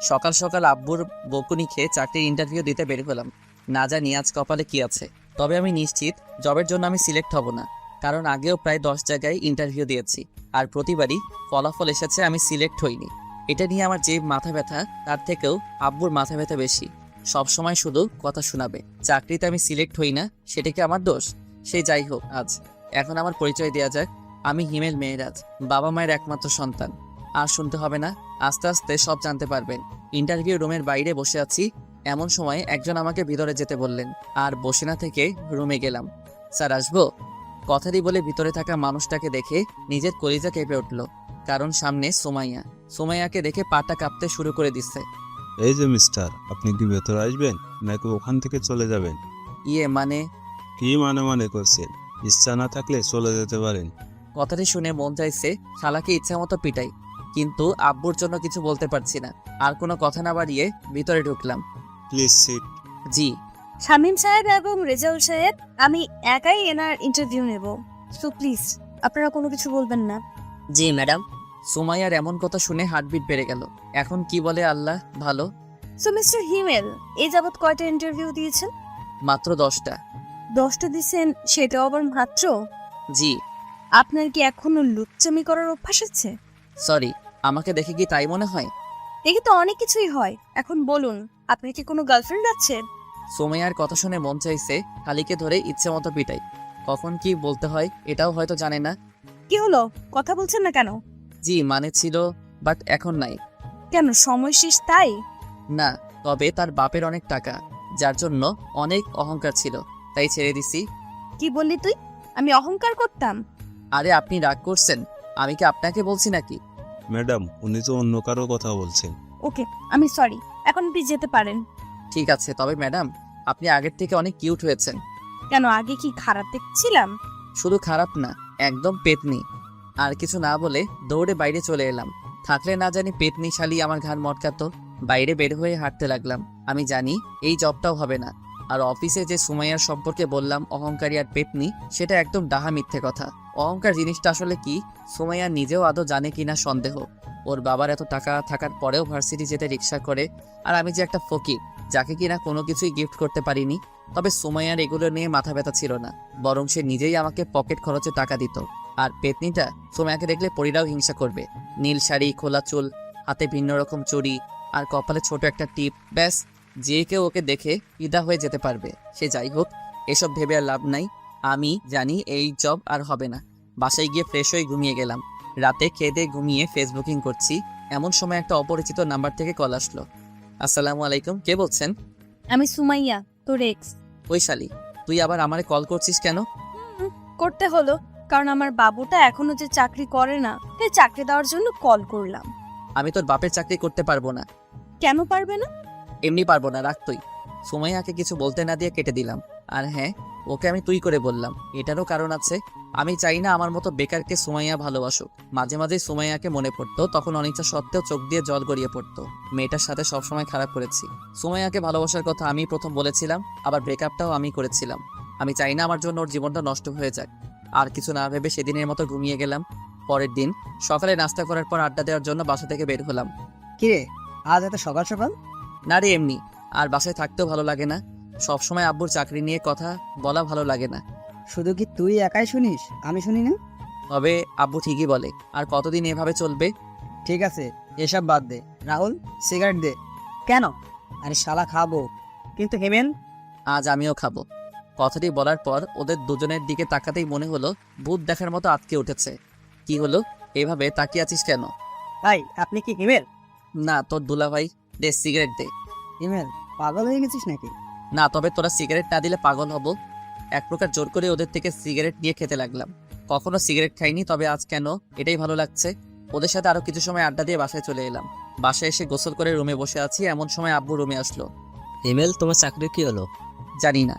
সকাল সকাল আব্বুর বকুনি খেয়ে চাকরির ইন্টারভিউ দিতে বের হলাম। না জানি আজ কপালে কি আছে, তবে আমি নিশ্চিত জবের জন্য আমি সিলেক্ট হব না, কারণ আগেও প্রায় 10 জায়গায় ইন্টারভিউ দিয়েছি আর প্রতিবারই ফলাফল এসেছে আমি সিলেক্ট হইনি। এটা নিয়ে আমার যে মাথা ব্যথা তার থেকেও আব্বুর মাথা ব্যথা বেশি। সব সময় শুধু কথা শোনাবে, চাকরিতে আমি সিলেক্ট হই না সেটা কি আমার দোষ? সে যাই হোক, আজ এখন আমার পরিচয় দেওয়া যাক। আমি হিমেল মেহরাজ, বাবা মায়ের একমাত্র সন্তান। আর শুনতে হবে না, আস্তে আস্তে সব জানতে পারবেন। ইন্টারভিউ রুমের বাইরে বসে আছি, এমন সময় একজন আমাকে ভিতরে যেতে বললেন, আর বসে না থেকে রুমে গেলাম। স্যার আসবো? কথাটি বলে ভিতরে থাকা মানুষটাকে দেখে নিজের কলিজা কেঁপে উঠল, কারণ সামনে সুমাইয়া। সুমাইয়াকে দেখে পাটা কাঁপতে শুরু করে দিচ্ছে। এই যে মিস্টার, আপনি কি ভেতরে আসবেন নাকি ওখান থেকে চলে যাবেন? মানে? কি মানে করছেন? ইচ্ছা না থাকলে চলে যেতে পারেন। কথাটি শুনে মন চাইছে শালাকে ইচ্ছা মতো পিটাই, কিন্তু আব্বুর জন্য কিছু বলতে পারছি না। আর কোনো কথা না বাড়িয়ে ভিতরে ঢুকলাম। Please sit. জি। শামীম সাহেব এবং রেজাউল সাহেব, আমি একাই এনার ইন্টারভিউ নেব, সো প্লিজ আপনারা কোনো কিছু বলবেন না। জি ম্যাডাম। সুমাইয়ার এমন কথা শুনে হার্টবিট বেড়ে গেল। এখন কি বলে আল্লাহ ভালো। সো মিস্টার হিমেল, এই যাবৎ কয়টা ইন্টারভিউ দিয়েছেন? মাত্র 10টা। 10টা দিয়েছেন, সেটাও আবার মাত্র? জি। আপনার কি এখনো লুচ্চামি করার অভ্যাস আছে? সরি, আমাকে দেখে কি তাই মনে হয়? দেখি তো অনেক কিছুই হয়। এখন বলুন, আপনার কি কোনো গার্লফ্রেন্ড আছে? সুমাইয়ার কথা শুনে মন চাইছে খালিকে ধরে ইচ্ছে মতো পিটাই। কখন কি বলতে হয় এটাও হয়তো জানে না। কি হলো, কথা বলছেন না কেন? জি মানে ছিল, বাট এখন নাই। কেন, সময় শেষ তাই? না, তবে তার বাপের অনেক টাকা, যার জন্য অনেক অহংকার ছিল, তাই ছেড়ে দিছি। কি বললি তুই? আমি অহংকার করতাম? আরে আপনি রাগ করছেন? আমি কি আপনাকে বলছি নাকি? ম্যাডাম, উনি তো অন্য কারো কথা বলছেন। ওকে, আমি সরি, এখন আপনি যেতে পারেন। ঠিক আছে, তবে ম্যাডাম আপনি আগের থেকে অনেক কিউট হয়েছেন। কেন, আগে কি খারাপ দেখছিলাম? শুধু খারাপ না, একদম পেতনি। আর কিছু না বলে দৌড়ে বাইরে চলে এলাম। থাকলে না জানি পেতনি শালি আমার ঘাড় মটকাতো। বাইরে বের হয়ে হাঁটতে লাগলাম। আমি জানি এই জবটাও হবে না। আর অফিসে যে সুমাইয়ার সম্পর্কে বললাম অহংকারী আর পেতনি, সেটা একদম ডাহা মিথ্যে কথা। অহংকার জিনিসটা আসলে কি সুমাইয়া নিজেও আদৌ জানে কিনা সন্দেহ। ওর বাবার এত টাকা থাকার পরেও ভার্সিটি যেতে রিক্সা করে, আর আমি যে একটা ফকির যাকে কিনা কোনো কিছুই গিফট করতে পারিনি। তবে সুমাইয়ার এগুলো নিয়ে মাথা ব্যথা ছিল না, বরং সে নিজেই আমাকে পকেট খরচে টাকা দিত। আর পেতনিটা সুমাইয়াকে দেখলে পরীরাও হিংসা করবে। নীল শাড়ি, খোলা চুল, হাতে ভিন্ন রকম চুড়ি, আর কপালে ছোট একটা টিপ, ব্যাস যে কেউ ওকে দেখে ফিদা হয়ে যেতে পারবে। সে যাই হোক, এসব ভেবে আর লাভ নাই। আমি জানি এই জব আর হবে না। বাসায় গিয়ে ফ্রেশ হয়ে ঘুমিয়ে গেলাম। রাতে খেয়ে দিয়ে ঘুমিয়ে ফেসবুকিং করছি, এমন সময় একটা অপরিচিত নাম্বার থেকে কল আসলো। আসসালামু আলাইকুম, কে বলছেন? আমি সুমাইয়া, তোর এক্স। ওই শালি, তুই আবার আমারে কল করছিস কেন? করতে হলো, কারণ আমার বাবুটা এখনো যে চাকরি করে না, তাই চাকরি দেওয়ার জন্য কল করলাম। আমি তোর বাপের চাকরি করতে পারবো না। কেন পারবে না? এমনি পারবো না, রাখ তুই। সুমাইয়াকে কিছু বলতে না দিয়ে কেটে দিলাম। আর হ্যাঁ, ওকে আমি তুই করে বললাম, এটারও কারণ আছে। আমি চাই না আমার মতো বেকারকে সুমাইয়া ভালোবাসুক। মাঝে মাঝে সুমাইয়াকে মনে পড়তো, তখন অনিচ্ছা সত্ত্বেও চোখ দিয়ে জল গড়িয়ে পড়তো। মেয়েটার সাথে সবসময় খারাপ করেছি। সুমাইয়াকে ভালোবাসার কথা আমি প্রথম বলেছিলাম, আবার ব্রেকআপটাও আমি করেছিলাম। আমি চাই না আমার জন্য ওর জীবনটা নষ্ট হয়ে যাক। আর কিছু না ভেবে সেদিনের মতো ঘুমিয়ে গেলাম। পরের দিন সকালে নাস্তা করার পর আড্ডা দেওয়ার জন্য বাসা থেকে বের হলাম। কিরে, আজ এত সকাল সকাল? না রে, এমনি। আর বাসায় থাকতেও ভালো লাগে না। সবসময় আব্বুর চাকরি নিয়ে কথা বলা ভালো লাগে না। শুধু কি তুই একাই শুনিস, আমি শুনি না? তবে আব্বু ঠিকই বলে, আর কতদিন এভাবে চলবে? ঠিক আছে, এসব বাদ দে। রাহুল, সিগারেট দে। কেন? আরে শালা খাবো। কিন্তু হেমেল? আজ আমিও খাবো। কথাটি বলার পর ওদের দুজনের দিকে তাকাতেই মনে হলো ভূত দেখার মতো আটকে উঠেছে। কি হলো, এভাবে তাকিয়ে আছিস কেন? ভাই, আপনি কি হিমেল? না, তোর দুলা ভাই। দে সিগারেট দে। হিমেল, পাগল হয়ে গেছিস নাকি? না, তবে তোরা সিগারেট না দিলে পাগল হব। এক প্রকার জোর করে ওদের থেকে সিগারেট নিয়ে খেতে লাগলাম। কখনো সিগারেট খাইনি, তবে আজ কেন এটাই ভালো লাগছে। ওদের সাথে আরো কিছু সময় আড্ডা দিয়ে বাসায় চলে এলাম। বাসায় এসে গোসল করে রুমে বসে আছি, এমন সময় আব্বু রুমে আসলো। ইমেল, তোমার চাকরি কি হলো? জানি না।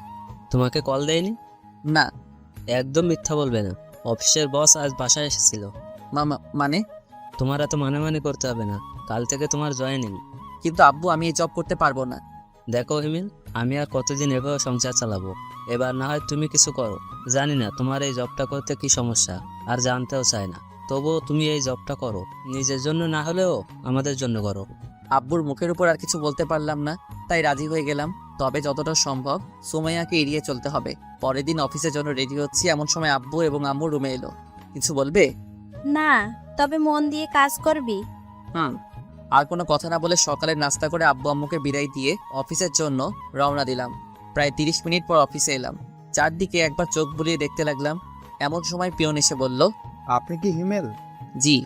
তোমাকে কল দেয়নি? না। একদম মিথ্যা বলবে না। অফিসের বস আজ বাসায় এসেছিল। মামা মানে? তোমার এত মানে করতে হবে না। কাল থেকে তোমার জয়েনিং। কিন্তু আব্বু, আমি এই জব করতে পারবো না। দেখো হিমেল, আমি আর কতদিন এভাবে সংসার চালাবো? এবার না হয় তুমি কিছু করো। জানি না তোমার এই জবটা করতে কি সমস্যা, আর জানতেও চাই না। তবুও তুমি এই জবটা করো, নিজের জন্য না হলেও আমাদের জন্য করো। আব্বুর মুখের উপর আর কিছু বলতে পারলাম না, তাই রাজি হয়ে গেলাম। তবে যতটা সম্ভব সুমাইয়াকে এড়িয়ে চলতে হবে। পরের দিন অফিসের জন্য রেডি হচ্ছি, এমন সময় আব্বু এবং আম্মু রুমে এলো। কিছু বলবে? না, তবে মন দিয়ে কাজ করবি। হুম। আর কোনো কথা না বলে সকালে নাস্তা করে আব্বু আম্মুকে বিদায় দিয়ে অফিসের জন্য রওনা দিলাম। প্রায় 30 মিনিট পর অফিসে এলাম। চারদিকে একবার চোখ বুলিয়ে দেখতে লাগলাম। এমন সময় পিয়ন এসে বলল, আপনি কি হিমেল? জি।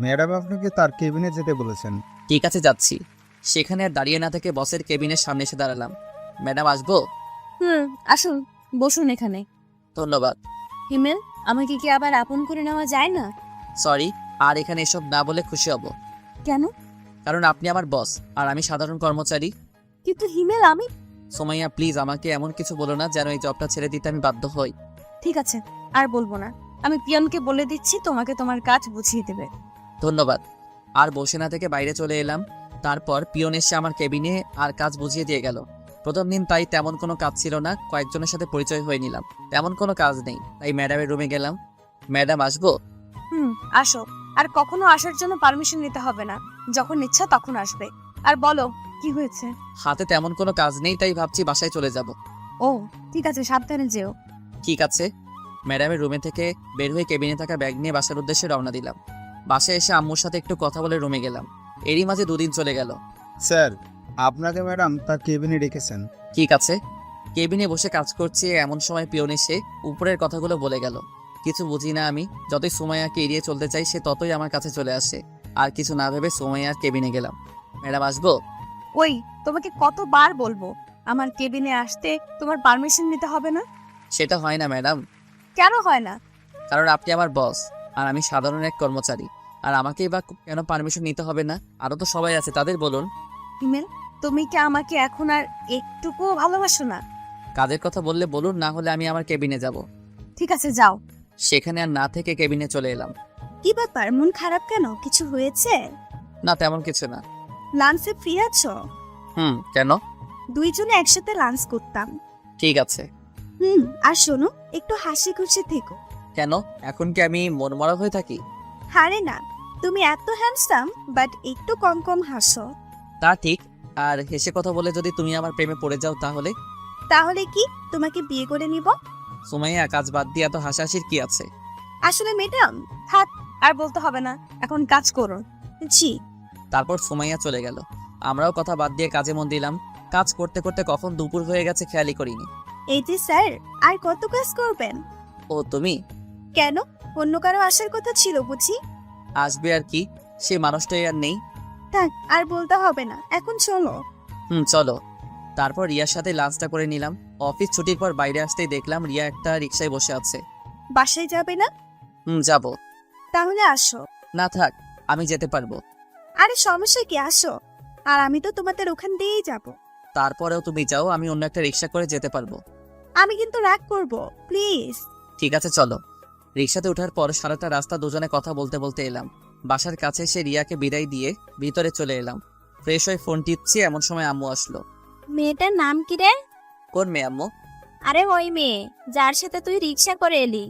ম্যাডাম আপনাকে তার কেবিনে যেতে বলেছেন। ঠিক আছে, যাচ্ছি। সেখানে আর দাঁড়িয়ে না থেকে বসের কেবিনের সামনে এসে দাঁড়ালাম। ম্যাডাম, আসবো? আসুন, বসুন এখানে। ধন্যবাদ। হিমেল, আমাকে কি আবার আপন করে নেওয়া যায় না? সরি, আর এখানে এসব না বলে খুশি হব। কেন? কারণ আপনি আমার বস আর আমি সাধারণ কর্মচারী। কিন্তু হিমেল, আমি... সোমাইয়া, প্লিজ আমাকে এমন কিছু বলো না যেন এই জবটা ছেড়ে দিতে আমি বাধ্য হই। ঠিক আছে, আর বলবো না। আমি পিয়নকে বলে দিচ্ছি তোমাকে তোমার কাজ বুঝিয়ে দেবে। ধন্যবাদ। আর বসে না থেকে বাইরে চলে এলাম। তারপর পিয়ন এসে আমার কেবিনে আর কাজ বুঝিয়ে দিয়ে গেল। প্রথম দিন তাই তেমন কোনো কাজ ছিল না, কয়েকজনের সাথে পরিচয় হয়ে নিলাম। তেমন কোনো কাজ নেই, তাই ম্যাডামের রুমে গেলাম। ম্যাডাম, আসবো? আসো। আর কখনো আসার জন্য পারমিশন নিতে হবে না, যখন ইচ্ছা তখন আসবে। আর বলো, কি হয়েছে? হাতে তেমন কোনো কাজ নেই, তাই ভাবছি বাসায় চলে যাব। ও, ঠিক আছে, সাবধানে যেও। ঠিক আছে। ম্যাডামের রুমে থেকে বের হয়ে কেবিনে থাকা ব্যাগ নিয়ে বাসার উদ্দেশ্যে রওনা দিলাম। বাসায় এসে আম্মুর সাথে একটু কথা বলে রুমে গেলাম। এরই মাঝে 2 দিন চলে গেল। স্যার, আপনাকে ম্যাডাম তার কেবিনে রেখেছেন। ঠিক আছে। কেবিনে বসে কাজ করছি, এমন সময় পিয়ন এসে উপরের কথাগুলো বলে গেল। কিছু বুঝি না আমি। যতই সুমাইয়াকে এড়িয়ে চলতে চাই, সে ততই আমার কাছে চলে আসে। আর কিছু না ভেবে সুমাইয়ার কেবিনে গেলাম। ম্যাডাম, আসবো? ওই, তোমাকে কতবার বলবো আমার কেবিনে আসতে তোমার পারমিশন নিতে হবে না? সেটা হয় না ম্যাডাম। কেন হয় না? কারণ আপনি আমার বস আর আমি সাধারণ এক কর্মচারী। আর আমাকেই বা কেন পারমিশন নিতে হবে না? আরও তো সবাই আছে, তাদের বলুন। হিমেল, তুমি কি আমাকে এখন আর একটুকুও ভালোবাসো না? কাজের কথা বললে বলুন, না হলে আমি আমার কেবিনে যাব। ঠিক আছে, যাও। সেখানে আর না থেকে কেবিনে চলে এলাম। কি ব্যাপার, মন খারাপ কেন? কিছু হয়েছে? না, তেমন কিছু না। লাঞ্চে ফ্রি আছো? কেন? দুইজনে একসাথে লাঞ্চ করতাম। ঠিক আছে। আর শোনো, একটু হাসি খুশি থেকো। কেন, এখন কি আমি মনমরা হয়ে থাকি? হারে না, তুমি এত হ্যান্ডসাম, বাট একটু কম কম হাসো। তা ঠিক। আর হেসে কথা বলে যদি তুমি আমার প্রেমে পড়ে যাও তাহলে? তাহলে কি তোমাকে বিয়ে করে নিব? সুমাইয়া, কাজ বাদ দিয়ে এত হাসাহাসির কি আছে? আসলে ম্যাডাম, থাক, আর বলতে হবে না, এখন কাজ করুন। জি। তারপর সুমাইয়া চলে গেল। আমরাও কথা বাদ দিয়ে কাজে মন দিলাম। কাজ করতে করতে কখন দুপুর হয়ে গেছে খেয়ালই করিনি। এই যে স্যার, আর কত কাজ করবেন? ও, তুমি? কেন, অন্য কারো আসার কথা ছিল বুঝি? আসবে আর কি, সে মানুষটাই আর নেই। থাক, আর বলতে হবে না, এখন চলো। চলো। তারপর রিয়ার সাথে লাঞ্চটা করে নিলাম। অফিস ছুটির পর বাইরে আসতেই দেখলাম রিয়া একটা রিকশায় বসে আছে। বাসায় যাবে না? যাব। তাহলে আসো। না থাক, আমি যেতে পারবো। আরে সমস্যা কি, আসো। আর আমি তো তোমাদের ওখান দিয়েই যাব। তারপরেও তুমি যাও, আমি অন্য একটা রিকশা করে যেতে পারবো। আমি কিন্তু রাগ করব, প্লিজ। ঠিক আছে, চলো। রিকশাতে ওঠার পর সারাটা রাস্তা দুজনে কথা বলতে বলতে এলাম। বাসার কাছে এসে রিয়াকে বিদায় দিয়ে ভিতরে চলে এলাম। ফ্রেশ হয়ে ফোন টিপছি, এমন সময় আম্মু আসলো। মেয়েটার নাম কি রে? কোন মেয়ে আম্মু? আরে ওই মেয়ে যার সাথে তুই রিক্সা করে এলি।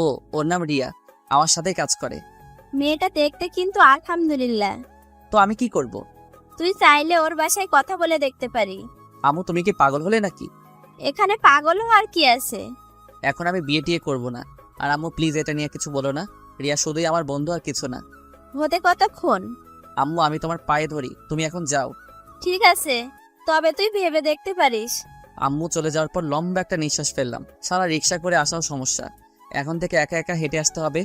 ও, ওর নাম রিয়া, আমার সাথেই কাজ করে। মেয়েটা দেখতে কিন্তু আলহামদুলিল্লাহ। তো আমি কি করব? তুই চাইলে ওর বাসায় কথা বলে দেখতে পারি। আম্মু, তুমি কি পাগল হলে নাকি? এখানে পাগল হওয়ার কি আছে? এখন আমি বিয়ে টিয়ে করবো না। আর আম্মু, প্লিজ এটা নিয়ে কিছু বলো না। রিয়া শুধুই আমার বন্ধু, আর কিছু না। হতে কতক্ষণ? আম্মু, আমি তোমার পায়ে ধরি, তুমি এখন যাও। ঠিক আছে, তবে তুই ভেবে দেখতে পারিস। আম্মু চলে যাওয়ার পর লম্বা একটা নিঃশ্বাস ফেললাম। সারা রিক্সা করে আসাও সমস্যা, এখন থেকে একা একা হেঁটে আসতে হবে।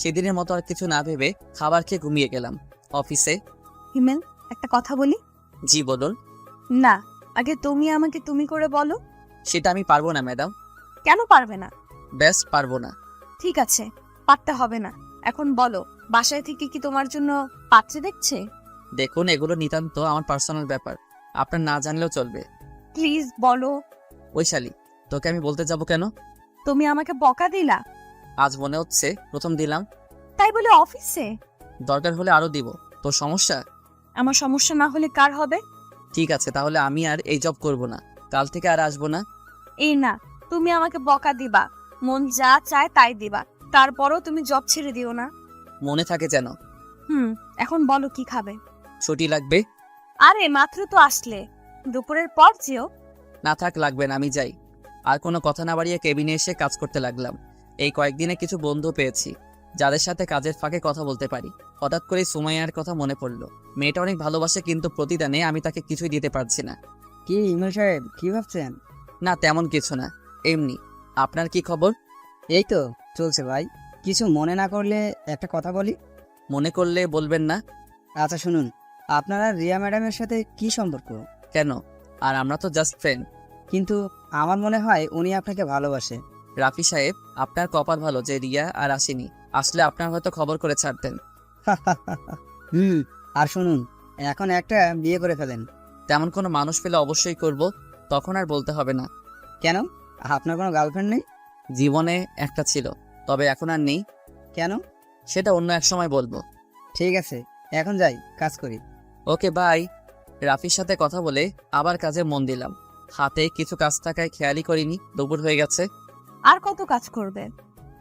সেদিনের মতো আর কিছু না ভেবে খাবার খেয়ে ঘুমিয়ে গেলাম। অফিসে। হিমেল, একটা কথা বলি? জি, বলুন। না, আগে তুমি আমাকে তুমি করে বলো। সেটা আমি পারবো না ম্যাডাম। কেন পারবে না? ব্যাস, পারবো না। ঠিক আছে, পারতে হবে না। এখন বলো, বাসায় থেকে কি তোমার জন্য পাত্রে দেখছে? দেখুন, এগুলো নিতান্ত আমার পার্সোনাল ব্যাপার, আপনার না জানলেও চলবে। প্লিজ বলো। বৈশালী, তোকে আমি বলতে যাব কেন? তুমি আমাকে বকা দিলা, আজ মনে হচ্ছে প্রথম দিলাম। তাই বলে অফিসে? দরকার হলে আরো দিব। তোর সমস্যা? আমার সমস্যা না হলে কার হবে? ঠিক আছে, তাহলে আমি আর এই জব করব না। কাল থেকে আর আসবো না। এই না, তুমি আমাকে বকা দিবা, মন যা চায় তাই দিবা, তারপরও তুমি জব ছেড়ে দিও না। মনে থাকে যেন। এখন বলো কি খাবে? ছুটি লাগবে। আরে মাত্র তো আসলে, দুপুরের পর যেও। না থাক, লাগবে না, আমি যাই। আর কোনো কথা না বাড়িয়ে কেবিনে এসে কাজ করতে লাগলাম। এই কয়েকদিনে কিছু বন্ধু পেয়েছি যাদের সাথে কাজের ফাঁকে কথা বলতে পারি। হঠাৎ করে সুমাইয়ার কথা মনে পড়লো। মেয়েটা অনেক ভালোবাসে, কিন্তু প্রতিদানে আমি তাকে কিছুই দিতে পারছি না। কি ইমরান সাহেব, কি ভাবছেন? না, তেমন কিছু না, এমনি। আপনার কি খবর? এই তো চলছে ভাই। কিছু মনে না করলে একটা কথা বলি? মনে করলে বলবেন না? আচ্ছা শুনুন, আপনারা রিয়া ম্যাডামের সাথে কি সম্পর্ক? কেন? আর আমরা তো জাস্ট ফ্রেন্ড। কিন্তু আমার মনে হয় উনি আপনাকে ভালোবাসে। রাফি সাহেব, আপনার কপাল ভালো যে রিয়া আর আসেনি। আসলে আপনার হয়তো খবর করে ছাড়তেন। আর শুনুন, এখন একটা বিয়ে করে ফেলেন। তেমন কোনো মানুষ পেলে অবশ্যই করব, তখন আর বলতে হবে না। কেন? আপনার কোনো গার্লফ্রেন্ড নেই? জীবনে একটা ছিল, তবে এখন আর নেই। কেন? সেটা অন্য এক সময় বলবো। ঠিক আছে, এখন যাই, কাজ করি। ওকে, বাই। রাফির সাথে কথা বলে আবার কাজে মন দিলাম। হাতে কিছু কাজ থাকায় খেয়ালই করিনি দুপুর হয়ে গেছে। আর কত কাজ করবে?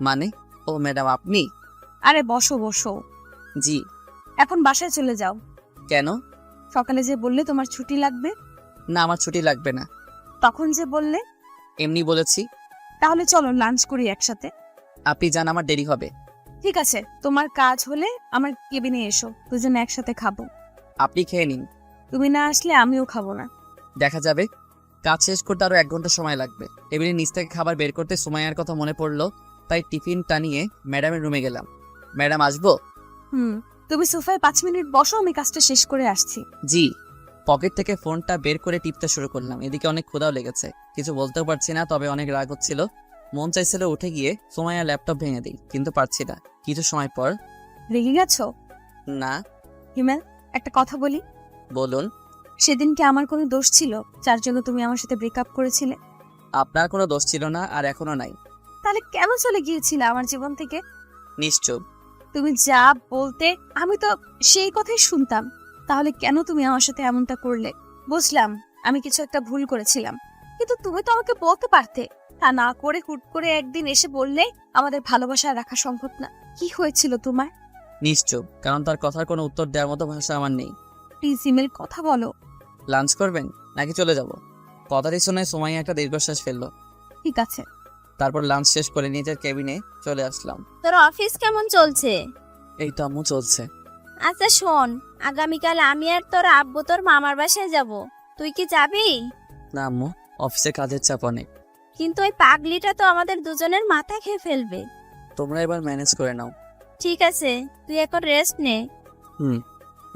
মানে? ও ম্যাডাম, আপনি? আরে বসো বসো। জি। এখন বাসায় চলে যাও। কেন? সকালে যে বললে তোমার ছুটি লাগবে, না, আমার ছুটি লাগবে না। তখন যে বললে। এমনি বলেছি। তাহলে চলো লাঞ্চ করি একসাথে। আপনি জান আমার দেরি হবে। ঠিক আছে, তোমার কাজ হলে আমার কেবিনে এসো, দুজনে একসাথে খাবো। আপনি খেয়ে নিন। তুমি না আসলে আমিও খাবো না। দেখা যাবে। কাজ শেষ করতে আরো 1 ঘন্টা সময় লাগবে। টেবিলের নিচ থেকে খাবার বের করতে সুমাইয়ার কথা মনে পড়লো, তাই টিফিনটা নিয়ে ম্যাডামের রুমে গেলাম। ম্যাডাম, আসবো? তুমি সোফায় 5 মিনিট বসো, আমি কাজটা শেষ করে আসছি। জি। পকেট থেকে ফোনটা বের করে টিপতে শুরু করলাম। এদিকে অনেক ক্ষুধাও লেগেছে, কিছু বলতেও পারছি না, তবে অনেক রাগ হচ্ছিল। মন চাইছিল উঠে গিয়ে সুমাইয়ার ল্যাপটপ ভেঙে দিই, কিন্তু পারছি না। কিছু সময় পর। রেগে গেছো? না। হিমেল, একটা কথা বলি। বলুন। সেদিন কি আমার কোনো দোষ ছিল যার জন্য তুমি আমার সাথে ব্রেকআপ করেছিলে? আপনার কোনো দোষ ছিল না, আর এখনো নাই। তাহলে কেন চলে গিয়েছিলে আমার জীবন থেকে? নিশ্চুপ। তুমি যা বলতে আমি তো সেই কথাই শুনতাম। তাহলে কেন তুমি আমার সাথে এমনটা করলে? বুঝলাম আমি কিছু একটা ভুল করেছিলাম, কিন্তু তুমি তো আমাকে বলতে পারতে। তা না করে হুট করে একদিন এসে বললে আমাদের ভালোবাসা রাখা সম্ভব না। কি হয়েছিল তোমার? নিশ্চুপ, কারণ তার কথার কোনো উত্তর দেওয়ার মতো ভাষা আমার নেই। প্লিজ ইমেল, কথা বলো। লাঞ্চ করবেন নাকি চলে যাব? কথাটি শুনে সুমাইয়া একটা দীর্ঘশ্বাস ফেললো। ঠিক আছে। তারপর লাঞ্চ শেষ করে নিজের কেবিনে চলে আসলাম। তোর অফিস কেমন চলছে? এই তো আম্মু, চলছে। আচ্ছা শোন, আগামীকাল আমি আর তোর আব্বু তোর মামার বাসায় যাব। তুই কি যাবি? না আম্মু, অফিসে কাজের চাপ অনেক। কিন্তু ওই পাগলিটা তো আমাদের দুজনের মাথা খেয়ে ফেলবে। তোমরা এবার ম্যানেজ করে নাও। ঠিক আছে, তুই এখন রেস্ট নে।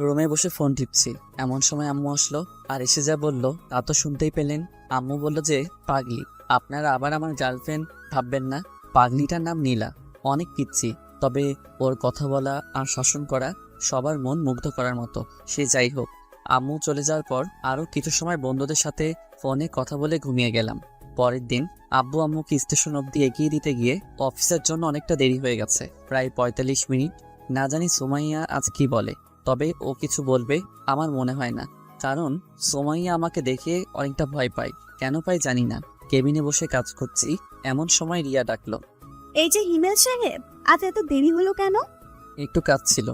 রুমে বসে ফোন টিপছি, এমন সময় আম্মু আসলো। আর এসে যা বললো তা তো শুনতেই পেলেন। আম্মু বলল যে পাগলি, আপনারা আবার আমার গার্লফ্রেন্ড ভাববেন না। পাগলিটার নাম নীলা, অনেক পিচ্ছি, তবে ওর কথা বলা আর শাসন করা সবার মন মুগ্ধ করার মতো। সে যাই হোক, আম্মু চলে যাওয়ার পর আরও কিছু সময় বন্ধুদের সাথে ফোনে কথা বলে ঘুমিয়ে গেলাম। পরের দিন আব্বু আম্মুকে স্টেশন অবধি এগিয়ে দিতে গিয়ে অফিসের জন্য অনেকটা দেরি হয়ে গেছে, প্রায় 45 মিনিট। না জানি সুমাইয়া আজ কি বলে, তবে ও কিছু বলবে আমার মনে হয় না, কারণ সুমাইয়া আমাকে দেখে অনেকটা ভয় পায়। কেন পায় জানি না। কেবিনে বসে কাজ করছি, এমন সময় রিয়া ডাকলো। এই যে হিমেল সাহেব, আজ এত দেরি হলো কেন? একটু কাজ ছিল।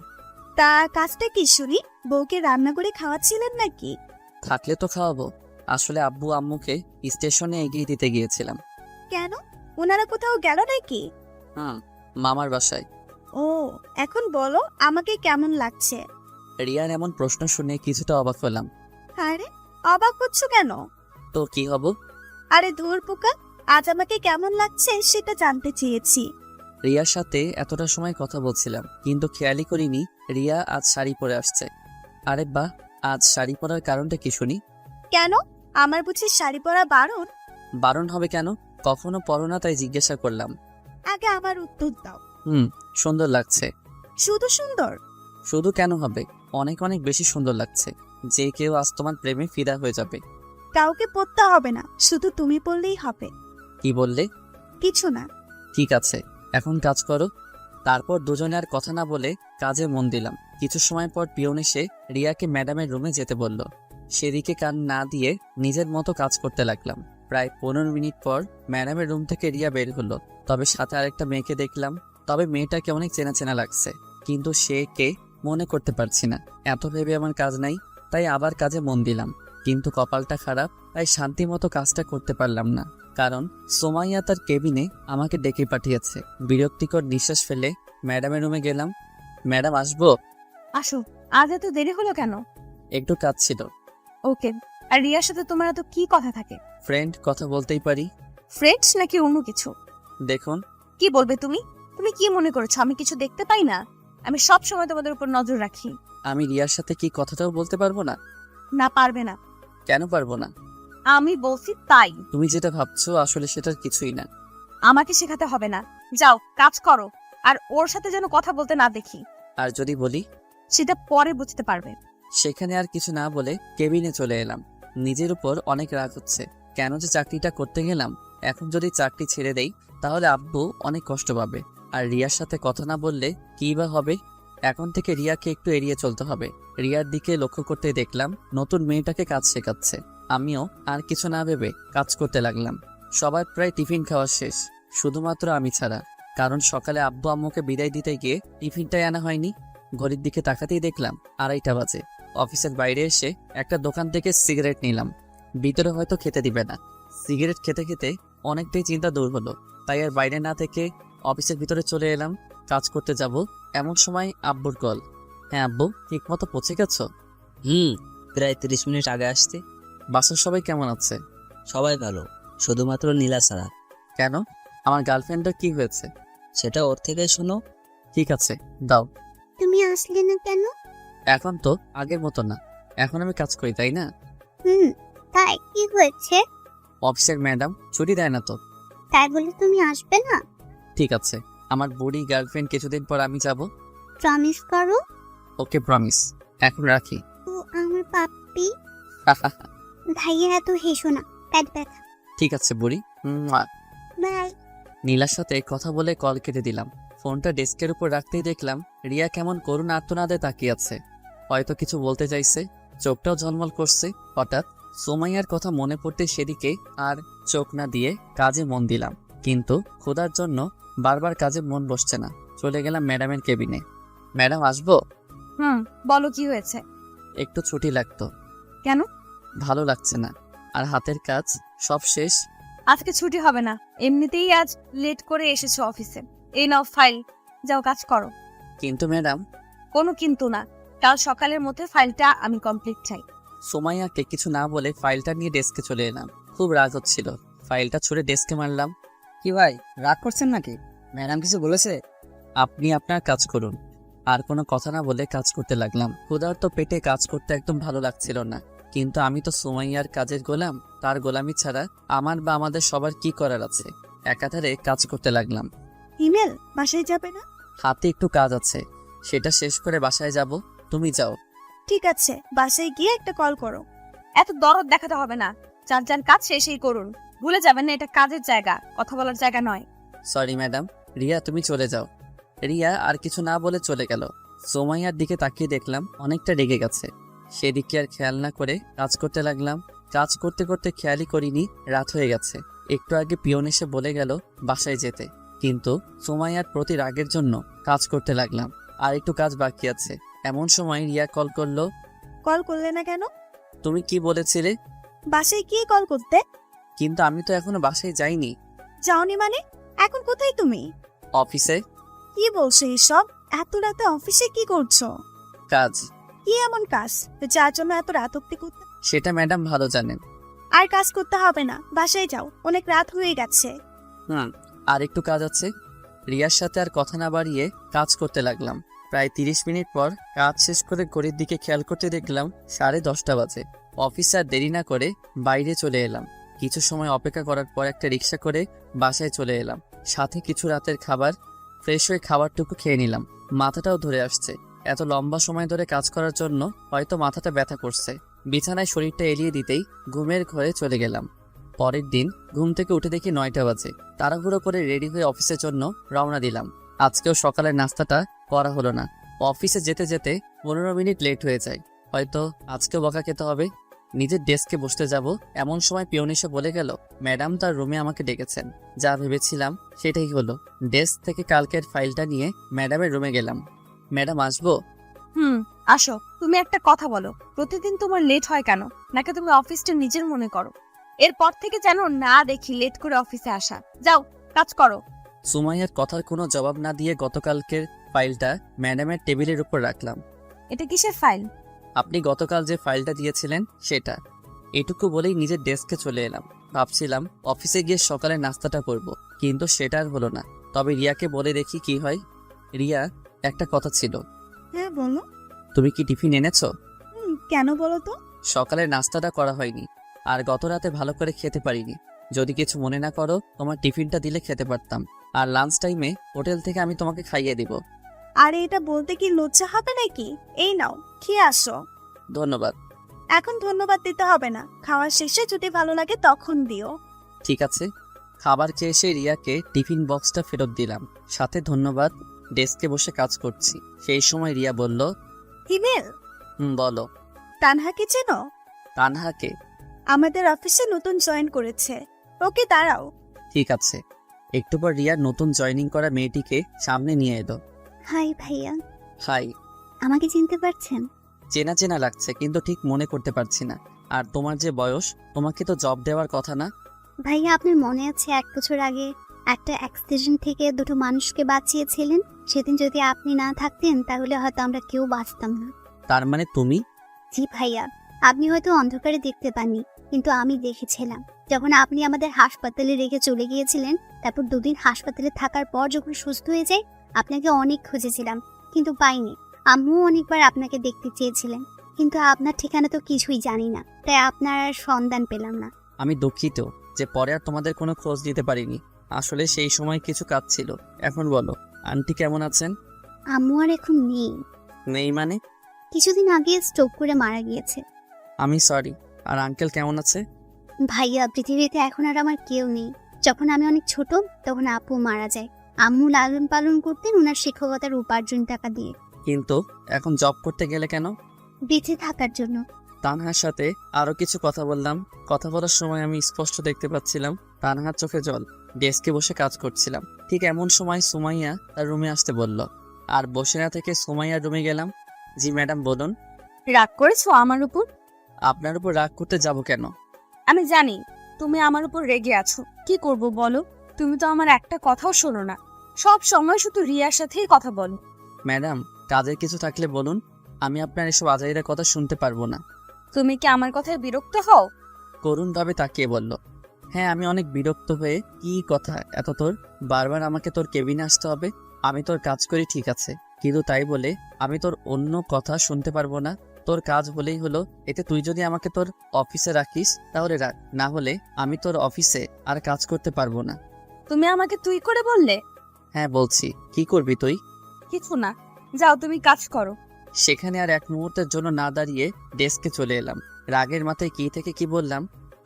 তা কাজটা কি শুনি? বউকে রান্না করে খাওয়াচ্ছিলেন নাকি? থাকলে তো খাওয়াবো। আসলে আব্বু আম্মুকে স্টেশনে এগিয়ে দিতে গিয়েছিলাম। কেন? ওনারা কোথাও গেল নাকি? মামার বাসায়। ও, এখন বলো আমাকে কেমন লাগছে? রিয়ার এমন প্রশ্ন শুনে কিছুটা অবাক হলাম। আরে অবাক হচ্ছ কেন? তো কি হব? আরে ধুর পোকা, আজ আমাকে কেমন লাগছে সেটা জানতে চেয়েছি। রিয়ার সাথে এতটা সময় কথা বলছিলাম, কিন্তু খেয়ালই করিনি রিয়া আজ শাড়ি পরে আসছে। আরে বাহ, আজ শাড়ি পরার কারণটা কি শুনি? কেন? আমার বুঝি শাড়ি পরা বারণ? বারণ হবে কেন? কখনো পরো না, তাই জিজ্ঞাসা করলাম। আগে আমার উত্তর দাও। সুন্দর লাগছে। শুধু সুন্দর? শুধু কেন হবে, অনেক অনেক বেশি সুন্দর লাগছে। যে কেউ আজ তোমার প্রেমে ফিদা হয়ে যাবে। কাউকে পড়তে হবে না, শুধু তুমি পড়লেই হবে। কি বললে? কিছু না। ঠিক আছে, এখন কাজ করো। তারপর দুজনে আর কথা না বলে কাজে মন দিলাম। কিছু সময় পর পিয়ন এসে রিয়াকে ম্যাডামের রুমে যেতে বলল। সেদিকে কান না দিয়ে নিজের মতো কাজ করতে লাগলাম। প্রায় 15 মিনিট পর ম্যাডামের রুম থেকে রিয়া বের হলো, তবে সাথে আরেকটা মেয়েকে দেখলাম। তবে মেয়েটাকে অনেক চেনা চেনা লাগছে, কিন্তু সে কে মনে করতে পারছি না। এত ভেবে আমার কাজ নাই, তাই আবার কাজে মন দিলাম। কিন্তু কপালটা খারাপ, তাই শান্তি মতো কাজটা করতে পারলাম না। কারণ সোমাইয়া তার কেবিনে আমাকে ডেকে পাঠিয়েছে। বিরক্তিকর নিঃশ্বাস ফেলে ম্যাডামের রুমে গেলাম। ম্যাডাম আসবো? আসো। আজ এত দেরি হলো কেন? একটু কাজ ছিল। ওকে। আর রিয়ার সাথে তোমার এত কি কথা থাকে? ফ্রেন্ড, কথা বলতেই পারি। ফ্রেন্ডস নাকি অন্য কিছু? দেখুন। কি বলবে তুমি? তুমি কি মনে করছো আমি কিছু দেখতে পাই না? আমি সব সময় তোমাদের উপর নজর রাখি। আমি রিয়ার সাথে কি কথাটাও বলতে পারবো না? না, পারবে না। কেন পারবো না? আমি বলছি তাই। তুমি যেটা ভাবছো আসলে সেটার কিছুই না। আমাকে শেখাতে হবে না। যাও কাজ করো। আর ওর সাথে যেন কথা বলতে না দেখি। আর যদি বলি? সেটা পরে বুঝতে পারবে। সেখানে আর কিছু না বলে কেবিনে চলে এলাম। নিজের উপর অনেক রাগ হচ্ছে। কেন যে চাকরিটা করতে গেলাম? এখন যদি চাকরি ছেড়ে দেই তাহলে আব্বু অনেক কষ্ট পাবে। আর রিয়ার সাথে কথা না বললে কী বা হবে? এখন থেকে রিয়াকে একটু এড়িয়ে চলতে হবে। রিয়ার দিকে লক্ষ্য করতে দেখলাম নতুন মেয়েটাকে কাজ শেখাচ্ছে। আমিও আর কিছু না ভেবে কাজ করতে লাগলাম। সবার প্রায় টিফিন খাওয়া শেষ, শুধুমাত্র আমি ছাড়া। কারণ সকালে আব্বু আম্মুকে বিদায় দিতে গিয়ে টিফিনটাই আনা হয়নি। ঘড়ির দিকে তাকাতেই দেখলাম 2:30 বাজে। অফিসের বাইরে এসে একটা দোকান থেকে সিগারেট নিলাম। ভিতরে হয়তো খেতে দিবে না। সিগারেট খেতে খেতে অনেকটাই চিন্তা দূর হলো, তাই আর বাইরে না থেকে অফিসের ভিতরে চলে এলাম। কাজ করতে যাব এমন সময় আব্বুর কল। হ্যাঁ আব্বু, ঠিক মতো পৌঁছে গেছো? প্রায় 30 মিনিট আগে আসতে। বাসার সবাই কেমন আছে? সবাই ভালো, শুধুমাত্র নীলা ছাড়া। কেন? আমার গার্লফ্রেন্ডের কি হয়েছে? সেটা ওর থেকে শোনো। ঠিক আছে, দাও। তুমি আসলে না কেন? এখন তো আগের মতো না, এখন আমি কাজ করি, তাই না? তাই কি হয়েছে? অফিসের ম্যাডাম ছুটি দেয় না তো। তাই বলে তুমি আসবে না? ঠিক আছে, আমার বুড়ি গার্লফ্রেন্ড কিছুদিন পর আমি যাব। প্রমিস করো। ওকে, প্রমিস। এখন রাখি। ও আমার পাপ্পি। ভাইয়া এত হেসো না, পেট ব্যথা। ঠিক আছে বুড়ি। বাই। নীলার সাথে কথা বলে কল কেটে দিলাম। ফোনটা ডেস্কের উপর রাখতেই দেখলাম রিয়া কেমন করুণ আর্তনাদে তাকিয়ে আছে। হয়তো কিছু বলতে চাইছে, চোখটাও ঝলমল করছে। হঠাৎ সোমাইয়ার কথা মনে পড়তে সেদিকে আর চোখ না দিয়ে কাজে মন দিলাম। কিন্তু ক্ষুধার জন্য বারবার কাজে মন বসছে না। চলে গেলাম ম্যাডামের কেবিনে। ম্যাডাম আসবো? বলো কি হয়েছে? একটু ছুটি লাগতো। কেন? ভালো লাগছে না, আর হাতের কাজ সব শেষ। আজকে ছুটি হবে না, এমনিতেই আজ লেট করে এসেছো অফিসে। এই নাও ফাইল, যাও কাজ করো। কিন্তু ম্যাডাম। কোনো কিন্তু না, কাল সকালের মধ্যে ফাইলটা আমি কমপ্লিট চাই। সোমাইয়াকে কিছু না বলে ফাইলটা নিয়ে ডেস্কে চলে এলাম। খুব রাগ হচ্ছিল, ফাইলটা ছুঁড়ে ডেস্কে মারলাম। কি ভাই, রাগ করছেন নাকি? ম্যাডাম কিছু বলেছে? আপনি আপনার কাজ করুন। আর কোনো কথা না বলে কাজ করতে লাগলাম। ক্ষুধার্ত পেটে কাজ করতে একদম ভালো লাগছিল না। কিন্তু আমি তো সোমাইয়ার কাজের গোলাম, তার গোলামি ছাড়া আমার বা আমাদের সবার কি করার আছে? একাধারে কাজ করতে লাগলাম। হিমেল বাসায় যাবে না? হাতে একটু কাজ আছে, সেটা শেষ করে বাসায় যাব। তুমি যাও। ঠিক আছে, বাসায় গিয়ে একটা কল করো। এত দরদ দেখাতে হবে না, যার যার কাজ শেষই করুন। ভুলে যাবেন না এটা কাজের জায়গা, কথা বলার জায়গা নয়। Sorry madam. রিয়া, তুমি চলে যাও। রিয়া আর কিছু না বলে চলে গেল। সোমাইয়ার দিকে তাকিয়ে দেখলাম অনেকটা রেগে গেছে। সেদিকে আর খেয়াল না করে কাজ করতে লাগলাম। কাজ করতে করতে খেয়ালই করিনি রাত হয়ে গেছে। একটু আগে পিয়ন এসে বলে গেল বাসায় যেতে। কিন্তু সোমাইয়ার প্রতি রাগের জন্য কাজ করতে লাগলাম। আর একটু কাজ বাকি আছে। এমন সময় রিয়া কল করলো। কল করলে না কেন? তুমি কি বলেছিলে? বাসায় গিয়ে কল করতে। কিন্তু আমি তো এখনো বাসায় যাইনি। যাওনি মানে? এখন কোথায় তুমি? অফিসে। কি বলছো এসব? এত রাতে অফিসে কি করছো? কাজ। কি এমন কাজ যার জন্য এত রাত অব্দি করতে? সেটা ম্যাডাম ভালো জানেন। আর কাজ করতে হবে না, বাসায় যাও, অনেক রাত হয়ে গেছে। আর একটু কাজ আছে। রিয়ার সাথে আর কথা না বাড়িয়ে কাজ করতে লাগলাম। প্রায় 30 মিনিট পর কাজ শেষ করে ঘড়ির দিকে খেয়াল করতে দেখলাম 10:30 বাজে। অফিসে আর দেরি না করে বাইরে চলে এলাম। কিছু সময় অপেক্ষা করার পর একটা রিক্সা করে বাসায় চলে এলাম। সাথে কিছু রাতের খাবার। ফ্রেশ হয়ে খাবারটুকু খেয়ে নিলাম। মাথাটাও ধরে আসছে। এত লম্বা সময় ধরে কাজ করার জন্য হয়তো মাথাটা ব্যথা করছে। বিছানায় শরীরটা এলিয়ে দিতেই ঘুমের ঘরে চলে গেলাম। পরের দিন ঘুম থেকে উঠে দেখি 9টা বাজে। তাড়াহুড়ো করে রেডি হয়ে অফিসের জন্য রওনা দিলাম। আজকেও সকালের নাস্তাটা করা হলো না। অফিসে যেতে যেতে 15 মিনিট লেট হয়ে যায়। হয়তো আজকেও বকা খেতে হবে। নিজের ডেস্কে বসতে যাব এমন সময় পিয়ন এসে বলে গেল ম্যাডাম তার রুমে আমাকে ডেকেছেন। যা ভেবেছিলাম সেটাই হলো। ডেস্ক থেকে কালকের ফাইলটা নিয়ে ম্যাডামের রুমে গেলাম। ম্যাডাম আসবো? আসো। তুমি একটা কথা বলো, প্রতিদিন তোমার লেট হয় কেন? নাকি তুমি অফিসটা নিজের মনে করো? এরপর থেকে যেন না দেখি লেট করে অফিসে আসা। যাও, কাজ করো। সুমাইয়ার কথার কোনো জবাব না দিয়ে গতকালকের ফাইলটা ম্যাডামের টেবিলের উপর রাখলাম। এটা কিসের ফাইল? আপনি গতকাল যে ফাইলটা দিয়েছিলেন সেটা। এটুকু বলেই নিজের ডেস্কে চলে এলাম। ভাবছিলাম অফিসে গিয়ে সকালে নাস্তাটা করব, কিন্তু সেটা আর হলো না। তবে রিয়াকে বলে দেখি কি হয়। রিয়া, একটা কথা ছিল। হ্যাঁ বলো। তুমি কি টিফিন এনেছো? কেন বলো তো? সকালে নাস্তাটা করা হয়নি, আর গত রাতে ভালো করে খেতে পারিনি। যদি কিছু মনে না করো, তোমার টিফিনটা দিলে খেতে পারতাম, আর লাঞ্চ টাইমে হোটেল থেকে আমি তোমাকে খাইয়ে দিব। আরে এটা বলতে কি লজ্জা হবে নাকি? এই নাও, খেয়ে আসো। ধন্যবাদ। এখন ধন্যবাদ দিতে হবে না, খাওয়ার শেষে যদি ভালো লাগে তখন দিও। ঠিক আছে। খাবার খেয়ে এসে রিয়াকে টিফিন বক্সটা ফেরত দিলাম, সাথে ধন্যবাদ। ডেস্কে বসে কাজ করছি, সেই সময় রিয়া বলল, হিমেল, বলো। তানহাকে চেনো? তানহাকে? আমাদের অফিসে নতুন জয়েন করেছে। ওকে দাঁড়াও। ঠিক আছে। একটু পর রিয়া নতুন জয়েনিং করা মেয়েটিকে সামনে নিয়ে এলো। হাই ভাইয়া, হাই। আমাকে চিনতে পারছেন? চেনা চেনা লাগছে, কিন্তু ঠিক মনে করতে পারছি না। আর তোমার যে বয়স, তোমাকে তো জব দেওয়ার কথা না? ভাইয়া, আপনার মনে আছে 1 বছর আগে একটা অ্যাক্সিডেন্ট থেকে 2টো মানুষকে বাঁচিয়েছিলেন? সেদিন যদি আপনি না থাকতেন তাহলে হয়তো আমরা কেউ বাঁচতাম না। তার মানে তুমি? জি ভাইয়া, আপনি হয়তো অন্ধকারে দেখতে পাননি, কিন্তু আমি দেখেছিলাম। যখন আপনি আমাদের হাসপাতালে রেখে চলে গিয়েছিলেন, তারপর 2 দিন হাসপাতালে থাকার পর যখন সুস্থ হয়ে যায়, আপনাকে অনেক খুঁজেছিলাম, কিন্তু পাইনি। আম্মুও অনেকবার আপনাকে দেখতে চেয়েছিলেন, কিন্তু আপনার ঠিকানা তো কিছুই জানি না, তাই আপনার আর সন্ধান পেলাম না। আমি দুঃখিত যে পরে আর তোমাদের কোনো খোঁজ দিতে পারিনি। আসলে সেই সময় কিছু কাজ ছিল। এখন বলো, আন্টি কেমন আছেন? আম্মু আর এখন নেই। নেই মানে? কিছুদিন আগে স্ট্রোক করে মারা গিয়েছে। আমি সরি। আর আঙ্কেল কেমন আছে? ভাইয়া, পৃথিবীতে এখন আর আমার কেউ নেই। যখন আমি অনেক ছোট তখন আপু মারা যায়। আম্মু লালন পালন করতেন ওনার শিক্ষকতার উপার্জন টাকা দিয়ে। কিন্তু এখন জব করতে গেলে কেন? বেঁচে থাকার জন্য। তানহার সাথে আরো কিছু কথা বললাম। কথা বলার সময় আমি স্পষ্ট দেখতে পাচ্ছিলাম তানহার চোখে জল। ডেস্কে বসে কাজ করছিলাম, ঠিক এমন সময় সুমাইয়া তার রুমে আসতে বলল, আর বসে না থেকে সুমাইয়ার রুমে গেলাম। জি ম্যাডাম, বলুন। রাগ করেছো আমার উপর? আপনার উপর রাগ করতে যাব কেন? আমি জানি তুমি আমার উপর রেগে আছো। কি করব বলো? তুমি তো আমার একটা কথাও শোনো না, সব সময় শুধু রিয়ার সাথেই কথা বলো। ম্যাডাম, কাজের কিছু থাকলে বলুন, আমি আপনার এসব আজাইরা কথা শুনতে পারবো না। তুমি কি আমার কথায় বিরক্ত হও? করুণভাবে তাকিয়ে বলল, হ্যাঁ আমি অনেক বিরক্ত হয়ে। কি কথা এত তোর? বারবার আমাকে তোর কেবিনে আসতে হবে? আমি তোর কাজ করি ঠিক আছে, কিন্তু তাই বলে আমি তোর অন্য কথা শুনতে পারবো না? তোর কাজ হলেই হলো, এতে তুই যদি আমাকে তোর অফিসে রাখিস তাহলে রাখ, না হলে আমি তোর অফিসে আর কাজ করতে পারবো না। তুমি আমাকে তুই করে বললে? হ্যাঁ বলছি। কি করবি তুই? কিছু না, যাও তুমি কাজ করো। সেখানে আর এক মুহূর্তের জন্য না দাঁড়িয়ে ডেস্কে চলে এলাম। রাগের মাথায় কি থেকে কি বললাম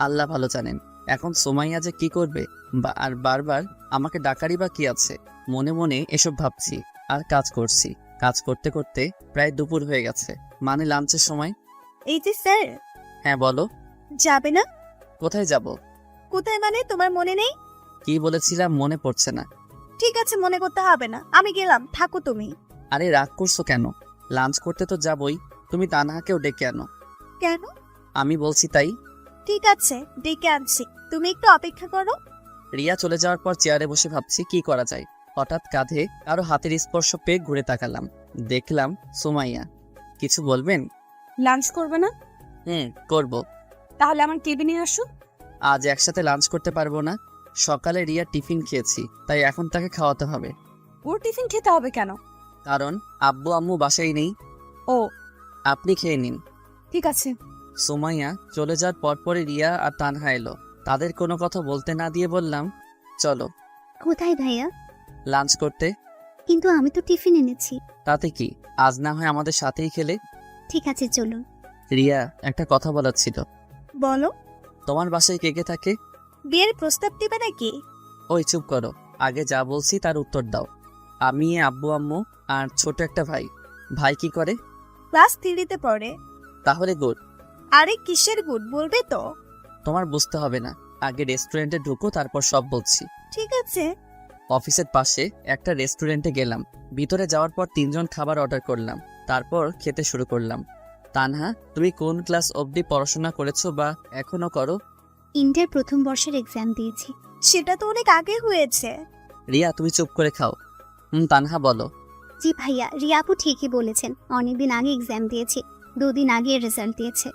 আল্লাহ ভালো জানেন। এখন সুমাইয়া যে কি করবে, আর বারবার আমাকে ডাকারই বা কি আছে। মনে মনে এসব ভাবছি আর কাজ করছি। কাজ করতে করতে প্রায় দুপুর হয়ে গেছে, মানে লাঞ্চের সময়। এই যে স্যার। হ্যাঁ বলো। যাবে না? কোথায় যাব? কোথায় মানে, তোমার মনে নেই? কি বলেছিলাম মনে পড়ছে না। ঠিক আছে, মনে করতে হবে না, আমি গেলাম, থাকো তুমি। আরে রাগ করছো কেন? লাঞ্চ করতে তো যাবই, তুমি তানহাকেও ডেকে আনো। কেন? আমি বলছি তাই। ঠিক আছে, ডেকে আনছি, তুমি একটু অপেক্ষা করো। রিয়া চলে যাওয়ার পর চেয়ারে বসে ভাবছি কি করা যায়। হঠাৎ কাঁধে কারো হাতের স্পর্শ পেয়ে ঘুরে তাকালাম, দেখলাম সুমাইয়া। কিছু বলবেন? লাঞ্চ করবে না? করব। তাহলে আমার কেবিনে আসো। আজ একসাথে লাঞ্চ করতে পারবো না। সকালে রিয়া টিফিন খেয়েছি, তাই এখন তাকে খাওয়াতে হবে। ওর টিফিন খেতে হবে কেন? কারণ আব্বু আম্মু বাসায় নেই। ও, আপনি খেয়ে নিন। ঠিক আছে। সুমাইয়া চলে যাওয়ার পরপরই রিয়া আর তানহা এলো। তাদের কোনো কথা বলতে না দিয়ে বললাম, চলো। কোথায় ভাইয়া? লাঞ্চ করতে। কিন্তু আমি তো টিফিন এনেছি। তাতে কি, আজ না হয় আমাদের সাথেই খেলে। ঠিক আছে চলুন। রিয়া, একটা কথা বলার ছিল। বলো। তোমার বাসায় কে কে থাকে? বিয়ের প্রস্তাব দিবে নাকি? ওই চুপ করো, আগে যা বলছি তার উত্তর দাও। আমি, আব্বু আম্মু আর ছোট একটা ভাই। ভাই কি করে? ক্লাস 3-তে পড়ে। তাহলে গুড। আরে কিসের গুড, বলবে তো? তোমার বুঝতে হবে না, আগে রেস্টুরেন্টে ঢুকো, তারপর সব বলছি। ঠিক আছে। অফিসের পাশে একটা রেস্টুরেন্টে গেলাম। ভিতরে যাওয়ার পর 3জন খাবার অর্ডার করলাম। তারপর খেতে শুরু করলাম। তানহা, তুমি কোন ক্লাস অবধি পড়াশোনা করেছো বা এখনো করো? ইন্টার প্রথম বর্ষের এক্সাম দিয়েছি। সেটা তো অনেক আগে হয়েছে। রিয়া, তুমি চুপ করে খাও। তানহা বলো। জি ভাইয়া, রিয়া আপু ঠিকই বলেছেন, অনেকদিন আগে এক্সাম দিয়েছি, 2 দিন আগে রেজাল্ট দিয়েছে।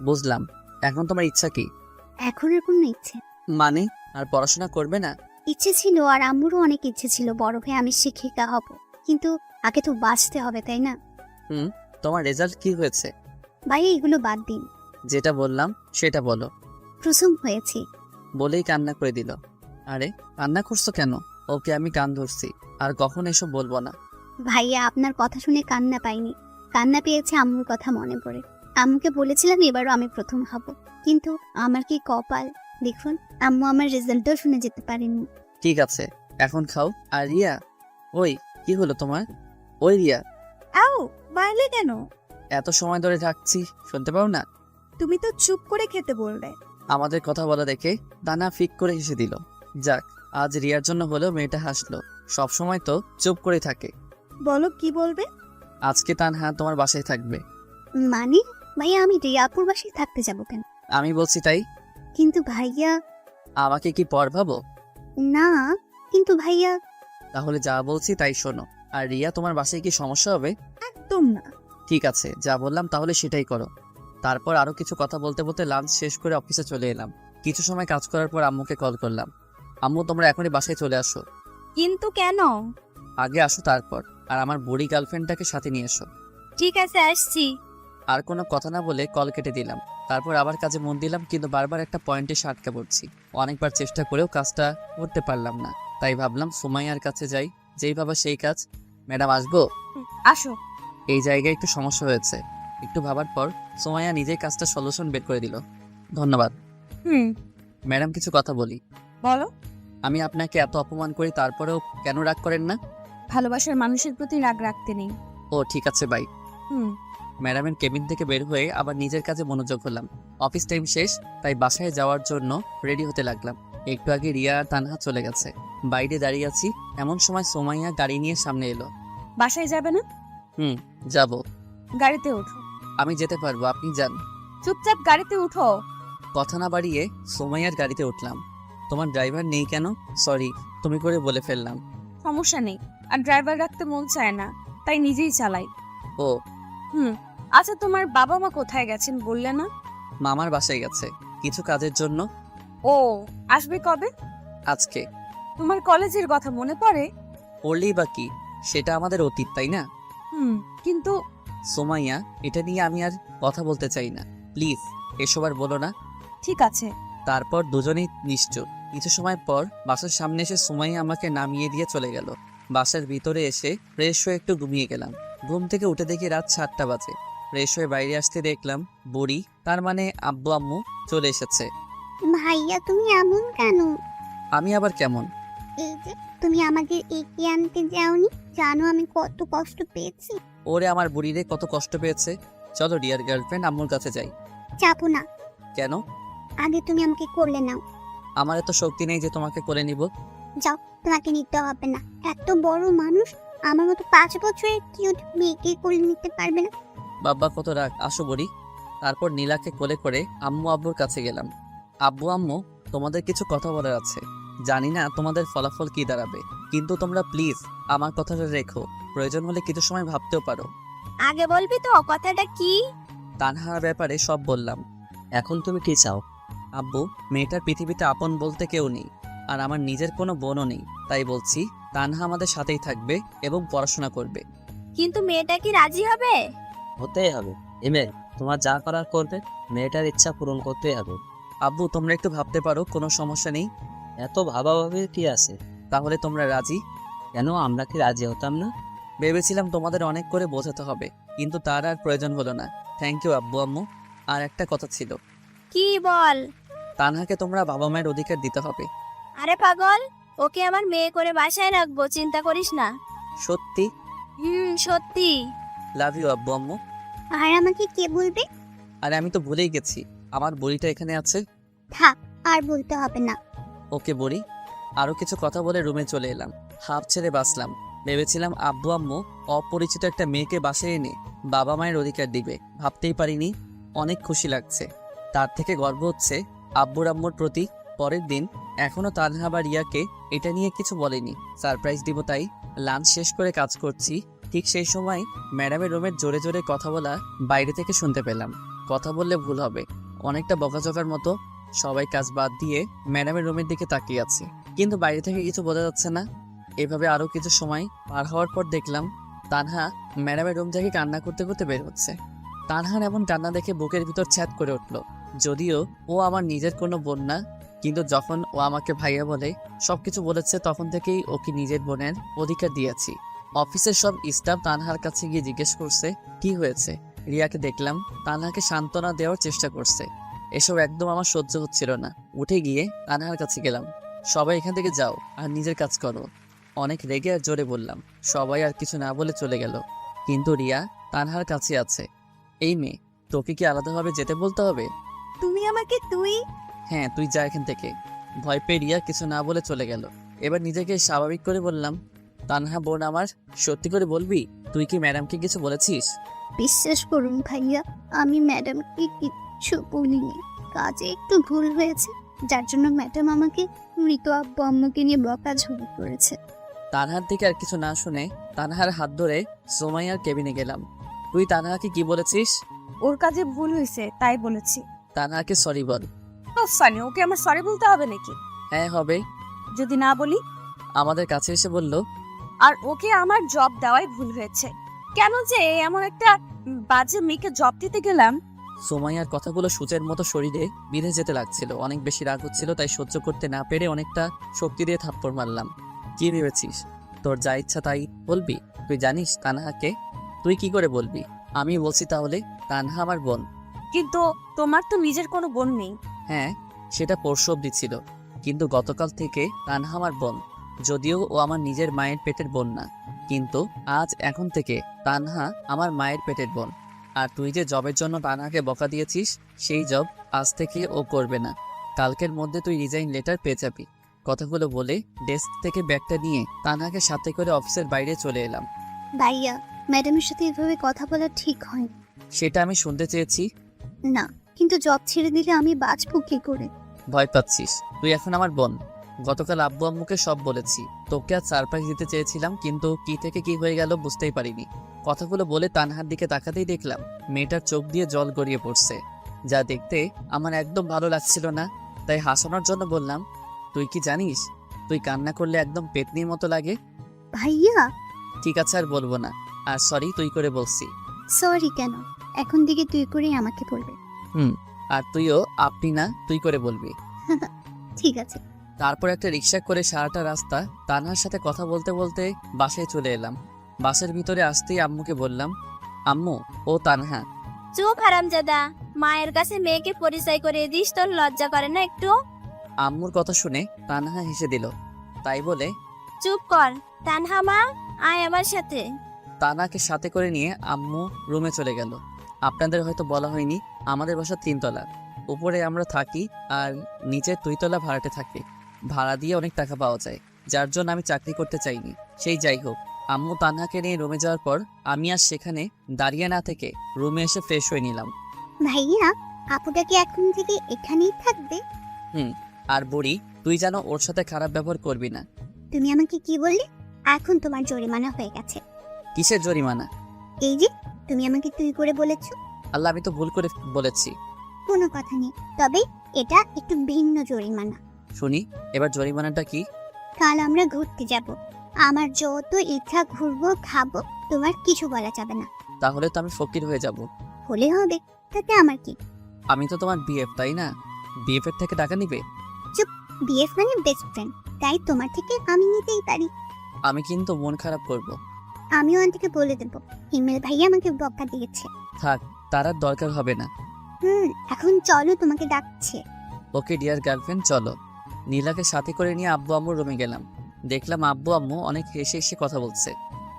বুঝলাম। এখন তোমার ইচ্ছা কি? এখন আর কোনো ইচ্ছে মানে আর পড়াশোনা করবে না? ইচ্ছে ছিল, আর আম্মুরও অনেক ইচ্ছে ছিল বড় হয়ে আমি শিক্ষিকা হব, কিন্তু আগে তো বাঁচতে হবে, তাই না? তোমার রেজাল্ট কি হয়েছে? ভাইয়া এগুলো বাদ দিন, যেটা বললাম সেটা বলো। প্রথম হয়েছি। বলেই কান্না করে দিল। আরে, কান্না করছো কেন? ওকে, আমি কান ধরছি, আর কখন এসব বলবো না। ভাইয়া আপনার কথা শুনে কান্না পাইনি, কান্না পেয়েছে আম্মুর কথা মনে পড়ে। আম্মুকে বলেছিলাম এবারও আমি প্রথম হব, কিন্তু আমার কি কপাল দেখুন, আম্মু আমার রেজাল্টও শুনে যেতে পারেননি। ঠিক আছে, এখন খাও। আর রিয়া, ওই কি হলো তোমার? ওই রিয়া, আও, মারলে কেন? এত সময় ধরে ডাকছি, শুনতে পাও না? তুমি তো চুপ করে খেতে বললে। আমাদের কথা বলা দেখে দানা ফিক করে হেসে দিল। যাক, আজ রিয়ার জন্য হলেও মেয়েটা হাসলো। সব সময় তো চুপ করে থাকে। বলো কি বলবে? আজকে তানহা তোমার বাসায় থাকবে। মানে ভাইয়া আমি রিয়াপুর বাসায় থাকতে যাবো কেন? আমি বলছি তাই। কিন্তু ভাইয়া। আমাকে কি পর ভাবো? না, কিন্তু ভাইয়া। তাহলে যা বলছি তাই শোনো। আর রিয়া, তোমার বাসায় কি সমস্যা হবে? একদম না। ঠিক আছে, যা বললাম তাহলে সেটাই করো। তারপর আরো কিছু কথা বলতে বলতে লাঞ্চ শেষ করে অফিসে চলে এলাম। কিছু সময় কাজ করার পর আম্মুকে কল করলাম। আম্মু, তোমরা এখনই বাসায় চলে আসো। কিন্তু কেন? আগে আসো, তারপর আর আমার বুড়ি গার্লফ্রেন্ডটাকে সাথে নিয়ে এসো। ঠিক আছে, আসছি। আর কোনো কথা না বলে কল কেটে দিলাম। তারপর আবার কাজে মন দিলাম, কিন্তু বারবার একটা পয়েন্টে আটকা পড়ছি। অনেকবার চেষ্টা করেও কাজটা করতে পারলাম না। তাই ভাবলাম সুমাইয়ার কাছে যাই, যেই ভাবা সেই কাজ। ম্যাডাম, আসবো? আসো। এই জায়গায় একটু সমস্যা হয়েছে। একটু ভাবার পর সুমাইয়া নিজেই কাজটা সলিউশন বের করে দিল। ধন্যবাদ। ম্যাডাম, কিছু কথা বলি। বলো। আমি আপনাকে এত অপমান করি, তারপরেও কেন রাগ করেন না? ভালোবাসার মানুষের প্রতি রাগ রাখতে নেই। ও ঠিক আছে, বাই। ম্যাডামের কেবিন থেকে বের হয়ে আবার নিজের কাজে মনোযোগ হলাম। অফিস টাইম শেষ, তাই বাসায় যাওয়ার জন্য রেডি হতে লাগলাম। একটু আগে রিয়া আর তানহা চলে গেছে। বাইরে দাঁড়িয়ে আছি, এমন সময় সুমাইয়া গাড়ি নিয়ে সামনে এলো। বাসায় যাবে না? যাব। গাড়িতে ওঠো। আমি যেতে পারবো, আপনি যান। চুপচাপ গাড়িতে উঠো। কথা না বাড়িয়ে সুমাইয়ার গাড়িতে উঠলাম। তোমার ড্রাইভার নেই কেন? সরি, তুমি করে বলে ফেললাম। সমস্যা নেই, আর ড্রাইভার রাখতে মন চায় না, তাই নিজেই চালাই। ও। আচ্ছা, তোমার বাবা মা কোথায় গেছেন বললে না? মামার বাসায় গেছে কিছু কাজের জন্য। ও, আসবে কবে? আজকে। তোমার কলেজের কথা মনে পড়ে? পড়লেই বা কি, সেটা আমাদের অতীত, তাই না? কিন্তু সুমাইয়া, এটা নিয়ে আমি আর কথা বলতে চাই না, প্লিজ এসব আর বলো না। ঠিক আছে। তারপর দুজনেই নিশ্চুপ। কিছু সময় পর বাসার সামনে এসে সুমাইয়া আমাকে নামিয়ে দিয়ে চলে গেল। বাসার ভিতরে এসে ফ্রেশ হয়ে একটু ঘুমিয়ে গেলাম। ঘুম থেকে উঠে দেখি রাত 7টা বাজে। ফ্রেশ হয়ে বাইরে আসতে দেখলাম বুড়ি, তার মানে আব্বু আম্মু চলে এসেছে। ভাইয়া তুমি এমন কেন? আমি আবার কেমন? এই যে তুমি আমাকে এগিয়ে আনতে যাওনি, জানো আমি কত কষ্ট পেয়েছি। ওরে আমার বুড়িরে কত কষ্ট পেয়েছে। চলো ডিয়ার গার্লফ্রেন্ড, আম্মুর কাছে যাই। যাবো না। কেন? আগে তুমি আমাকে কোলে নাও। আমার এত শক্তি নেই যে তোমাকে কোলে নিব। যাও, তোমাকে নিতে হবে না। এত বড় মানুষ, আমার মতো 5 বছরের কিউট মেয়েকে কোলে নিতে পারবে না। বাবা কত রাগ, আসো বুড়ি। তারপর নীলাকে কোলে করে আম্মু আব্বুর কাছে গেলাম। আব্বু আম্মু, তোমাদের কিছু কথা বলার আছে। জানি না তোমাদের ফলাফল কি দাঁড়াবে, কিন্তু তোমরা প্লিজ আমার কথাটা রেখো। প্রয়োজন হলে কিছু সময় ভাবতেও পারো। আগে বলবি তো কথাটা কি? তানহার ব্যাপারে সব বললাম। এখন তুমি কি চাও? আব্বু, মেয়েটার পৃথিবীতে আপন বলতে কেউ নেই, আর আমার নিজের কোনো বোনও নেই। তাই বলছি তানহা আমাদের সাথেই থাকবে এবং পড়াশোনা করবে। কিন্তু মেয়েটা কি রাজি হবে? হতেই হবে। এমএ, তোমার যা করার করবে, মেয়েটার ইচ্ছা পূরণ করতেই হবে। আব্বু, তোমরা একটু ভাবতে পারো, কোনো সমস্যা নেই। এত ভাবাভাবির কি আছে? তাহলে তোমরা রাজি? কেন, আমরা কি রাজি হতাম না? ভেবেছিলাম তোমাদের অনেক করে বোঝাতে হবে, কিন্তু তার আর প্রয়োজন হলো না। থ্যাংক ইউ আব্বু আম্মু। আর একটা কথা ছিল, কি বল? তানহাকে তোমরা বাবা মায়ের অধিকার দিতে হবে। আরে পাগল, ওকে আমার মেয়ে করে বাসায় রাখবো, চিন্তা করিস না। সত্যি? সত্যি। লাভ ইউ আব্বু আম্মু। আর আমাকে কে বলবে? আরে আমি তো ভুলেই গেছি, আমার বড়িটা এখানে আছে। থাক, আর বলতে হবে না। ওকে বড়ি। আরও কিছু কথা বলে রুমে চলে এলাম। হাফ ছেড়ে বাঁচলাম। ভেবেছিলাম আব্বু আম্মু অপরিচিত একটা মেয়েকে বাসায় এনে বাবা মায়ের অধিকার দিবে ভাবতেই পারিনি। অনেক খুশি লাগছে। তার থেকে গর্ব হচ্ছে আব্বুর আম্মুর প্রতি। পরের দিন এখনও তানহা বা রিয়াকে এটা নিয়ে কিছু বলেনি। সারপ্রাইজ দিব তাই লাঞ্চ শেষ করে কাজ করছি। ঠিক সেই সময় ম্যাডামের রুমের জোরে জোরে কথা বলা বাইরে থেকে শুনতে পেলাম। কথা বললে ভুল হবে, অনেকটা বকাঝকার মতো। সবাই কাজ বাদ দিয়ে ম্যাডামের রুমের দিকে তাকিয়ে আছে, কিন্তু বাইরে থেকে কিছু বোঝা যাচ্ছে না। এভাবে আরও কিছু সময় পার হওয়ার পর দেখলাম তানহা ম্যাডামের রুম থেকে কান্না করতে করতে বের হচ্ছে। তানহার এমন কান্না দেখে বুকের ভিতর ছ্যাদ করে উঠল। যদিও ও আমার নিজের কোনো বোন না, কিন্তু যখন ও আমাকে ভাইয়া বলে সবকিছু বলেছে, তখন থেকেই ওকে নিজের বোনের অধিকার দিয়েছি। অফিসের সব স্টাফ তানহার কাছে গিয়ে জিজ্ঞেস করছে কি হয়েছে। রিয়াকে দেখলাম তানহাকে সান্ত্বনা দেওয়ার চেষ্টা করছে। এসব একদম আমার সহ্য হচ্ছিল না। উঠে গিয়ে তানহার কাছে গেলাম। সবাই এখান থেকে যাও আর নিজের কাজ করো। অনেক রেগে আর জোরে বললাম। সবাই আর কিছু না বলে চলে গেল, কিন্তু রিয়া তানহার কাছে আছে। এই মেয়ে, তোকে কি আলাদাভাবে যেতে বলতে হবে? তুমি আমাকে তুই হ্যাঁ, তুই যা এখান থেকে। ভয় পেয়ে রিয়া কিছু না বলে চলে গেল। এবার নিজেকে স্বাভাবিক করে বললাম, তানহা বোন আমার, সত্যি করে বলবি তুই কি ম্যাডামকে কিছু বলেছিস? বিশ্বাস করুন ভাইয়া, আমি ম্যাডামকে কিচ্ছু বলিনি। কাজে একটু ভুল হয়েছে, যার জন্য ম্যাডাম আমাকে মৃত আব্বু আম্মুকে নিয়ে বকাঝকা করেছে। তানহার থেকে আর কিছু না শুনে তানহার হাত ধরে সোমাইয়ার কেবিনে গেলাম। তুই তানহাকে কি বলেছিস? ওর কাজে ভুল হয়েছে তাই বলেছি। তানহাকে সরি বল। সানি, ওকে আমার সরি বলতে হবে নাকি? হ্যাঁ হবে। যদি না বলি? আমাদের কাছে এসে বলল, আর ওকে আমার জব দেওয়াই ভুল হয়েছে। কেন যে এমন একটা বাজে মেয়েকে জব দিতে গেলাম। সোমাইয়ার কথাগুলো সূচের মতো শরীরে বিঁধে যেতে লাগছিল। অনেক বেশি রাগ হচ্ছিল, তাই সহ্য করতে না পেরে অনেকটা শক্তি দিয়ে থাপ্পড় মারলাম। কি ভেবেছিস তোর যা ইচ্ছা তাই বলবি? তুই জানিস তানহাকে? তুই কি করে বলবি? আমি বলছি তাহলে, তানহা আমার বোন। কিন্তু তোমার তো নিজের কোনো বোন নেই। হ্যাঁ, সেটা পরশু অব্দি ছিল, কিন্তু গতকাল থেকে তানহা আমার বোন। যদিও ও আমার নিজের মায়ের পেটের বোন না, কিন্তু এখন থেকে তানহা আমার মায়ের পেটের বোন। আর তুই যে জবের জন্য তানহাকে বকা দিয়েছিস, সেই জব আজ থেকে ও করবে না। কালকের মধ্যে তুই রিজাইন লেটার পেয়ে যাবি। কথাগুলো বলে ডেস্ক থেকে ব্যাগটা নিয়ে তানহাকে সাথে করে অফিসের বাইরে চলে এলাম। ভাইয়া, ম্যাডামের সাথে এভাবে কথা বলা ঠিক হয় না। সেটা আমি শুনতে চেয়েছি। না, কিন্তু জব ছেড়ে দিলে আমি বাঁচবো কি করে? ভয় পাচ্ছিস? তুই এখন আমার বোন। গতকাল আব্বু আম্মুকে সব বলেছি। তোকে আজ সারপ্রাইজ দিতে চেয়েছিলাম, কিন্তু কি থেকে কি হয়ে গেল বুঝতেই পারিনি। কথাগুলো বলে তানহার দিকে তাকাতেই দেখলাম মেয়েটার চোখ দিয়ে জল গড়িয়ে পড়ছে, যা দেখতে আমার একদম ভালো লাগছিল না। তাই হাসানোর জন্য বললাম, তুই কি জানিস তুই কান্না করলে একদম পেতনির মতো লাগে। ভাইয়া, ঠিক আছে, আর বলবো না। আর সরি তুই করে বলছি। সরি কেন? এখন থেকে তুই করেই আমাকে বলবে। আর তুইও আপনি না তুই করে বলবি। ঠিক আছে। তারপর একটা রিক্সা করে সারাটা রাস্তা তানহার সাথে কথা বলতে বলতে বাসায় চলে এলাম। বাসার ভিতরে আসতেই আম্মুকে বললাম, আম্মু, ও তানহা। চুপ হারামজাদা, মায়ের কাছে মেয়েকে পরিচয় করে দিস, তোর লজ্জা করে না একটু? আম্মুর কথা শুনে তানহা হেসে দিল। তাই বলে চুপ কর। তানহা মা, আয় আমার সাথে। তানহাকে সাথে করে নিয়ে আম্মু রুমে চলে গেল। আপনাদের হয়তো বলা হয়নি, আমাদের বাসা 3 তলা। উপরে আমরা থাকি আর নিচে 2 তলা ভাড়াটে থাকে। ভাড়া দিয়ে অনেক টাকা পাওয়া যায়, যার জন্য আমি চাকরি করতে চাইনি। সেই যাই হোক, আম্মু তানহাকে নিয়ে রুমে যাওয়ার পর আমি আর সেখানে দাঁড়িয়ে না থেকে রুমে এসে ফ্রেশ হয়ে নিলাম। ভাইয়া, আপুটা কি এখন থেকে এখানেই থাকবে? আর বুড়ি, তুই যেন ওর সাথে খারাপ ব্যবহার করবি না। তুমি আমাকে কি বললে? এখন তোমার জরিমানা হয়ে গেছে। কিসের জরিমানা? এই যে তুমি আমাকে তুই করে বলেছো। আল্লাহ, আমি তো ভুল করে বলেছি। কোনো কথা নেই, তবে এটা একটু ভিন্ন জরিমানা। শুনি, এবার জরিমানাটা কি? কাল আমরা ঘুরতে যাব। আমার যত ইচ্ছা ঘুরবো, খাবো, তোমার কিছু বলা যাবে না। তাহলে তো আমি ফকির হয়ে যাব। হলে হবে, তাতে আমার কি? আমি তো তোমার বিএফ, তাই না? বিএফ এর থেকে টাকা নিবে? বিএফ মানে বেস্ট ফ্রেন্ড, তাই তোমার থেকে আমি নিতেই পারি। আমি কিন্তু মন খারাপ করব। আমিও আন্টিকে বলে দেবো হিমেল ভাইয়া আমাকে বকা দিয়েছে। থাক, তার আর দরকার হবে না। এখন চলো, তোমাকে ডাকছে। ওকে ডিয়ার গার্লফ্রেন্ড, চলো। নীলাকে সাথে করে নিয়ে আব্বু আম্মুর রুমে গেলাম। দেখলাম আব্বু আম্মু অনেক হেসে হেসে কথা বলছে।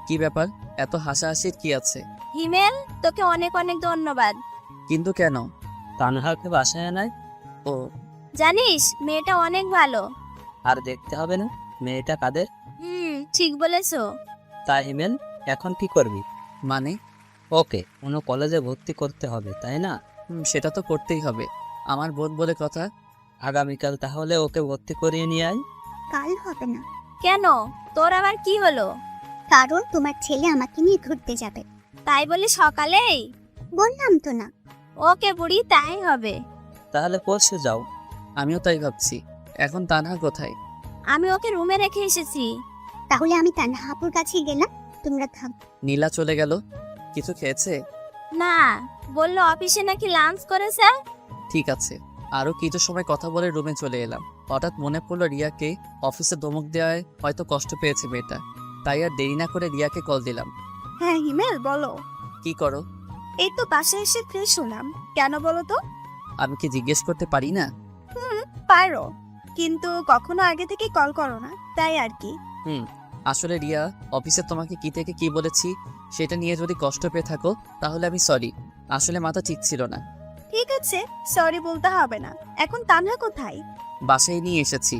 কি ব্যাপার, এত হাসাহাসির কি আছে? হিমেল, তোকে অনেক অনেক ধন্যবাদ। কিন্তু কেন? তানহাকে বাসায় আনায়? ও, জানিস মেয়েটা অনেক ভালো। আর দেখতে হবে না মেয়েটা কাদের? ঠিক বলেছো। তা হিমেল, এখন কি করবি? মানে ওকে কোনো কলেজে ভর্তি করতে হবে তাই না? সেটা তো করতেই হবে, আমার বোন বলে কথা। আগামীকাল তাহলে ওকে ভর্তি করিয়ে নিয়ে আয়। কাল হবে না, কেন, তোর আবার কি হলো? কারণ তোমার ছেলে আমাকে নিয়ে ঘুরতে যাবে। তাই বলি সকালেই? বললাম তো না। ওকে বুড়ি, তাই হবে। তাহলে পরশু যাও। আমিও তাই ভাবছি। এখন তানহা কোথায়? আমি ওকে রুমে রেখে এসেছি। তাহলে আমি তানহা আপুর কাছে গেলাম, তোমরা থাক। নীলা চলে গেল। কিছু খেয়েছে? না, বললো অফিসে নাকি লাঞ্চ করেছে। ঠিক আছে। আরো কিছু সময় কথা বলে রুমে চলে এলাম। হঠাৎ মনে পড়লো রিয়াকে অফিসে ধমক দেওয়ায় হয়তো কষ্ট পেয়েছে মেয়েটা। তাই আর দেরি না করে রিয়াকে কল দিলাম। হ্যাঁ হিমেল, বলো। কি করো? এই তো বাসায় এসে ফ্রেশ হলাম। কেন বলো তো? আমি কি জিজ্ঞেস করতে পারি না? পারো, কিন্তু কখনো আগে থেকে কল করো না, তাই আর কি। আসলে রিয়া, অফিসে তোমাকে কি থেকে কি বলেছি সেটা নিয়ে যদি কষ্ট পেয়ে থাকো তাহলে আমি সরি। আসলে মাথা ঠিক ছিল না। ঠিক আছে, সরি বলতে হবে না। এখন তানহা কোথায়? বাসায় নিয়ে এসেছি।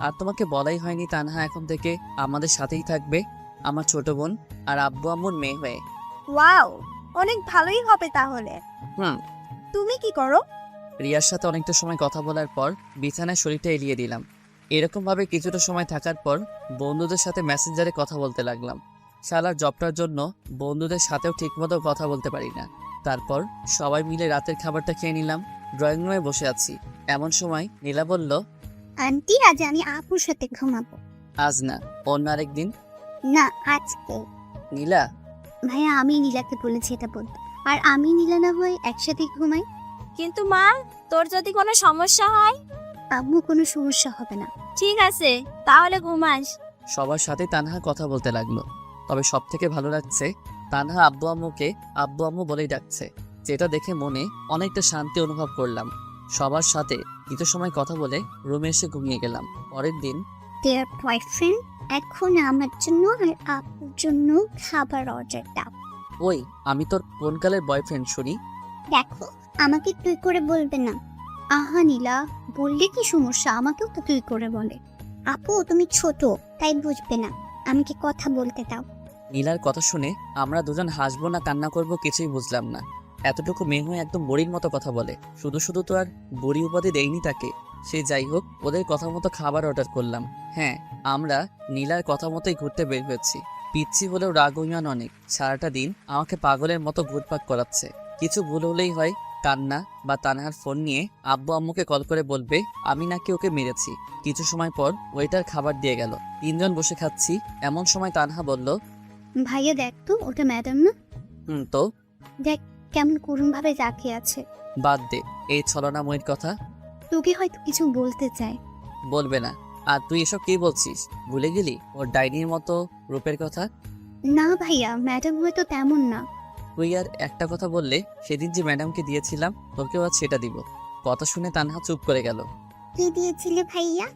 আর তোমাকে বলাই হয়নি তানহা এখন থেকে আমাদের সাথেই থাকবে, আমার ছোট বোন আর আব্বু আম্মুর মেয়ে হয়ে। ওয়াও, অনেক ভালোই হবে তাহলে। হুম। তুমি কি করো? রিয়ার সাথে অনেকটা সময় কথা বলার পর বিছানায় শরীরটা এলিয়ে দিলাম। এরকম ভাবে কিছুটা সময় থাকার পর বন্ধুদের সাথে মেসেঞ্জারে কথা বলতে লাগলাম। শালার জবটার জন্য বন্ধুদের সাথেও ঠিকমতো কথা বলতে পারি না। তারপর সবাই মিলে রাতের খাবারটা খেয়ে নিলাম। ড্রয়িং রুমে বসে আছি, এমন সময় নীলা বলল, আন্টি আজ আমি আপুর সাথে ঘুমাবো। আজ না, অন্য আরেকদিন। না, আজকে। নীলা, ভাইয়া আমি নীলাকে বলেছি এটা বলতে, আর আমি নীলা না হয়ে একসাথে ঘুমাই। কিন্তু মা, তোর যদি কোনো সমস্যা হয়? আম্মু কোনো সমস্যা হবে না। ঠিক আছে, তাহলে ঘুমাস। সবার সাথে তানহা কথা বলতে লাগলো। তবে সব থেকে ভালো লাগছে তানহা আব্বু আম্মুকে আব্বু আম্মু বলেই ডাকছে, যেটা দেখে মনে অনেকটা শান্তি অনুভব করলাম। সবার সাথে কিছু সময় কথা বলে রুমে এসে ঘুমিয়ে গেলাম। পরের দিন, ডিয়ার বয়ফ্রেন্ড, এখন আমার জন্য আর আপুর জন্য খাবার অর্ডার দাও। ওই আমি তোর কোন কালের বয়ফ্রেন্ড শুনি? দেখো, আমাকে তুই করে বলবে না। আহা নীলা, বললে কি সমস্যা? আমাকেও তো তুই করে বলে। আপু তুমি ছোট, তাই বুঝবে না। আমাকে কথা বলতে দাও। নীলার কথা শুনে আমরা দুজন হাসবো না কান্না করব কিছুই বুঝলাম না। এতটুকু মেয়ে হয়ে একদম বুড়ির মতো কথা বলে। শুধু শুধু তো আর বুড়ি উপাধি দেয়নি তাকে। সে যাই হোক, ওদের কথা মতো খাবার অর্ডার করলাম। হ্যাঁ, আমরা নীলার কথা মতোই ঘুরতে বের হয়েছি। পিচ্ছি হলেও রাগ অভিমান অনেক। সারাটা দিন আমাকে পাগলের মতো ঘুরপাক করাচ্ছে। কিছু ভুল হলেই হয় কান্না বা তানহার ফোন নিয়ে আব্বু আম্মুকে কল করে বলবে আমি নাকি ওকে মেরেছি। কিছু সময় পর ওয়েটার খাবার দিয়ে গেল। তিনজন বসে খাচ্ছি, এমন সময় তানহা বলল, ভাইয়া দেখ তো, ওটা ম্যাডাম না? তো দেখ কেমন করুণ ভাবে তাকিয়ে আছে। বাদ দে এই ছলনাময়ীর কথা। তোকে হয়তো কিছু বলতে চায়। বলবে না। আর তুই এসব কি বলছিস? ভুলে গেলি ওর ডাইনির মতো রূপের কথা? না ভাইয়া, ম্যাডাম হয়তো তেমন না। তুই আর একটা কথা বললে সেদিন যে ম্যাডামকে দিয়েছিলাম তোকেও আজ সেটা দিব। কথা শুনে তানহা চুপ করে গেল। কি দিয়েছিলে ভাইয়া?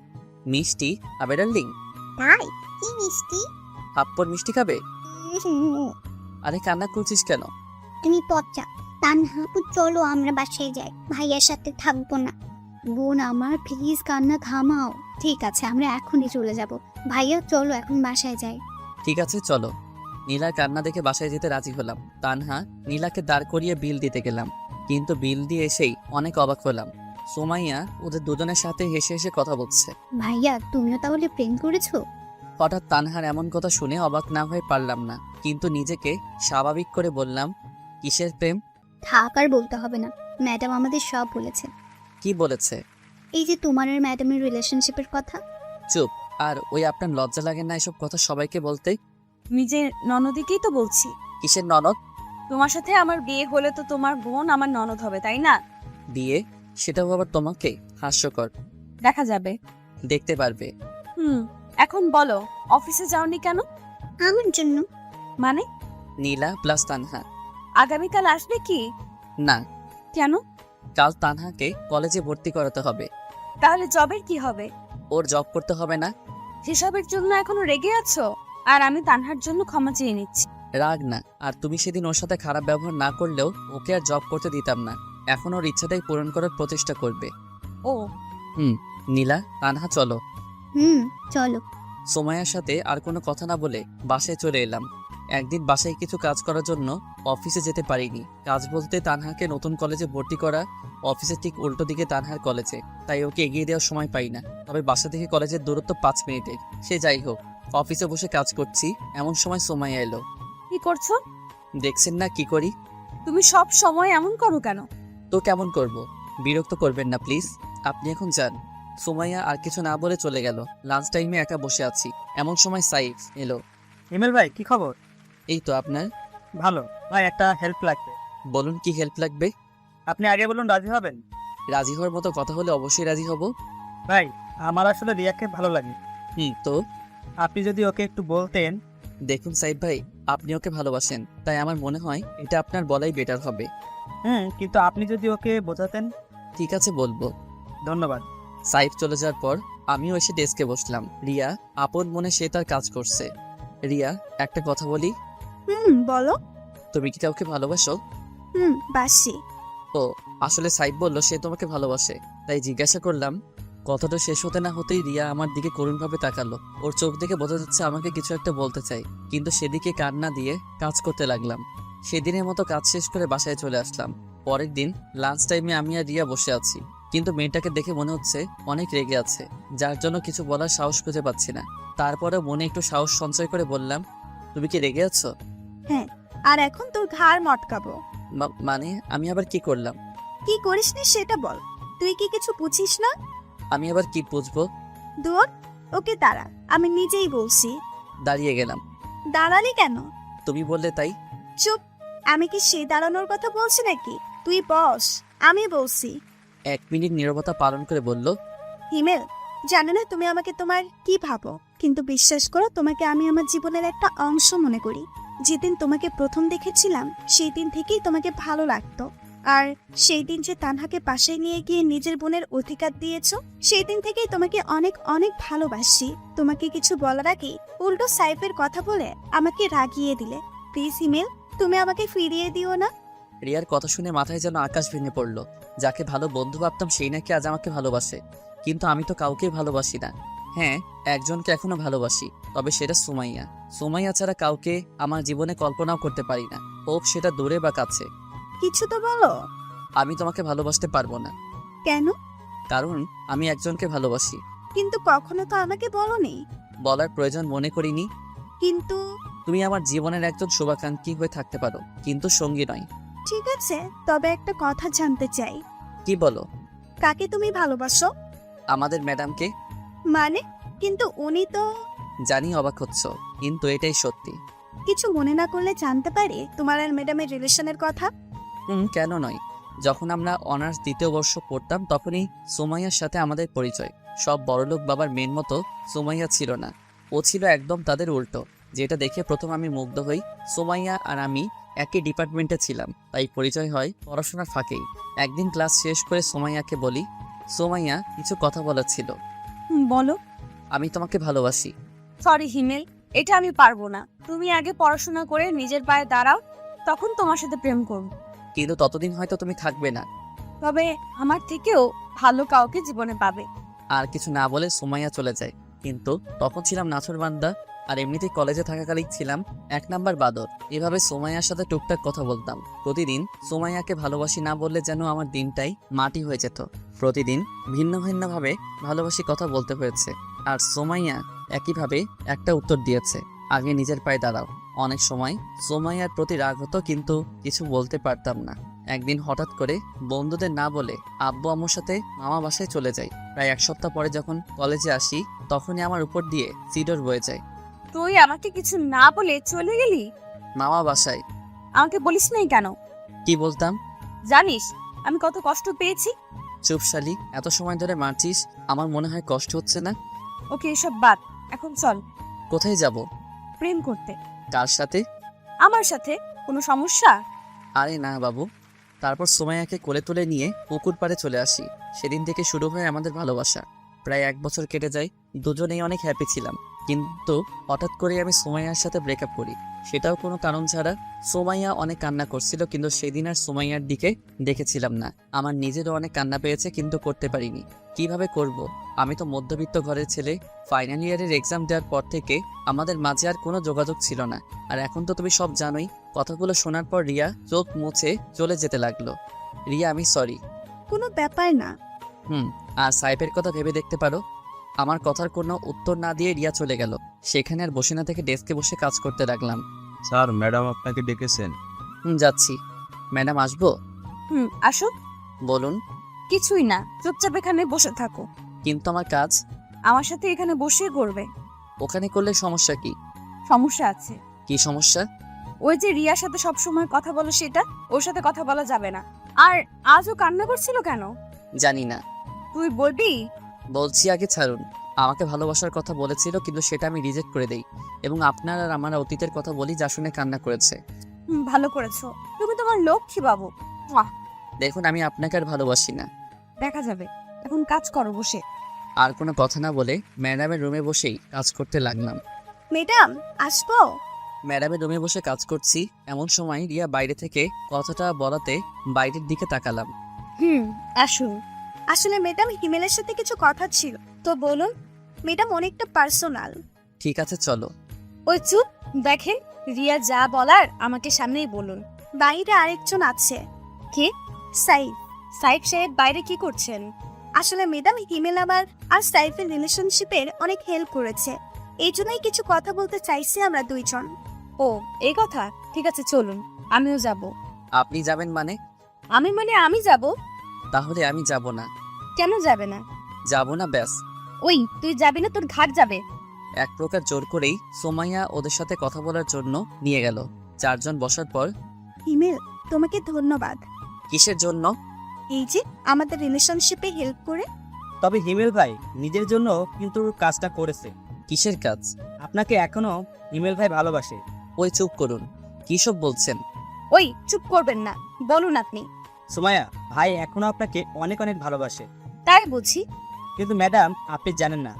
মিষ্টি। আবে ডার্লিং, তাই? কি মিষ্টি? হাপ্পর মিষ্টি খাবে? আরে কান্না করছিস কেন? তুমি পচা। তানহা আপু চলো আমরা বাসায় যাই, ভাইয়ার সাথে থাকবো না। বোন আমার, প্লিজ কান্না থামাও। ঠিক আছে, আমরা এখনই চলে যাব। ভাইয়া চলো এখন বাসায় যাই। ঠিক আছে চলো। নীলার কান্না দেখে বাসায় যেতে রাজি হলাম। তানহা নীলাকে দাঁড় করিয়ে বিল দিতে গেলাম, কিন্তু বিল দিয়ে এসেই অনেক অবাক হলাম। সোমাইয়া ওদের দুজনের সাথে হেসে হেসে কথা বলছে। ভাইয়া তুমিও তাহলে প্রেম করেছো? হঠাৎ তানহার এমন কথা শুনে অবাক না হয়ে পারলাম না, কিন্তু নিজেকে স্বাভাবিক করে বললাম, কিসের প্রেম? থাক আর বলতে হবে না, ম্যাডাম আমাদের সব বলেছে। কি বলেছে? এই যে তোমার আর ম্যাডামের রিলেশনশিপের কথা। চুপ। আর ওই আপনার লজ্জা লাগে না এসব কথা সবাইকে বলতে? নিজের ননদিকেই তো বলছি। কিসের ননদ? তোমার সাথে আমার বিয়ে হলে তো তোমার বোন আমার ননদ হবে, তাই না? বিয়ে? সেটাও আবার তোমাকে? হাস্যকর। দেখা যাবে। দেখতে পারবে। এখন বলো, অফিসে যাওনি কেন? আমার জন্য। মানে? নীলা প্লাস তানহা। আগামীকাল আসবে কি? না, কেন? কাল তানহাকে কলেজে ভর্তি করাতে হবে। তাহলে জবের কি হবে? ওর জব করতে হবে না? সেসবের জন্য এখনো রেগে আছো? আর আমি তানহার জন্য ক্ষমা চেয়ে নিচ্ছি। রাগ না। আর তুমি সেদিন ওর সাথে খারাপ ব্যবহার না করলেও ওকে আর জব করতে দিতাম না। এখন ওর ইচ্ছাটাই পূরণ করার প্রচেষ্টা করবে। ও নীলা, তানহা চলো। চলো। সোমাইয়ার সাথে আর কোনো কথা না বলে বাসায় চলে এলাম। একদিন বাসায় কিছু কাজ করার জন্য অফিসে যেতে পারিনি। কাজ বলতে তানহাকে নতুন কলেজে ভর্তি করা, অফিসের ঠিক উল্টো দিকে তানহার কলেজে, তাই ওকে এগিয়ে দেওয়ার সময় পাই না। তবে বাসা থেকে কলেজের দূরত্ব 5 মিনিটের। সে যাই হোক, অফিসে বসে কাজ করছি, এমন সময় সোমাইয়া এলো। কি করছো? দেখছেন না কি করি? তুমি সব সময় এমন করো কেন? তো কেমন করব? বিরক্ত করবেন না প্লিজ, আপনি এখন যান। সোমাইয়া আর কিছু না বলে চলে গেল। লাঞ্চ টাইমে একা বসে আছি, এমন সময় সাইফ এলো। হিমেল ভাই, কি খবর? এই তো আপনার। ভালো ভাই, একটা হেল্প লাগবে। বলুন কি হেল্প লাগবে? আপনি আগে বলুন, রাজি হবেন? রাজি হওয়ার মতো কথা হলে অবশ্যই রাজি হব। ভাই, আমার আসলে রিয়াকে ভালো লাগে। তো আপনি যদি ওকে একটু বলতেন। দেখুন সাইফ ভাই, আপনি ওকে ভালোবাসেন, তাই আমার মনে হয় এটা আপনার বলাই বেটার হবে। কিন্তু আপনি যদি ওকে বোঝাতেন। ঠিক আছে, বলবো। ধন্যবাদ। সাইফ চলে যাওয়ার পর আমিও এসে ডেস্কে বসলাম। রিয়া আপন মনে সে তার কাজ করছে। রিয়া, একটা কথা বলি। বলো। তুমি কি কাউকে ভালোবাসো? বাসি। ও, আসলে সাইফ বলল সে তোমাকে ভালোবাসে, তাই জিজ্ঞাসা করলাম। কথাটা শেষ হতে না হতেই রিয়া আমার দিকে করুণভাবে তাকালো। ওর চোখ দেখে বোঝা যাচ্ছে আমাকে কিছু একটা বলতে চাই, কিন্তু সেদিকে কান না দিয়ে কাজ করতে লাগলাম। সেদিনের মতো কাজ শেষ করে বাসায় চলে আসলাম। পরের দিন লাঞ্চ টাইমে আমি আর রিয়া বসে আছি, কিন্তু মেয়েটাকে দেখে মনে হচ্ছে অনেক রেগে আছে, যার জন্য কিছু বলার সাহস খুঁজে পাচ্ছি না। তারপরে মনে একটু সাহস সঞ্চয় করে বললাম, তুমি কি রেগে আছো? হ্যাঁ, আর এখন তোর ঘাড় মটকাবো। মানে আমি আবার কি করলাম? কি করিসনি সেটা বল। তুই কি কিছু বুঝিস না? আমি আবার কি বুঝবো? দূর, ওকে দাঁড়া, আমি নিজেই বলছি। দাঁড়িয়ে গেলাম। দাঁড়ালি কেন? তুমি বললে তাই। চুপ, আমি কি সেই দাঁড়ানোর কথা বলছি নাকি? তুই বস, আমি বলছি। 1 মিনিট নীরবতা পালন করে বলল, হিমেল, জানো না তুমি আমাকে তোমার কি ভাবো, কিন্তু বিশ্বাস করো, তোমাকে আমি আমার জীবনের একটা অংশ মনে করি। যেদিন তোমাকে প্রথম দেখেছিলাম সেই দিন থেকেই তোমাকে ভালো লাগতো। আর সেই দিন যে তানহাকে পাশে নিয়ে গিয়ে নিজের বোনের অধিকার দিয়েছো, সেই দিন থেকেই তোমাকে অনেক অনেক ভালোবাসি। তোমাকে কিছু বলার আগে উল্টো সাইফের কথা বলে আমাকে রাগিয়ে দিলে। প্লিজ হিমেল, তুমি আমাকে ফিরিয়ে দিও না। রিয়ার কথা শুনে মাথায় যেন আকাশ ভেঙে পড়ল। যাকে ভালো বন্ধু ভাবতাম সেই নাকি আজ আমাকে ভালোবাসে, কিন্তু আমি তো কাউকে ভালোবাসি না। হ্যাঁ, একজনকে এখনো ভালোবাসি, তবে সেটা সুমাইয়া। সুমাইয়া ছাড়া কাউকে আমার জীবনে কল্পনাও করতে পারি না, হোক সেটা দূরে বা কাছে। কিছু তো বলো। আমি তোমাকে ভালোবাসতে পারবো না। কেন? কারণ আমি একজনকে ভালোবাসি। কিন্তু কখনো তো আমাকে বলোনি। বলার প্রয়োজন মনে করিনি। কিন্তু তুমি আমার জীবনের একজন শুভাকাঙ্ক্ষী হয়ে থাকতে পারো, কিন্তু সঙ্গী নয়। ঠিক আছে, তবে একটা কথা জানতে চাই। কি বলো? কাকে তুমি ভালোবাসো? আমাদের ম্যাডামকে। মানে? কিন্তু উনি তো। জানি অবাক হচ্ছ, কিন্তু এটাই সত্যি। কিছু মনে না করলে জানতে পারি তোমার আর ম্যাডামের রিলেশনের কথা? কেন নয়। যখন আমরা অনার্স 2য় বর্ষ পড়তাম তখনই সুমাইয়ার সাথে আমাদের পরিচয়। সব বড়লোক বাবার মেন মতো সুমাইয়া ছিল না, ও ছিল একদম তাদের উল্টো। যেটা দেখে প্রথম আমি মুগ্ধ হই। সুমাইয়া আর আমি একই ডিপার্টমেন্টে ছিলাম, তাই পরিচয় হয় পড়াশোনার ফাঁকেই। একদিন ক্লাস শেষ করে সুমাইয়াকে বলি, সুমাইয়া, কিছু কথা বলার ছিল। বলো। আমি তোমাকে ভালোবাসি। সরি হিমেল, এটা আমি পারবো না। তুমি আগে পড়াশোনা করে নিজের পায়ে দাঁড়াও, তখন তোমার সাথে প্রেম করব। কিন্তু ততদিন হয়তো তুমি থাকবে না। তবে আমার থেকেও ভালো কাউকে জীবনে পাবে। আর কিছু না বলে সুমাইয়া চলে যায়। কিন্তু তখন ছিলাম নাছোড়বান্দা, আর এমনিতেই কলেজে থাকাকালীন ছিলাম 1 নাম্বার বাদর। এভাবে সুমাইয়ার সাথে টুকটাক কথা বলতাম প্রতিদিন। সুমাইয়াকে ভালোবাসি না বললে যেন আমার দিনটাই মাটি হয়ে যেত। প্রতিদিন ভিন্ন ভিন্নভাবে ভালোবাসি কথা বলতে হয়েছে, আর সুমাইয়া একইভাবে একটা উত্তর দিয়েছে, আগে নিজের পায়ে দাঁড়াও। অনেক সময় সুমাইয়ার প্রতি রাগ হতো, কিন্তু কিছু বলতে পারতাম না। একদিন হঠাৎ করে বন্ধুদের না বলে আব্বু আম্মুর সাথে মামা বাসায় চলে যাই। প্রায় 1 সপ্তাহ পরে যখন কলেজে আসি, তখনই আমার উপর দিয়ে সিডর বয়ে যায়। তুই আমাকে কিছু না বলে চলে গেলি মামা বাসায়। আমাকে বলিস নাই কেন? কি বলতাম? জানিস আমি কত কষ্ট পেয়েছি? চুপ শালি, এত সময় ধরে মারছিস, আমার মনে হয় কষ্ট হচ্ছে না। ওকে, এসব বাদ, এখন চল। কোথায় যাব? প্রেম করতে। কার সাথে? আমার সাথে। কোনো সমস্যা? আরে না বাবু। তারপর সুমাইয়াকে কোলে তুলে নিয়ে পুকুর পাড়ে চলে আসি। সেদিন থেকে শুরু হয় আমাদের ভালোবাসা। প্রায় 1 বছর কেটে যায়। দুজনেই অনেক হ্যাপি ছিলাম, কিন্তু হঠাৎ করে আমি সুমাইয়ার সাথে ব্রেকআপ করি, সেটাও কোনো কারণ ছাড়া। সুমাইয়া অনেক কান্না করছিল, কিন্তু সেদিন আর সুমাইয়ার দিকে দেখেছিলাম না। আমার নিজেরও অনেক কান্না পেয়েছে, কিন্তু করতে পারিনি। কিভাবে করব? আমি তো মধ্যবিত্ত ঘরের ছেলে। ফাইনাল ইয়ারের এক্সাম দেওয়ার পর থেকে আমাদের মাঝে আর কোনো যোগাযোগ ছিল না। আর এখন তো তুমি সব জানোই। কথাগুলো শোনার পর রিয়া চোখ মুছে চলে যেতে লাগলো। রিয়া, আমি সরি। কোনো ব্যাপার না। আর সাইফের কথা ভেবে দেখতে পারো। আমার কথার কোনো উত্তর না দিয়ে রিয়া চলে গেল। সেখানে আর বসে না থেকে ডেস্কে বসে কাজ করতে লাগলাম। স্যার, ম্যাডাম আপনাকে ডেকেছেন। যাচ্ছি। ম্যাডাম, আসবো? আসো। বলুন। কিছুই না, চুপচাপ এখানে বসে থাকো। কিন্তু আমার কাজ আমার সাথে এখানে বসে করবে। ওখানে করলে সমস্যা কি? সমস্যা আছে। কি সমস্যা? ওই যে রিয়ার সাথে সব সময় কথা বলো, সেটা ওর সাথে কথা বলা যাবে না। আর আজও কান্না করছিল কেন? জানি না। তুই বলবি? বলছি, আগে ছাড়ুন। আমাকে ভালোবাসার কথা বলেছিল, কিন্তু সেটা আমি রিজেক্ট করে দেই এবং আপনার আর আমার অতীতের কথা বলি, যা শুনে কান্না করেছে। ভালো করেছো, তুমি তোমার লক্ষ্মী বাবু। দেখুন, আমি আপনাকে আর ভালোবাসি না। দেখা যাবে, এখন কাজ করো বসে। আর কোনো কথা না বলে ম্যাডামের রুমে বসেই কাজ করতে লাগলাম। ম্যাডাম, আসবো? ম্যাডামের রুমে বসে কাজ করছি, এমন সময় রিয়া বাইরে থেকে কথাটা বলাতে বাইরের দিকে তাকালাম। আসুন। আসলে ম্যাডাম, হিমেলের সাথে কিছু কথা ছিল, তো বলুন। ম্যাডাম, অনেকটা পার্সোনাল। ঠিক আছে, চলো। ওই চুপ, দেখেন রিয়া যা বলার আমাকে সামনেই বলুন। বাইরে আরেকজন আছে। কে? সাইফ। সাইফ সাহেব বাইরে কি করছেন? আসলে ম্যাডাম, হিমেল আমার আর সাইফের রিলেশনশিপের অনেক হেল্প করেছে, এই জন্যই কিছু কথা বলতে চাইছি আমরা দুইজন। ও, এই কথা? ঠিক আছে, চলুন, আমিও যাব। আপনি যাবেন মানে? আমি যাব। তাহলে আমি যাব না। কেন যাবে না? যাব না, ব্যাস। ওই, তুই যাবি না, তোর ঘাট যাবে। এক প্রকার জোর করেই সোমাইয়া ওদের সাথে কথা বলার জন্য নিয়ে গেল। চারজন বসার পর, হিমেল, তোমাকে ধন্যবাদ, কিসের জন্য? এই যে আমাদের রিলেশনশিপে হেল্প করে। তবে হিমেল ভাই নিজের জন্য কিন্তু কাজটা করেছে। কিসের কাজ? আপনাকে এখনো হিমেল ভাই ভালোবাসে। ওই চুপ করুন, কি সব বলছেন? ওই চুপ করবেন না, বলুন আপনি। সুমাইয়া, ভাই এখনো আপনাকে অনেক অনেক ভালোবাসে। তাই বুঝি? কিন্তু ম্যাডাম, আপনি জানেন না।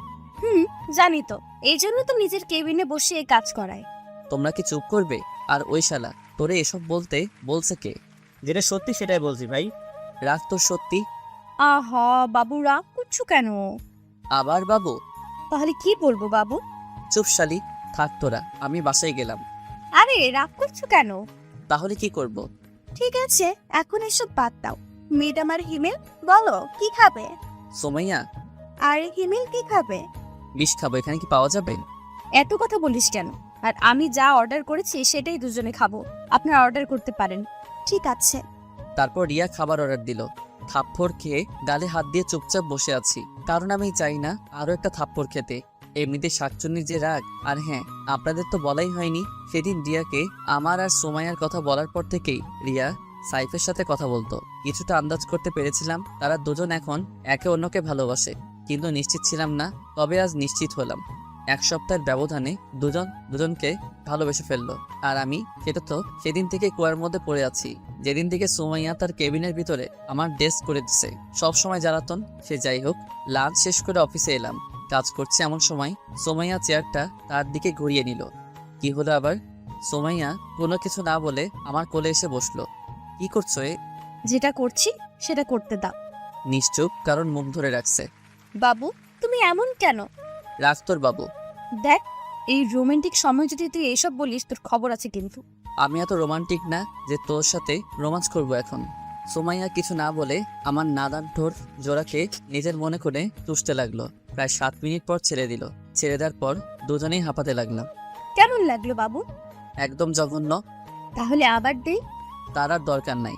জানি তো, এই জন্য তো নিজের কেবিনে বসে এই কাজ করায়। তোমরা কি চুপ করবে? আর ওই শালা তোরে এসব বলতে বলছে কে? যেটা সত্যি সেটাই বলছি ভাই। রাগ তোর সত্যি? আহা বাবু, রাগ করছো কেন? আবার বাবু? তাহলে কি বলবো বাবু? চুপ শালি, থাক তোরা, আমি বাসায় গেলাম। আরে রাগ করছো কেন? তাহলে কি করব? ঠিক আছে, এখন এসব বাদ দাও। ম্যাডাম আর হিমেল, বলো কি খাবে? সোমাইয়া, আর হিমেল কি খাবে? বিষ খাবো, এখানে কি পাওয়া যাবে? এত কথা বলিস কেন? আর আমি যা অর্ডার করেছি সেটাই দুজনে খাবো, আপনারা অর্ডার করতে পারেন। ঠিক আছে। তারপর রিয়া খাবার অর্ডার দিল। থাপ্পড় খেয়ে গালে হাত দিয়ে চুপচাপ বসে আছি, কারণ আমি চাই না আরো একটা থাপ্পড় খেতে। এমনিতে শাকচুন্নির যে রাগ। আর হ্যাঁ, আপনাদের তো বলাই হয়নি, সেদিন রিয়াকে আমার আর সোমাইয়ার কথা বলার পর থেকেই রিয়া সাইফের সাথে কথা বলতো। কিছুটা আন্দাজ করতে পেরেছিলাম তারা দুজন এখন একে অন্যকে ভালোবাসে, কিন্তু নিশ্চিত ছিলাম না। তবে আজ নিশ্চিত হলাম। এক সপ্তাহের ব্যবধানে দুজনকে ভালোবেসে ফেললো। আর আমি সেটা তো সেদিন থেকে কুয়ার মধ্যে পড়ে আছি, যেদিন থেকে সুমাইয়া তার কেবিনের ভিতরে আমার ডেস্ক করে দিচ্ছে। সব সময় জ্বালাতন, সে যাই হোক। লাঞ্চ শেষ করে অফিসে এলাম। কাজ করছে এমন সময় সুমাইয়া চেয়ারটা তার দিকে ঘুরিয়ে নিল। কি হলো আবার? সুমাইয়া কোনো কিছু না বলে আমার কোলে এসে বসলো। কি করছো এ? যেটা করছি সেটা করতে দাও। নিশ্চুপ, কারণ মুখ ধরে রাখছে। বাবু, তুমি এমন কেন? রাখ তোর বাবু। দেখ, এই রোমান্টিক সময় যদি তুই এসব বলিস, তোর খবর আছে কিন্তু। আমি এত রোমান্টিক না যে তোর সাথে রোমান্স করব এখন। সুমাইয়া কিছু না বলে আমার নাদান ঠোর জোড়াকে নিজের মনে করে চুষতে লাগলো। প্রায় 7 মিনিট পর ছেড়ে দিল। ছেড়ে দেওয়ার পর দুজনেই হাঁপাতে লাগলাম। কেমন লাগলো বাবু? একদম জঘন্য। তাহলে আবার দেই। তার আর দরকার নাই।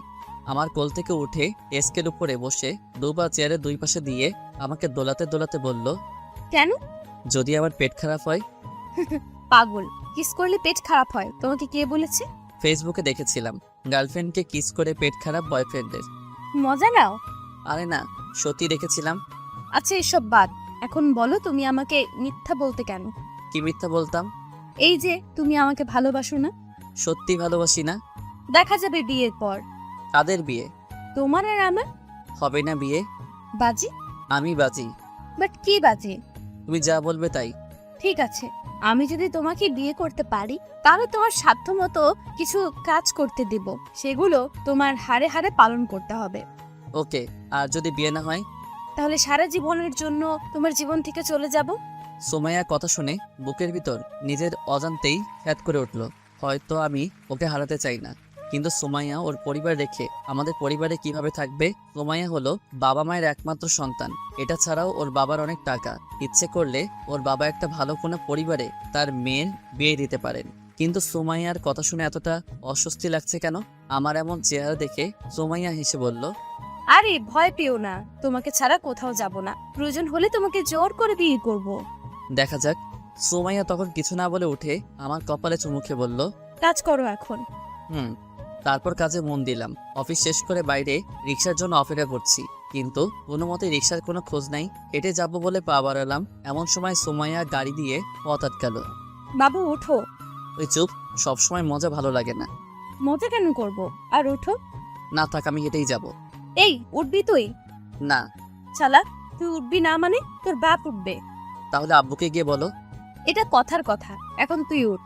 আমার কোল থেকে উঠে ডেস্কের উপরে বসে দুবার চেয়ারের দুই পাশে দিয়ে আমাকে দোলাতে দোলাতে বলল, কেন? যদি আমার পেট খারাপ হয়। পাগল, কিস করলে পেট খারাপ হয়, তোমাকে কে বলেছে? ফেসবুকে দেখেছিলাম গার্লফ্রেন্ডকে কিস করে পেট খারাপ বয়ফ্রেন্ডের। মজা নাও। আরে না, সত্যি দেখেছিলাম। আচ্ছা, এসব বাদ। এখন বলো, তুমি আমাকে মিথ্যা বলতে কেন? কি মিথ্যা বলতাম? এই যে তুমি আমাকে ভালোবাসো না। সত্যি ভালোবাসি না। দেখা যাবে বিয়ের পর। কাদের বিয়ে? তোমার আর আমার। হবে না বিয়ে। বাজি? আমি বাজি। বাট কি বাজি? তুমি যা বলবে তাই। ঠিক আছে, আমি যদি তোমাকে বিয়ে করতে পারি তাহলে তোমার সাধ্যমতো কিছু কাজ করতে দিব, সেগুলো তোমার হাড়ে হাড়ে পালন করতে হবে। ওকে, আর যদি বিয়ে না হয়? তাহলে সারা জীবনের জন্য তোমার জীবন থেকে চলে যাব। সোমাইয়ার কথা শুনে বুকের ভিতর নিজের অজান্তেই খ্যাত করে উঠল। হয়তো আমি ওকে হারাতে চাই না, কিন্তু সোমাইয়া ওর পরিবার রেখে আমাদের পরিবারে কিভাবে থাকবে? সোমাইয়া হলো বাবা মায়ের একমাত্র সন্তান। এটা ছাড়াও ওর বাবার অনেক টাকা। ইচ্ছে করলে ওর বাবা একটা ভালো কোনো পরিবারে তার মেয়ের বিয়ে দিতে পারেন। কিন্তু সোমাইয়ার কথা শুনে এতটা অস্বস্তি লাগছে কেন? আমার এমন চেহারা দেখে সোমাইয়া হেসে বলল, আরে ভয় পেও না, তোমাকে ছাড়া কোথাও যাব না। প্রয়োজন হলে তোমাকে জোর করে বিয়ে করব। দেখা যাক। সোমাইয়া তখন কিছু না বলে উঠে আমার কপালে চুমুকে বলল, কাজ করো এখন। তারপর কাজে মন দিলাম। অফিস শেষ করে বাইরে রিক্সার জন্য অপেক্ষা করছি, কিন্তু কোনো মতে রিক্সার কোনো খোঁজ নাই। হেঁটে যাব বলে পা বাড়ালাম, এমন সময় সোমাইয়া গাড়ি দিয়ে পথ আটকালো। বাবু ওঠো। ওই চুপ, সবসময় মজা ভালো লাগে না। মজা কেন করব? আর ওঠো। না থাক, আমি হেঁটেই যাব। এই উঠবি তুই? না। চালা, তুই উঠবি না মানে তোর বাপ উঠবে। তাহলে আব্বুকে গিয়ে বলো। এটা কথার কথা, এখন তুই উঠ।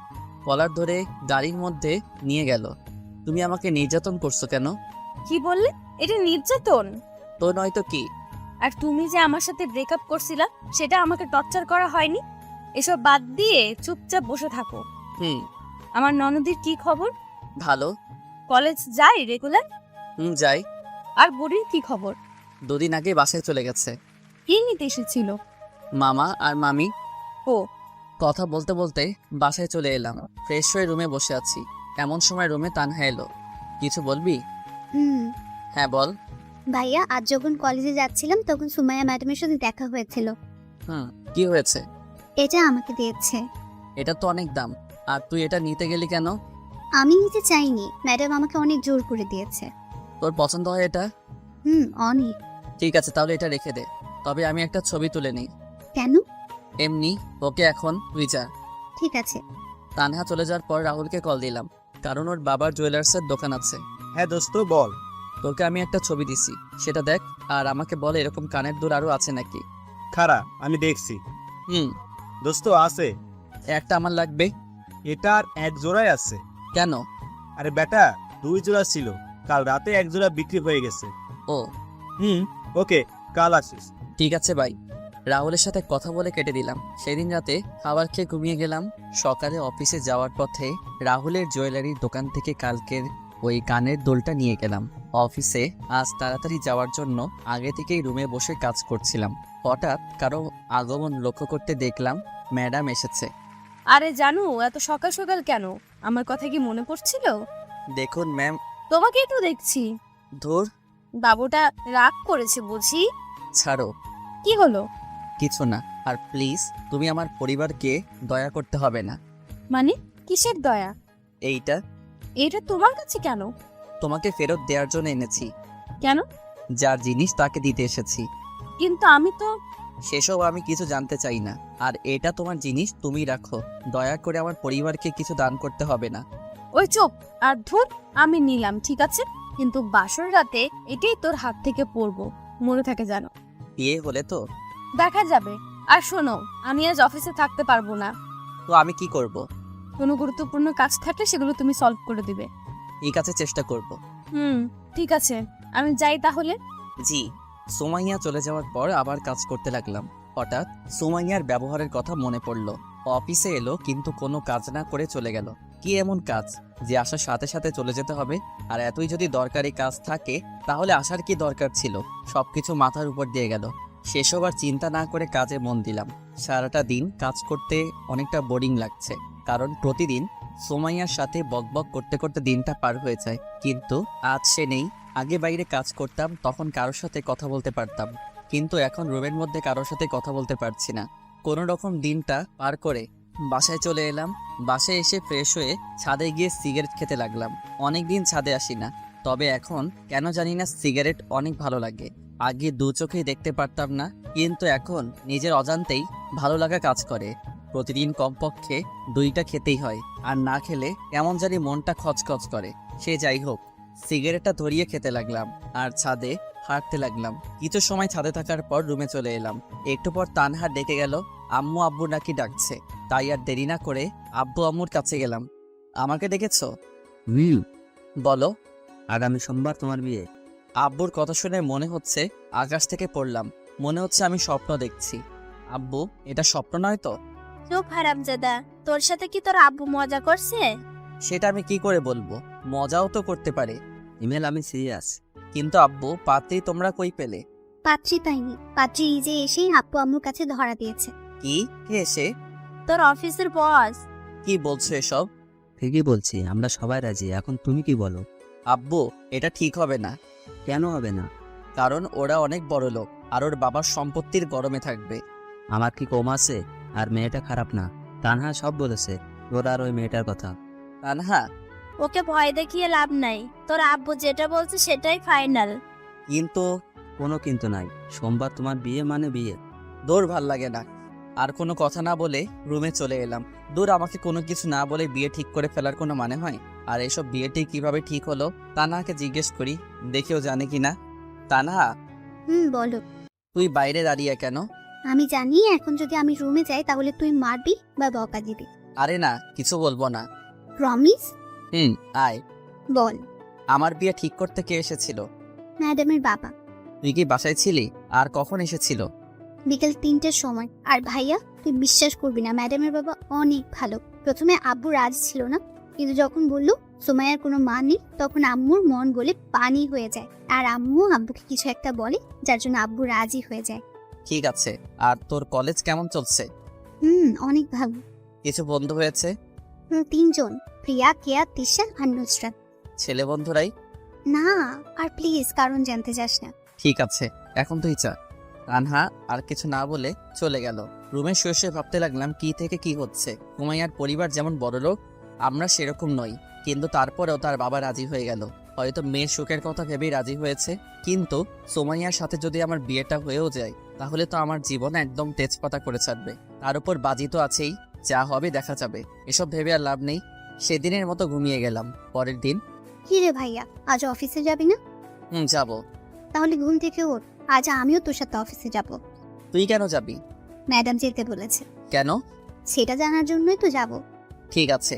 কলার ধরে গাড়ির মধ্যে নিয়ে গেল। তুমি আমাকে নির্যাতন করছো কেন? কি বললে? এটা নির্যাতন? তো নয়তো কি? আর তুমি যে আমার সাথে ব্রেকআপ করছিলা, সেটা আমাকে টর্চার করা হয়নি? এসব বাদ দিয়ে চুপচাপ বসে থাকো। আমার ননদির কি খবর? ভালো। কলেজ যায় রেগুলার? যাই। আর বুড়ির কি খবর? 2 দিন আগে বাসায় চলে গেছে। কি নিতে এসেছিল? মামা আর মামি। ও। কথা বলতে বলতে বাসায় চলে এলাম। ফ্রেশ হয়ে রুমে বসে আছি, এমন সময় রুমে তানহা এলো। কিছু বলবি? হুম। হ্যাঁ বল। ভাইয়া, আজ যখন কলেজে যাচ্ছিলাম তখন সুমাইয়া ম্যাডামের সাথে দেখা হয়েছিল। কি হয়েছে? এটা আমাকে দিয়েছে। এটা তো অনেক দাম, আর তুই এটা নিতে গেলি কেন? আমি নিতে চাইনি, ম্যাডাম আমাকে অনেক জোর করে দিয়েছে। তোর পছন্দ হয় এটা? অনেক। ঠিক আছে, তাহলে এটা রেখে দে। তবে আমি একটা ছবি তুলে নিই। কেন? এমনি। ওকে, এখন তুই যা। ঠিক আছে। তানহা চলে যাওয়ার পর রাহুলকে কল দিলাম, কারণ ওর বাবার জুয়েলার্সের দোকান আছে। হ্যাঁ দোস্ত বল। তোকে আমি একটা ছবি দিছি, সেটা দেখ, আর আমাকে বল এরকম কানের দুল আরো আছে নাকি। খারা, আমি দেখছি। হুম। দোস্ত আছে। একটা আমার লাগবে। এটার 1 জোড়াই আছে। কেন? আরে বেটা, 2 জোড়া ছিল, কাল রাতে 1 জোড়া বিক্রি হয়ে গেছে। ও। ওকে, কাল আসিস। ঠিক আছে ভাই। রাহুলের সাথে কথা বলে কেটে দিলাম। সেদিন রাতে খাবার খেয়ে ঘুমিয়ে গেলাম। সকালে অফিসে যাওয়ার পথে রাহুলের জুয়েলারির দোকান থেকে কালকের ওই কানের দুলটা নিয়ে গেলাম। অফিসে আজ তাড়াতাড়ি যাওয়ার জন্য আগে থেকেই রুমে বসে কাজ করছিলাম। হঠাৎ কারো আগমন লক্ষ্য করতে দেখলাম ম্যাডাম এসেছে। আরে জানু, এত সকাল সকাল কেন? আমার কথা কি মনে পড়ছিল? দেখুন ম্যাম। তোমাকেই তো দেখছি। ধুর। বাবুটা রাগ করেছে বুঝি। ছাড়ো। কি হলো? কিছু না। আর প্লিজ, তুমি আমার পরিবারকে দয়া করতে হবে না। মানে কিসের দয়া? এইটা এটা তোমার কাছে কেন? তোমাকে ফেরত দেওয়ার জন্য এনেছি। কেন? যার জিনিস তাকে দিতে এসেছি। কিন্তু আমি তো। সেসব আমি কিছু জানতে চাই না। আর এটা তোমার জিনিস, তুমি রাখো। দয়া করে আমার পরিবারকে কিছু দান করতে হবে না। ওই চুপ। আর ধুর, আমি নিলাম ঠিক আছে, কিন্তু বাসর রাতে এটাই তোর হাত থেকে পড়বো, মনে থাকে জানো। বিয়ে হলে তো দেখা যাবে। আর শোনো, আমি আজ অফিসে থাকতে পারবো না। তো আমি কি করব? কোনো গুরুত্বপূর্ণ কাজ থাকলে সেগুলো তুমি সলভ করে দিবে। ঠিক আছে, চেষ্টা করব। ঠিক আছে, আমি যাই তাহলে। জি। সুমাইয়া চলে যাওয়ার পর আবার কাজ করতে লাগলাম। হঠাৎ সুমাইয়ার ব্যবহারের কথা মনে পড়ল। অফিসে এলো কিন্তু কোনো কাজ না করে চলে গেল। কি এমন কাজ যে আসার সাথে সাথে চলে যেতে হবে? আর এতই যদি দরকারি কাজ থাকে তাহলে আসার কি দরকার ছিল? সবকিছু মাথার উপর দিয়ে গেল। সেসব আর চিন্তা না করে কাজে মন দিলাম। সারাটা দিন কাজ করতে অনেকটা বোরিং লাগছে, কারণ প্রতিদিন সুমাইয়ার সাথে বকবক করতে করতে দিনটা পার হয়ে যায়। কিন্তু আজ সে নেই। আগে বাইরে কাজ করতাম, তখন কারোর সাথে কথা বলতে পারতাম, কিন্তু এখন রুমের মধ্যে কারোর সাথে কথা বলতে পারছি না। কোনো রকম দিনটা পার করে বাসায় চলে এলাম। বাসায় এসে ফ্রেশ হয়ে ছাদে গিয়ে সিগারেট খেতে লাগলাম। অনেক দিন ছাদে আসি না, তবে এখন কেন জানি না সিগারেট অনেক ভালো লাগে। আগে 2 চোখেই দেখতে পারতাম না, কিন্তু এখন নিজের অজান্তেই ভালো লাগা কাজ করে। প্রতিদিন কমপক্ষে 2টা খেতেই হয়, আর না খেলে কেমন জানি মনটা খচখচ করে। সে যাই হোক, সিগারেটটা ধরিয়ে খেতে লাগলাম আর ছাদে হাঁটতে লাগলাম। কিছু সময় ছাদে থাকার পর রুমে চলে এলাম। একটু পর তানহা ডেকে গেল। আম্মু আব্বু নাকি ডাকছে, তাই আর দেরি না করে আব্বু আম্মুর কাছে গেলাম। আমাকে ডেকেছো? বলো। আগামী সোমবার তোমার বিয়ে। আব্বুর কথা শুনে মনে হচ্ছে আকাশ থেকে পড়লাম। মনে হচ্ছে আমি স্বপ্ন দেখছি। আব্বু, এটা স্বপ্ন নয় তো? চুপ হারামজাদা, তোর সাথে কি তোর আব্বু মজা করছে? সেটা আমি কি করে বলবো? মজাও তো করতে পারে। ইমেল, আমি সিরিয়াস। কিন্তু আব্বু, পাত্রী তোমরা কই পেলে? পাত্রী পাইনি, পাত্রী নিজে এসেই আব্বু আম্মুর কাছে ধরা দিয়েছে। কি? কে এসে? তোর অফিসের বস। কি বলছো এসব? ঠিকই বলছি, আমরা সবাই রাজি। এখন তুমি কি বলো? আব্বু, এটা ঠিক হবে না। কেন হবে না? কারণ ওরা অনেক বড় লোক, আর ওর বাবার সম্পত্তির গরমে থাকবে। আমার কি কম আছে? আর মেয়েটা খারাপ না। তানহা সব বলেছে তোর আর ওই মেয়েটার কথা। তানহা, ওকে ভয় দেখিয়ে লাভ নাই, তোর আব্বু যেটা বলছে সেটাই ফাইনাল। কিন্তু কোনো কিন্তু নাই। সোমবার তোমার বিয়ে মানে বিয়ে। দূর, ভাল লাগে না। আর কোনো কথা না বলে রুমে চলে এলাম। দূর, আমাকে কোনো কিছু না বলে বিয়ে ঠিক করে ফেলার কোনো মানে হয়? আর এসব বিয়েটি কিভাবে ঠিক হলো তানহাকে জিজ্ঞেস করি, দেখেও জানে কিনা। তানহা, বলো। তুই বাইরে দাঁড়িয়ে কেন? আমি জানি এখন যদি আমি রুমে যাই তাহলে তুই মারবি বা বকা দিবি। আরে না, কিছু বলবো না। প্রমিস? আয়। বল। আমার বিয়ে ঠিক করতে কে এসেছিল? ম্যাডামের বাবা। তুই কি বাসায় ছিলি? আর কখন এসেছিল? বিকেল 3টের সময়। আর ভাইয়া, তুই বিশ্বাস করবি না, ম্যাডামের বাবা অনেক ভালো। প্রথমে আব্বু রাজি ছিল না, কিন্তু যখন বললো সুমাইয়ার কোনো মা নেই, তখন আম্মুর মন গলে পানি হয়ে যায়। আর আম্মু আব্বুকে কিছু একটা বলে, যার জন্য আব্বু রাজি হয়ে যায়। ঠিক আছে। আর তোর কলেজ কেমন চলছে? অনেক ভালো। কিছু বন্ধু হয়েছে? 3জন, প্রিয়া, কেয়া, তিশা আর নুসরাত। ছেলে বন্ধুরাই? না, আর প্লিজ কারণ জানতে চাস না। ঠিক আছে, এখন তুই চা। তানহা আর কিছু না বলে চলে গেল। রুমে শুয়ে শুয়ে ভাবতে লাগলাম কি থেকে কি হচ্ছে। সুমাইয়ার পরিবার যেমন বড়লোক, আমরা সেরকম নই, কিন্তু তারপরেও তার বাবা রাজি হয়ে গেল। হয়তো মেয়ের সুখের কথা ভেবেই রাজি হয়েছে। কিন্তু সুমাইয়ার সাথে যদি আমার বিয়েটা হয়েও যায়, তাহলে তো আমার জীবন একদম তেজপাতা করে ছাড়বে। তার উপর বাজি তো আছেই, যা হবে দেখা যাবে। এসব ভেবে আর লাভ নেই। সেদিনের মতো ঘুমিয়ে গেলাম। পরের দিন। কি রে ভাইয়া, আজ অফিসে যাবি না? যাব। তাহলে ঘুম থেকে ওঠ, আজ আমিও তোর সাথে অফিসে যাব। তুই কেন যাবি? ম্যাডাম যেতে বলেছে। কেন? সেটা জানার জন্যই তো যাব। ঠিক আছে।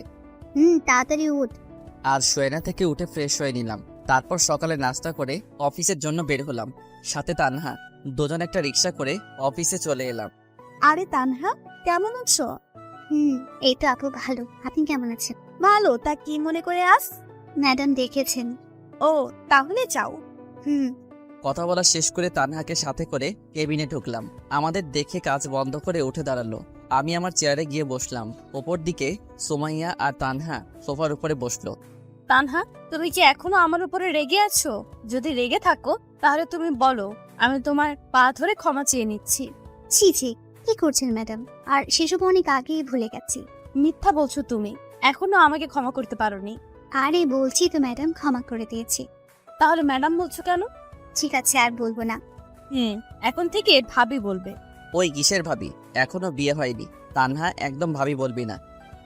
তাড়াতাড়ি উঠ। আর শোয়না থেকে উঠে ফ্রেশ হয়ে নিলাম। তারপর সকালে নাস্তা করে অফিসের জন্য বের হলাম। সাথে তানহা। দুজন একটা রিক্সা করে অফিসে চলে এলাম। আরে তানহা, কেমন আছো? এই তো আপু ভালো। আপনি কেমন আছেন? ভালো। তা কি মনে করে আস? ম্যাডাম দেখেছেন। ও, তাহলে যাও। কথা বলা শেষ করে তানহাকে সাথে করে কেবিনে ঢুকলাম। আমাদের দেখে কাজ বন্ধ করে উঠে দাঁড়ালো। আমি আমার চেয়ারে গিয়ে বসলাম। ওপর দিকে সুমাইয়া আর তানহা সোফার উপরে বসলো। তানহা, তুমি কি এখনো আমার উপরে রেগে আছো? যদি রেগে থাকো তাহলে তুমি বলো, আমি তোমার পা ধরে ক্ষমা চেয়ে নিচ্ছি। ছি ছি, কি করছেন ম্যাডাম? আর সেসব অনেক আগেই ভুলে গেছি। মিথ্যা বলছো তুমি, এখনো আমাকে ক্ষমা করতে পারোনি। আরে বলছি তো ম্যাডাম, ক্ষমা করে দিয়েছি। তাহলে ম্যাডাম বলছো কেন? ঠিক আছে, আর বলবো না। এখন থেকে ভাবি বলবে। ওই কিসের ভাবি? এখনো বিয়ে হয়নি। তানহা, একদম ভাবি বলবি না।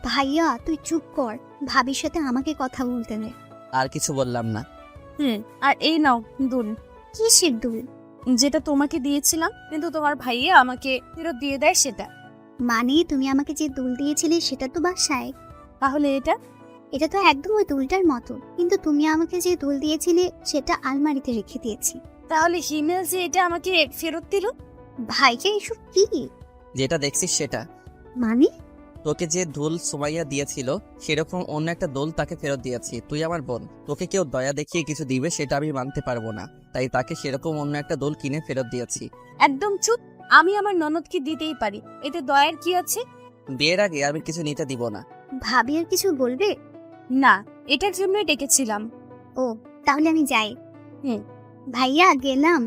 ভাইয়া তুই চুপ কর, ভাবির সাথে আমাকে কথা বলতে দে। আর কিছু বললাম না। আর এই নাও দুল। কিসের দুল? যেটা তোমাকে দিয়েছিলাম কিন্তু তোমার ভাইয়া আমাকে ফেরত দিয়ে দেয় সেটা। মানে তুমি আমাকে যে দুল দিয়েছিলে সেটা তো বাসায়। তাহলে এটা? এটা তো একদম ওই দুলটার মতো, কিন্তু তুমি আমাকে যে দুল দিয়েছিলে সেটা আলমারিতে রেখে দিয়েছি। তাহলে হিমেল যে এটা আমাকে ফেরত দিল? ভাইয়া এসব কি? যেটা দেখছিস সেটা। মানে? তোকে যে দোল সুমাইয়া দিয়েছিল সেরকম অন্য একটা দোল তাকে ফেরত দিয়েছি। তুই আমার বোন, তোকে কেউ দয়া দেখিয়ে কিছু দিবে সেটা আমি মানতে পারবো না, তাই তাকে সেরকম অন্য একটা দোল কিনে ফেরত দিয়েছি। একদম চুপ। আমি আমার ননদকে দিতেই পারি, এতে দয়ার কি আছে? বিয়ের আগে আমি কিছু নিতে দিব না। ভাবি আর কিছু বলবে? না, এটার জন্যই ডেকেছিলাম। ও, তাহলে আমি যাই। ভাইয়া গেলাম।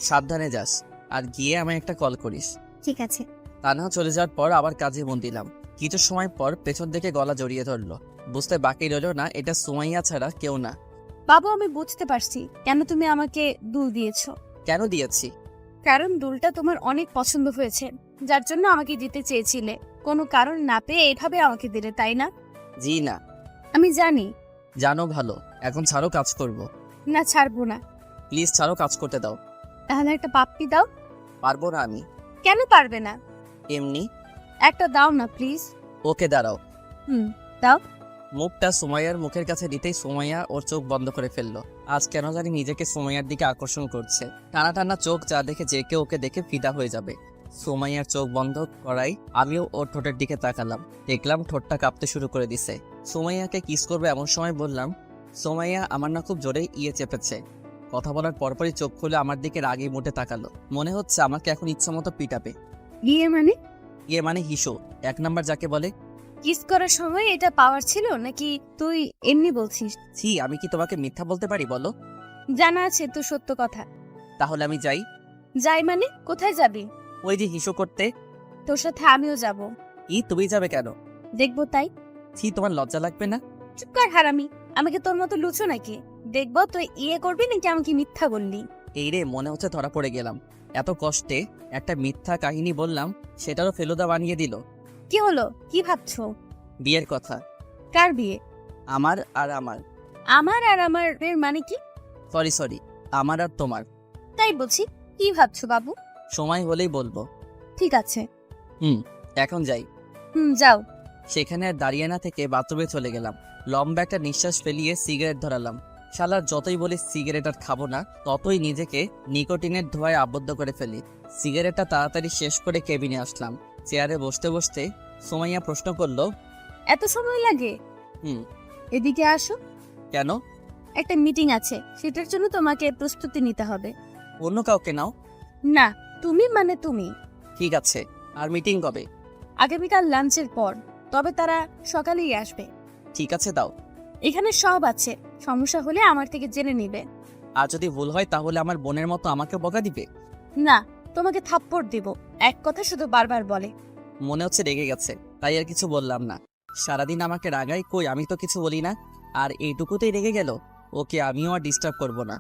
সাবধানে যাস, আর গিয়ে আমায় একটা কল করিস। ঠিক আছে। তানহা চলে যাওয়ার পর আবার কাজে মন দিলাম। কিছু সময় পর পেছন থেকে গলা জড়িয়ে ধরলো। বুঝতে বাকি রইল না এটা সুমাইয়া ছাড়া কেউ না। বাবু, আমি বুঝতে পারছি কেন তুমি আমাকে দুল দিয়েছো। কেন দিয়েছি? কারণ দুলটা তোমার অনেক পছন্দ হয়েছে, যার জন্য আমাকে দিতে চেয়েছিলে। কোনো কারণ না পেয়ে এইভাবে আমাকে দিলে, তাই না? জি না। আমি জানি। জানো ভালো। এখন ছাড়ো, কাজ করব। না, ছাড়বো না। প্লিজ ছাড়ো, কাজ করতে দাও। তাহলে একটা পাপ্পি দাও। পারবো না আমি। কেন পারবে না? এমনি। একটা দাও না প্লিজ। ওকে দাঁড়াও। হুম, দাও। মুখটা সুমাইয়ার মুখের কাছে দিতেই সুমাইয়া ওর চোখ বন্ধ করে ফেললো। আজ কেন জানি নিজেকে সুমাইয়ার দিকে আকর্ষণ করছে। টানা টানা চোখ যা দেখে যে কেউ ওকে দেখে ফিদা হয়ে যাবে। সুমাইয়ার চোখ বন্ধ করাই আমিও ওর ঠোঁটের দিকে তাকালাম। দেখলাম ঠোঁটটা কাঁপতে শুরু করে দিছে। সুমাইয়াকে কিস করবে এমন সময় বললাম, সুমাইয়া আমার না খুব জোরে চেপেছে। কথা বলার পরপরই চোখ খুলে আমার দিকে রাগে মুটে তাকালো। মনে হচ্ছে আমাকে এখন ইচ্ছা মতো পিটাবে। বিয়ে মানে? মানে হিসু, 1 নাম্বার যাকে বলে। কিস করার সময় এটা পাওয়ার ছিল নাকি তুই এমনি বলছিস? ছি, আমি কি তোমাকে মিথ্যা বলতে পারি বলো? জানা আছে তো সত্য কথা। তাহলে আমি যাই। যাই মানে? কোথায় যাবি? ওই যে হিসু করতে। তোর সাথে আমিও যাব। তুমি যাবে কেন? দেখবো তাই। ছি, তোমার লজ্জা লাগবে না? চুপ কর হারামি। আমাকে তোর মতো লুচো নাকি? দেখবো তুই করবি নাকি আমাকে মিথ্যা বললি। এই রে, মনে হচ্ছে ধরা পড়ে গেলাম। এত কষ্টে একটা মিথ্যা কাহিনী বললাম, সেটারও ফেলুদা বানিয়ে দিল। কি হলো? কি ভাবছো? বিয়ের কথা। কার বিয়ে? আমার আর আমার। আমার আর আমার এর মানে কি? সরি, আমার আর তোমার। তাই বলছি। কি ভাবছো বাবু? সময় হলেই বলবো। ঠিক আছে। এখন যাই। যাও। সেখানে আর দাঁড়িয়ে না থেকে বাথরুমে চলে গেলাম। লম্বা একটা নিঃশ্বাস ফেলিয়ে সিগারেট ধরালাম। শালার যতই বলি সিগারেট আর খাবো না, ততই নিজেকে নিকোটিনের ধোঁয়ায় আবদ্ধ করে ফেলি। সিগারেটটা তাড়াতাড়ি শেষ করে কেবিনে আসলাম। চেয়ারে বসতে বসতে সুমাইয়া প্রশ্ন করলো, এত সময় লাগে? হুম। এদিকে আসো। কেন? একটা মিটিং আছে, সেটার জন্য তোমাকে প্রস্তুতি নিতে হবে। অন্য কাউকে নাও। না, তুমি মানে তুমি। ঠিক আছে। আর মিটিং কবে? আগামীকাল লাঞ্চের পর। তবে তারা সকালেই আসবে। ঠিক আছে, দাও। এখানে সব আছে, সমস্যা হলে আমার থেকে জেনে নিবে। আর যদি ভুল হয় তাহলে আমার বোনের মতো আমাকে বকা দিবে? না, তোমাকে থাপ্পড় দিব। এক কথা শুধু বারবার বলে। মনে হচ্ছে রেগে গেছে, তাই আর কিছু বললাম না। সারাদিন আমাকে রাগাই, কই আমি তো কিছু বলি না। আর এইটুকুতেই রেগে গেল। ওকে আমিও আর ডিস্টার্ব করব না।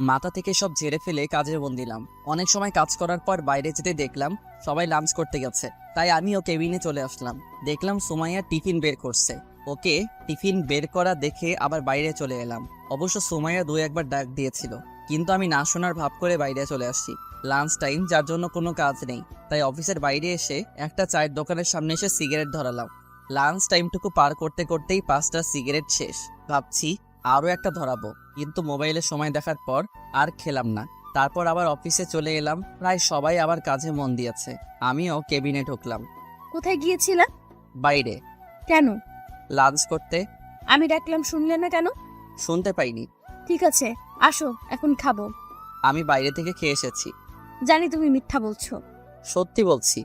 মাথা থেকে সব ঝেড়ে ফেলে কাজে মন দিলাম। অনেক সময় কাজ করার পর বাইরে যেতে দেখলাম সবাই লাঞ্চ করতে গেছে, তাই আমিও কেবিনে চলে আসলাম। দেখলাম সুমাইয়া টিফিন বের করছে। ওকে টিফিন বের করা দেখে আবার বাইরে চলে এলাম। অবশ্য সুমাইয়া 2-1 বার ডাক দিয়েছিল, কিন্তু আমি না শোনার ভাব করে বাইরে চলে আসছি। লাঞ্চ টাইম, যার জন্য কোনো কাজ নেই, তাই অফিসের বাইরে এসে একটা চায়ের দোকানের সামনে এসে সিগারেট ধরালাম। লাঞ্চ টাইমটুকু পার করতে করতেই 5টা সিগারেট শেষ। ভাবছি আরও একটা ধরাবো, কিন্তু মোবাইলে সময় দেখার পর আর খেলাম না। তারপর আবার অফিসে চলে এলাম। প্রায় সবাই আবার কাজে মন দিয়েছে। আমিও কেবিনে ঢুকলাম। কোথায় গিয়েছিলা? বাইরে। কেন? লাঞ্চ করতে। আমি ডাকলাম শুনলে না কেন? শুনতে পাইনি। ঠিক আছে, আসো, এখন খাবো। আমি বাইরে থেকে খেয়ে এসেছি। জানি তুমি মিথ্যা বলছো। সত্যি বলছি।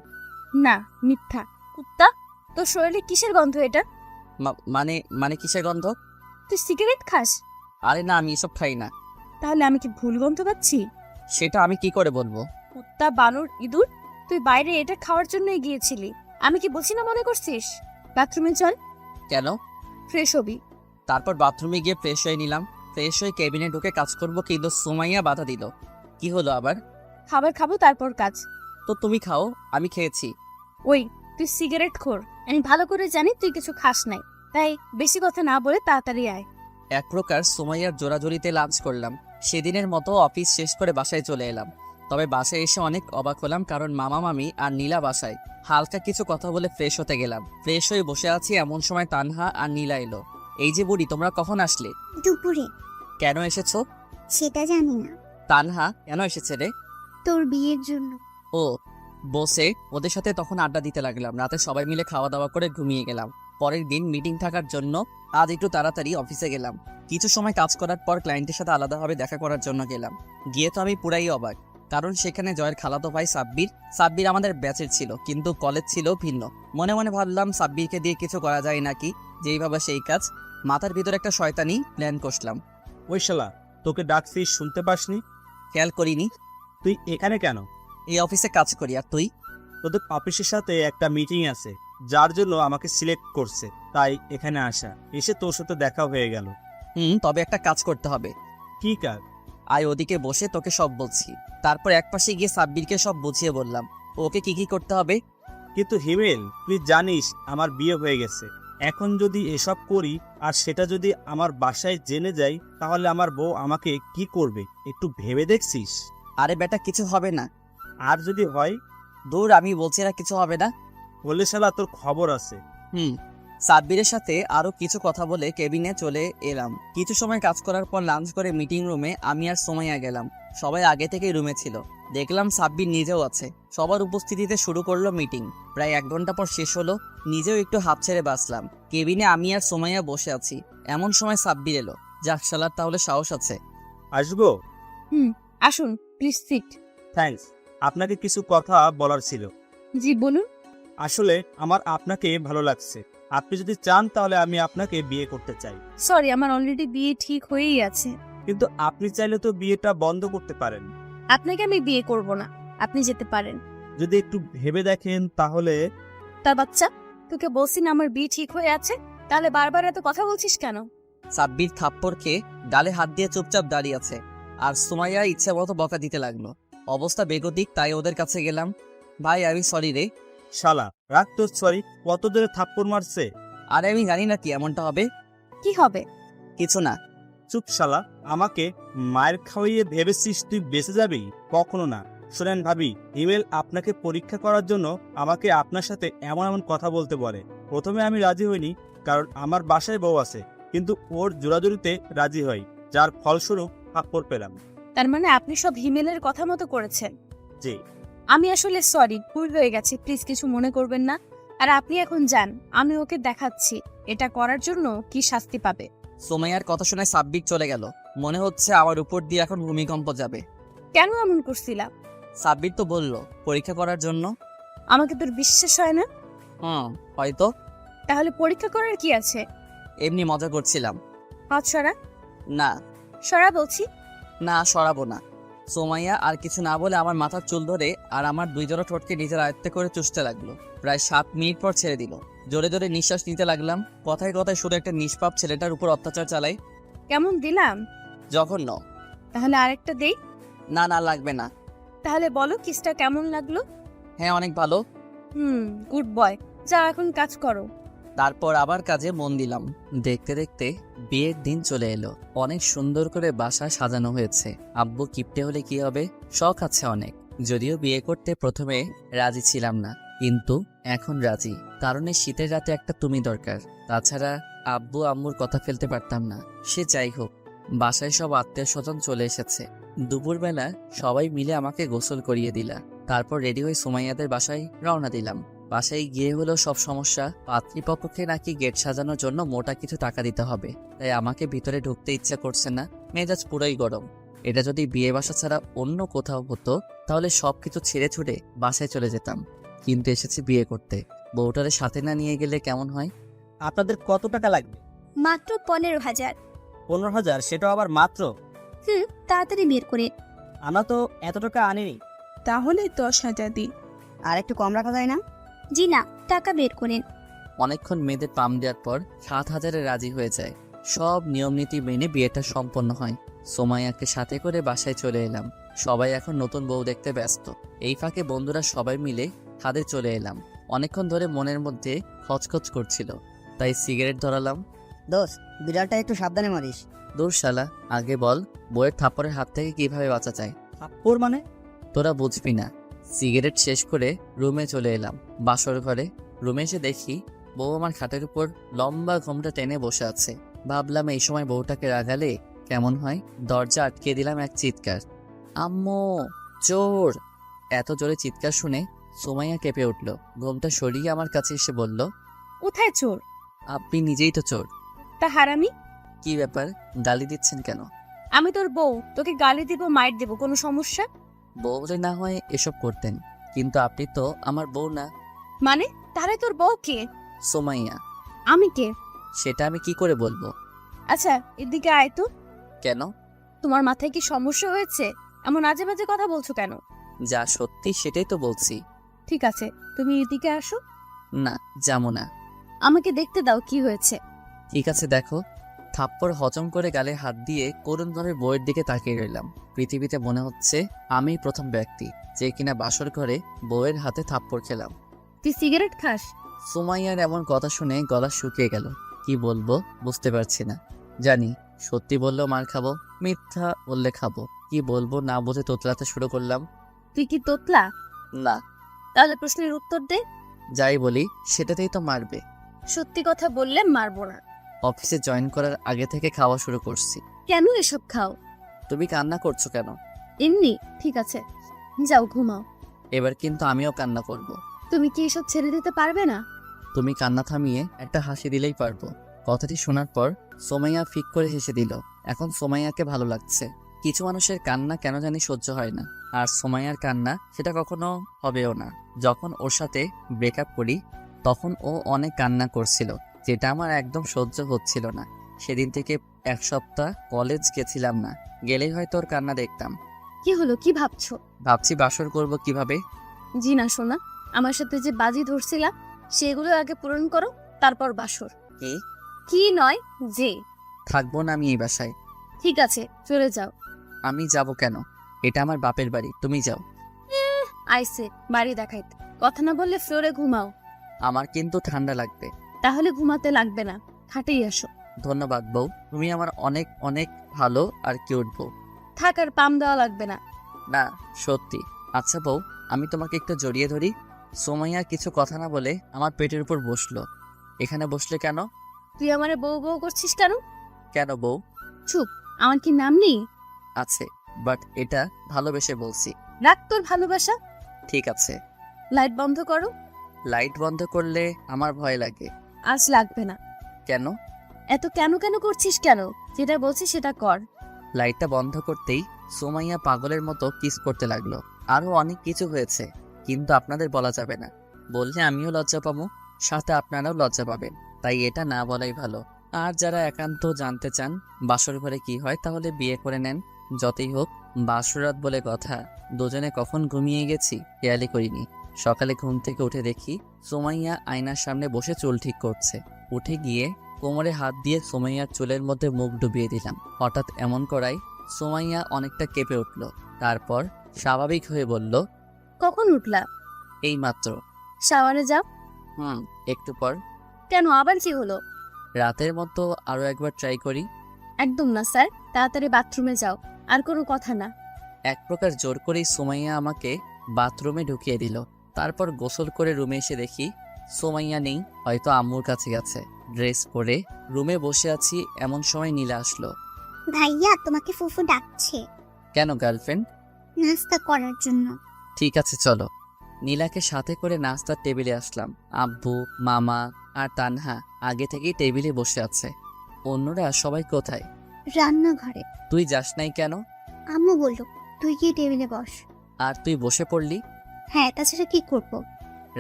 না, মিথ্যা। কুত্তা, তোর শরীরে কিসের গন্ধ এটা? মানে কিসের গন্ধ? তুই সিগারেট খাস? আরে না, আমি এসব খাই না। তাহলে আমি কি ভুল গন্ধ পাচ্ছি? সেটা আমি কি করে বলবো? কুত্তা, বানর, ইঁদুর, তুই বাইরে এটা খাওয়ার জন্যই গিয়েছিলি। আমি কি বলছি না মনে করছিস? বাথরুমে চল। কেন? ফ্রেশ হবি। তারপর বাথরুমে গিয়ে ফ্রেশ হয়ে নিলাম। ফ্রেশ হয়ে কেবিনে ঢুকে কাজ করব, কিন্তু সুমাইয়া বাধা দিল। কি হলো আবার? খাবার খাবো, তারপর কাজ। তো তুমি খাও, আমি খেয়েছি। ওই, তুই সিগারেট খোর। আমি ভালো করে জানি তুই কিছু খাস নাই, তাই বেশি কথা না বলে তাড়াতাড়ি আয়। এক প্রকার সুমাইয়ার জোরাজোরিতে লাঞ্চ করলাম। সেদিনের মতো অফিস শেষ করে বাসায় চলে এলাম। তবে বাসায় এসে অনেক অবাক হলাম, কারণ মামা মামি আর নীলা বাসায়। হালকা কিছু কথা বলে ফ্রেশ হতে গেলাম। ফ্রেশ হয়ে বসে আছি, এমন সময় তানহা আর নীলা এলো। এই যে বুড়ি, তোমরা কখন আসলে? দুপুরে। কেন এসেছো? সেটা জানি না। তানহা কেন এসেছে রে? তোর বিয়ের জন্য। ও। বসে ওদের সাথে তখন আড্ডা দিতে লাগলাম। রাতে সবাই মিলে খাওয়া দাওয়া করে ঘুমিয়ে গেলাম। পরের দিন মিটিং থাকার জন্য আজ একটু তাড়াতাড়ি অফিসে গেলাম। কিছু সময় কাজ করার পর ক্লায়েন্টের সাথে আলাদাভাবে দেখা করার জন্য গেলাম। গিয়ে তো আমি পুরাই অবাক, কারণ সেখানে জয়ের খালাতো ভাই সাব্বির আমাদের ব্যাচের ছিল, কিন্তু কলেজ ছিল ভিন্ন। মনে মনে ভাবলাম সাব্বিরকে দিয়ে কিছু করা যায় নাকি, যেইভাবে সেই কাজ। মাথার ভিতর একটা শয়তানি প্ল্যান কষলাম। ওই শালা, তোকে ডাকছি শুনতে পাসনি? খেয়াল করিনি। তুই এখানে কেন? এই অফিসে কাজ করি। আর তুই? তোদের অফিসের সাথে একটা মিটিং আছে, যার জন্য আমাকে সিলেক্ট করছে, তাই এখানে আসা। এসে তোর সাথে দেখা হয়ে গেল। তবে একটা কাজ করতে হবে। কি কাজ? আয় ওদিকে বসে তোকে সব বলছি। তারপর একপাশে গিয়ে সাব্বিরকে সব বুঝিয়ে বললাম ওকে কি কি করতে হবে। কিন্তু হিমেল, তুই জানিস আমার বিয়ে হয়ে গেছে। এখন যদি এসব করি আর সেটা যদি আমার বাসায় জেনে যাই, তাহলে আমার বউ আমাকে কি করবে একটু ভেবে দেখছিস? আরে বেটা, কিছু হবে না। আর যদি হয়? দূর, আমি বলছি না কিছু হবে না। হলে শালা তোর খবর আছে। সাব্বিরের সাথে আরো কিছু কথা বলে কেবিনে চলে এলাম। কিছু সময় কাজ করার পর লাঞ্চ করে মিটিং রুমে আমি আর সোমাইয়া গেলাম। সবাই আগে থেকেই রুমে ছিল। দেখলাম সাব্বির নিজেও আছে। সবার উপস্থিতিতে শুরু করলো মিটিং। প্রায় 1 ঘন্টা পর শেষ হলো। নিজেও একটু হাঁপ ছেড়ে বাঁচলাম। কেবিনে আমি আর সোমাইয়া বসে আছি। এমন সময় সাব্বির এলো। যাক শালার তাহলে সাহস আছে। আসবো? আসুন প্লিজ সিট। থ্যাঙ্কস। আপনাকে কিছু কথা বলার ছিল। জি বলুন। আসলে আমার আপনাকে ভালো লাগছে। আপনি যদি চান তাহলে আমি আপনাকে বিয়ে করতে চাই। সরি, আমার অলরেডি বিয়ে ঠিক হয়েই আছে। কিন্তু আপনি চাইলে তো বিয়েটা বন্ধ করতে পারেন। আপনাকে আমি বিয়ে করব না, আপনি যেতে পারেন। যদি একটু ভেবে দেখেন তাহলে। তার বাচ্চা, তোকে বলছি না আমার বিয়ে ঠিক হয়ে আছে, তাহলে বারবার এত কথা বলছিস কেন? সাব্বির থাপ্পড়কে গালে হাত দিয়ে চুপচাপ দাঁড়িয়ে আছে। আর সুমাইয়া ইচ্ছে মতো বকা দিতে লাগলো। অবস্থা বেগতিক, তাই ওদের কাছে গেলাম। ভাই আমি সরি রে। শালা রাগ তো সরি, কত জোরে থাপ্পড় মারছে। আরে আমি জানি না কি এমনটা হবে। কি হবে? কিছু না। চুপ শালা, আমাকে মায়ের খাওয়িয়ে ভেবেছিস তুই বেঁচে যাবি? কখনো না। শোনেন ভাবি, ইমেল আপনাকে পরীক্ষা করার জন্য আমাকে আপনার সাথে এমন এমন কথা বলতে বলে। প্রথমে আমি রাজি হইনি, কারণ আমার বাসায় বউ আছে। কিন্তু ওর জোরাজুরিতে রাজি হই, যার ফলস্বরূপ থাপ্পড় পেলাম। তার মানে আপনি সব হিমেলের কথা মতো করেছেন? জি। আমি আসলে সরি, ভুল হয়ে গেছে, প্লিজ কিছু মনে করবেন না। আর আপনি এখন যান, আমি ওকে দেখাচ্ছি এটা করার জন্য কি শাস্তি পাবে। সোমাইয়ার কথা শুনে সাব্বির চলে গেল। মনে হচ্ছে আমার উপর দিয়ে এখন ভূমিকম্প যাবে। কেন এমন করছিলাম? সাব্বির তো বলল পরীক্ষা করার জন্য। আমাকে তোর বিশ্বাস হয় না? হয়তো। তাহলে পরীক্ষা করার কি আছে? এমনি মজা করছিলাম। হাত সরা। না। সরা বলছি। না সরাবো না। সোমাইয়া আর কিছু না বলে আমার মাথার চুল ধরে আর আমার 2 জোড়া ঠোঁটকে নিজের আয়ত্তে করে চুষতে লাগলো। প্রায় 7 মিনিট পর ছেড়ে দিল। জোরে জোরে নিঃশ্বাস নিতে লাগলাম। কথায় কথায় শুধু একটা নিষ্পাপ ছেলেটার উপর অত্যাচার চালাই। কেমন দিলাম? জঘন্য। তাহলে আরেকটা দেই? না না লাগবে না। তাহলে বলো কিসটা কেমন লাগলো? হ্যাঁ অনেক ভালো। Good boy. যাও এখন কাজ করো। তারপর আবার কাজে মন দিলাম। দেখতে দেখতে বিয়ের দিন চলে এলো। অনেক সুন্দর করে বাসা সাজানো হয়েছে। আব্বু কিপটে হলে কি হবে, শখ আছে অনেক। যদিও বিয়ে করতে প্রথমে রাজি ছিলাম না, কিন্তু এখন রাজি। কারণ এই শীতের রাতে একটা তুমি দরকার। তাছাড়া আব্বু আম্মুর কথা ফেলতে পারতাম না। সে যাই হোক, বাসায় সব আত্মীয় স্বজন চলে এসেছে। দুপুরবেলা সবাই মিলে আমাকে গোসল করিয়ে দিলা। তারপর রেডি হয়ে সুমাইয়াদের বাসায় রওনা দিলাম। বাসায় গিয়ে হলো সব সমস্যা। পাত্রীপক্ষকে নাকি গেট সাজানোর জন্য মোটা কিছু টাকা দিতে হবে, তাই আমাকে ভিতরে ঢুকতে ইচ্ছা করছে না। মেজাজ পুরোই গরম। এটা যদি বিয়ে বাসা ছাড়া অন্য কোথাও হতো তাহলে সবকিছু ছেড়ে ছুড়ে বাসায় চলে যেতাম। কিন্তু এসেছি বিয়ে করতে, বউটারে সাথে না নিয়ে গেলে কেমন হয়? আপনাদের কত টাকা লাগবে? মাত্র 15,000। 15,000? সেটাও আবার মাত্র? তাড়াতাড়ি বের করে। আমরা তো এত টাকা আনিনি। তাহলে 10,000 দিন। আর একটু কম রাখা যায় না? জি না, টাকা বের করেন। অনেকক্ষণ মেয়েদের পাম দেওয়ার পর 7,000-এ রাজি হয়ে যায়। সব নিয়ম নীতি মেনে বিয়েটা সম্পন্ন হয়। সোমাইয়াকে সাথে করে বাসায় চলে এলাম। সবাই এখন নতুন বউ দেখতে ব্যস্ত। এই ফাঁকে বন্ধুরা সবাই মিলে হাতে চলে এলাম। অনেকক্ষণ ধরে মনের মধ্যে খচখচ করছিল, তাই সিগারেট ধরালাম। দোস্ত, বিড়ালটা একটু সাবধানে মারিস। দূর শালা, আগে বল বউয়ের থাপ্পড়ের হাত থেকে কিভাবে বাঁচা যায়? থাপ্পড় মানে? তোরা বুঝবি না। সিগারেট শেষ করে রুমে চলে এলাম। বাসর ঘরে রুমে এসে দেখি বউ আমার খাটের উপর লম্বা ঘোমটা টেনে বসে আছে। ভাবলাম এই সময় বউটাকে রাগালে কেমন হয়। দরজা আটকে দিলাম এক চিৎকার, আম্মু চোর! এত জোরে চিৎকার শুনে সুমাইয়া কেঁপে উঠল। ঘোমটা সরিয়ে আমার কাছে এসে বলল, কোথায় চোর? আপনি নিজেই তো চোর। তা হারামি? কি ব্যাপার, গালি দিচ্ছেন কেন? আমি তোর বউ, তোকে গালি দিব মাইর দেব, কোনো সমস্যা? বউরে না হয় এসব করতেন, কিন্তু আপনি তো আমার বউ না। মানে তাহলে তোর বউ কে? সুমাইয়া। আমি কে? সেটা আমি কি করে বলবো? আচ্ছা এদিকে আয় তো। কেন? তোমার মাথায় কি সমস্যা হয়েছে? এমন আজে বাজে কথা বলছো কেন? যা সত্যি সেটাই তো বলছি। ঠিক আছে, তুমি এদিকে আসো। না, যাবো না। আমাকে দেখতে দাও কি হয়েছে। ঠিক আছে দেখো। থাপ্পড় হজম করে গালে হাত দিয়ে করুণভাবে বউয়ের দিকে তাকিয়ে রইলাম। পৃথিবীতে মনে হচ্ছে আমি প্রথম ব্যক্তি যে কিনা বাসর ঘরে বউয়ের হাতে থাপ্পড় খেলাম। তুই সিগারেট খাস? সুমাইয়ার এমন কথা শুনে গলা শুকিয়ে গেল। কি বলবো বুঝতে পারছি না। জানি সত্যি বললেও মার খাবো, মিথ্যা বললে খাবো। কি বলবো না বুঝে তোতলাতে শুরু করলাম। তুই কি তোতলা? না। তাহলে প্রশ্নের উত্তর দে। যাই বলি সেটাতেই তো মারবে। সত্যি কথা বললে মারবো না। অফিসে জয়েন করার আগে থেকে খাওয়া শুরু করছি। কেন এসব খাও? তুমি কান্না করছো কেন? এমনি। ঠিক আছে, যাও ঘুমাও। এবার কিন্তু আমিও কান্না করব। তুমি কি এসব ছেড়ে দিতে পারবে না? তুমি কান্না থামিয়ে একটা হাসি দিলেই পারবো। কথাটি শোনার পর সোমাইয়া ফিক করে হেসে দিল। এখন সোমাইয়াকে ভালো লাগছে। কিছু মানুষের কান্না কেন জানি সহ্য হয় না, আর সোমাইয়ার কান্না সেটা কখনো হবেও না। যখন ওর সাথে ব্রেকআপ করি তখন ও অনেক কান্না করছিল, যেটা আমার একদম সহ্য হচ্ছিল না। সেদিন থেকে 1 সপ্তাহ কলেজ গেছিলাম না, গেলেই হয়তো ওর কান্না দেখতাম। কি হলো, কি ভাবছো? ভাবছি বাসর করব কিভাবে। জি না সোনা, আমার সাথে যে বাজি ধরছিলা সেগুলো আগে পূরণ করো, তারপর বাসর। কি? কি নয় যে। থাকবো না আমি এই বাসায়। ঠিক আছে, চলে যাও। আমি যাব কেন? এটা আমার বাপের বাড়ি, তুমি যাও। আইসে বাড়ি দেখাইতে, কথা না বললে ফ্লোরে ঘুমাও। আমার কিন্তু ঠান্ডা লাগবে। তাহলে ঘুমাতে লাগবে না, খাটেই আসো। ধন্যবাদ বউ, তুমি আমার অনেক অনেক ভালো আর কিউট বউ। থাক, আর পাম দেওয়া লাগবে না। না সত্যি। আচ্ছা বউ, আমি তোমাকে একটু জড়িয়ে ধরি। সোমাইয়া কিছু কথা না বলে আমার পেটের উপর বসলো। এখানে বসলে কেন? তুই আমারে বউ বউ করছিস কেন? কেন বউ? চুপ, আমার কি নাম নেই? আছে, বাট এটা ভালোবেসে বলছি। রাখ তোর ভালোবাসা। ঠিক আছে। লাইট বন্ধ করো। লাইট বন্ধ করলে আমার ভয় লাগে। আজ লাগবে না। কেন? এত কেন কেন করছিস কেন? যেটা বলছি সেটা কর। লাইটটা বন্ধ করতেই সোমাইয়া পাগলের মতো কিস করতে লাগলো। আরো অনেক কিছু হয়েছে, কিন্তু আপনাদের বলা যাবে না। বললে আমিও লজ্জা পাবো, সাথে আপনারাও লজ্জা পাবেন। তাই এটা না বলাই ভালো। আর যারা একান্ত জানতে চান বাসর ঘরে কি হয়, তাহলে বিয়ে করে নেন। যতই হোক বাসরাত বলে কথা, দুজনে কখন ঘুমিয়ে গেছি খেয়ালই করিনি। সকালে ঘুম থেকে উঠে দেখি সোমাইয়া আয়নার সামনে বসে চুল ঠিক করছে। উঠে গিয়ে কোমরে হাত দিয়ে সোমাইয়ার চুলের মধ্যে মুখ ডুবিয়ে দিলাম। হঠাৎ এমন করায় সোমাইয়া অনেকটা কেঁপে উঠল। তারপর স্বাভাবিক হয়ে বলল, কখন উঠলা? এই মাত্র। শাওয়ারে যাও। একটু পর। কেন, আবার কি হলো? রাতের মতো আরো একবার ট্রাই করি। একদম না স্যার, তাড়াতাড়ি বাথরুমে যাও। আর কোনো কথা না। এক প্রকার জোর করেই সোমাইয়া আমাকে বাথরুমে ঢুকিয়ে দিল। তারপর গোসল করে রুমে এসে দেখি সোমাইয়া নেই, হয়তো আম্মুর কাছে গেছে। ড্রেস পরে রুমে বসে আছি, এমন সময় নীলা আসলো। ভাইয়া তোমাকে ফুফু ডাকছে কেন গার্লফ্রেন্ড? নাস্তা করার জন্য। ঠিক আছে চলো। নীলাকে সাথে করে নাস্তার টেবিলে আসলাম। আব্বু, মামা আর তানহা আগে থেকেই টেবিলে বসে আছে। অন্যরা সবাই কোথায়? রান্নাঘরে। তুই যাস নাই কেন? আম্মু বললো তুই গিয়ে টেবিলে বস। আর তুই বসে পড়লি? হ্যাঁ, তাছাড়া কি করব?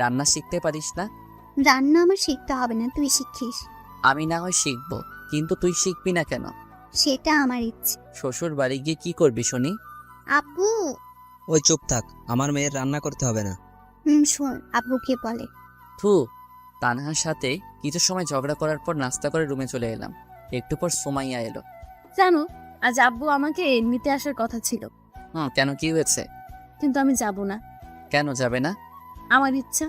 রান্না শিখতে পারিস না? রান্না আমার শিখতে হবে না, তুই শিখিস। আমি না হয় শিখবো, কিন্তু তুই শিখবি না কেন? সেটা আমার ইচ্ছে। শ্বশুর বাড়ি গিয়ে কি করবি শুনি? আব্বু। ওই চুপ থাক, আমার মেয়ের রান্না করতে হবে না। শোন আব্বুকে বলে। থু। তানহার সাথে কিছু সময় ঝগড়া করার পর নাস্তা করে রুমে চলে এলাম। একটু পর সোমাইয়া এলো। জানো, আজ আব্বু আমাকে নিতে আসার কথা ছিল, কেন, কি হয়েছে? কিন্তু আমি যাব না। কেন যাবে না? আমার ইচ্ছা।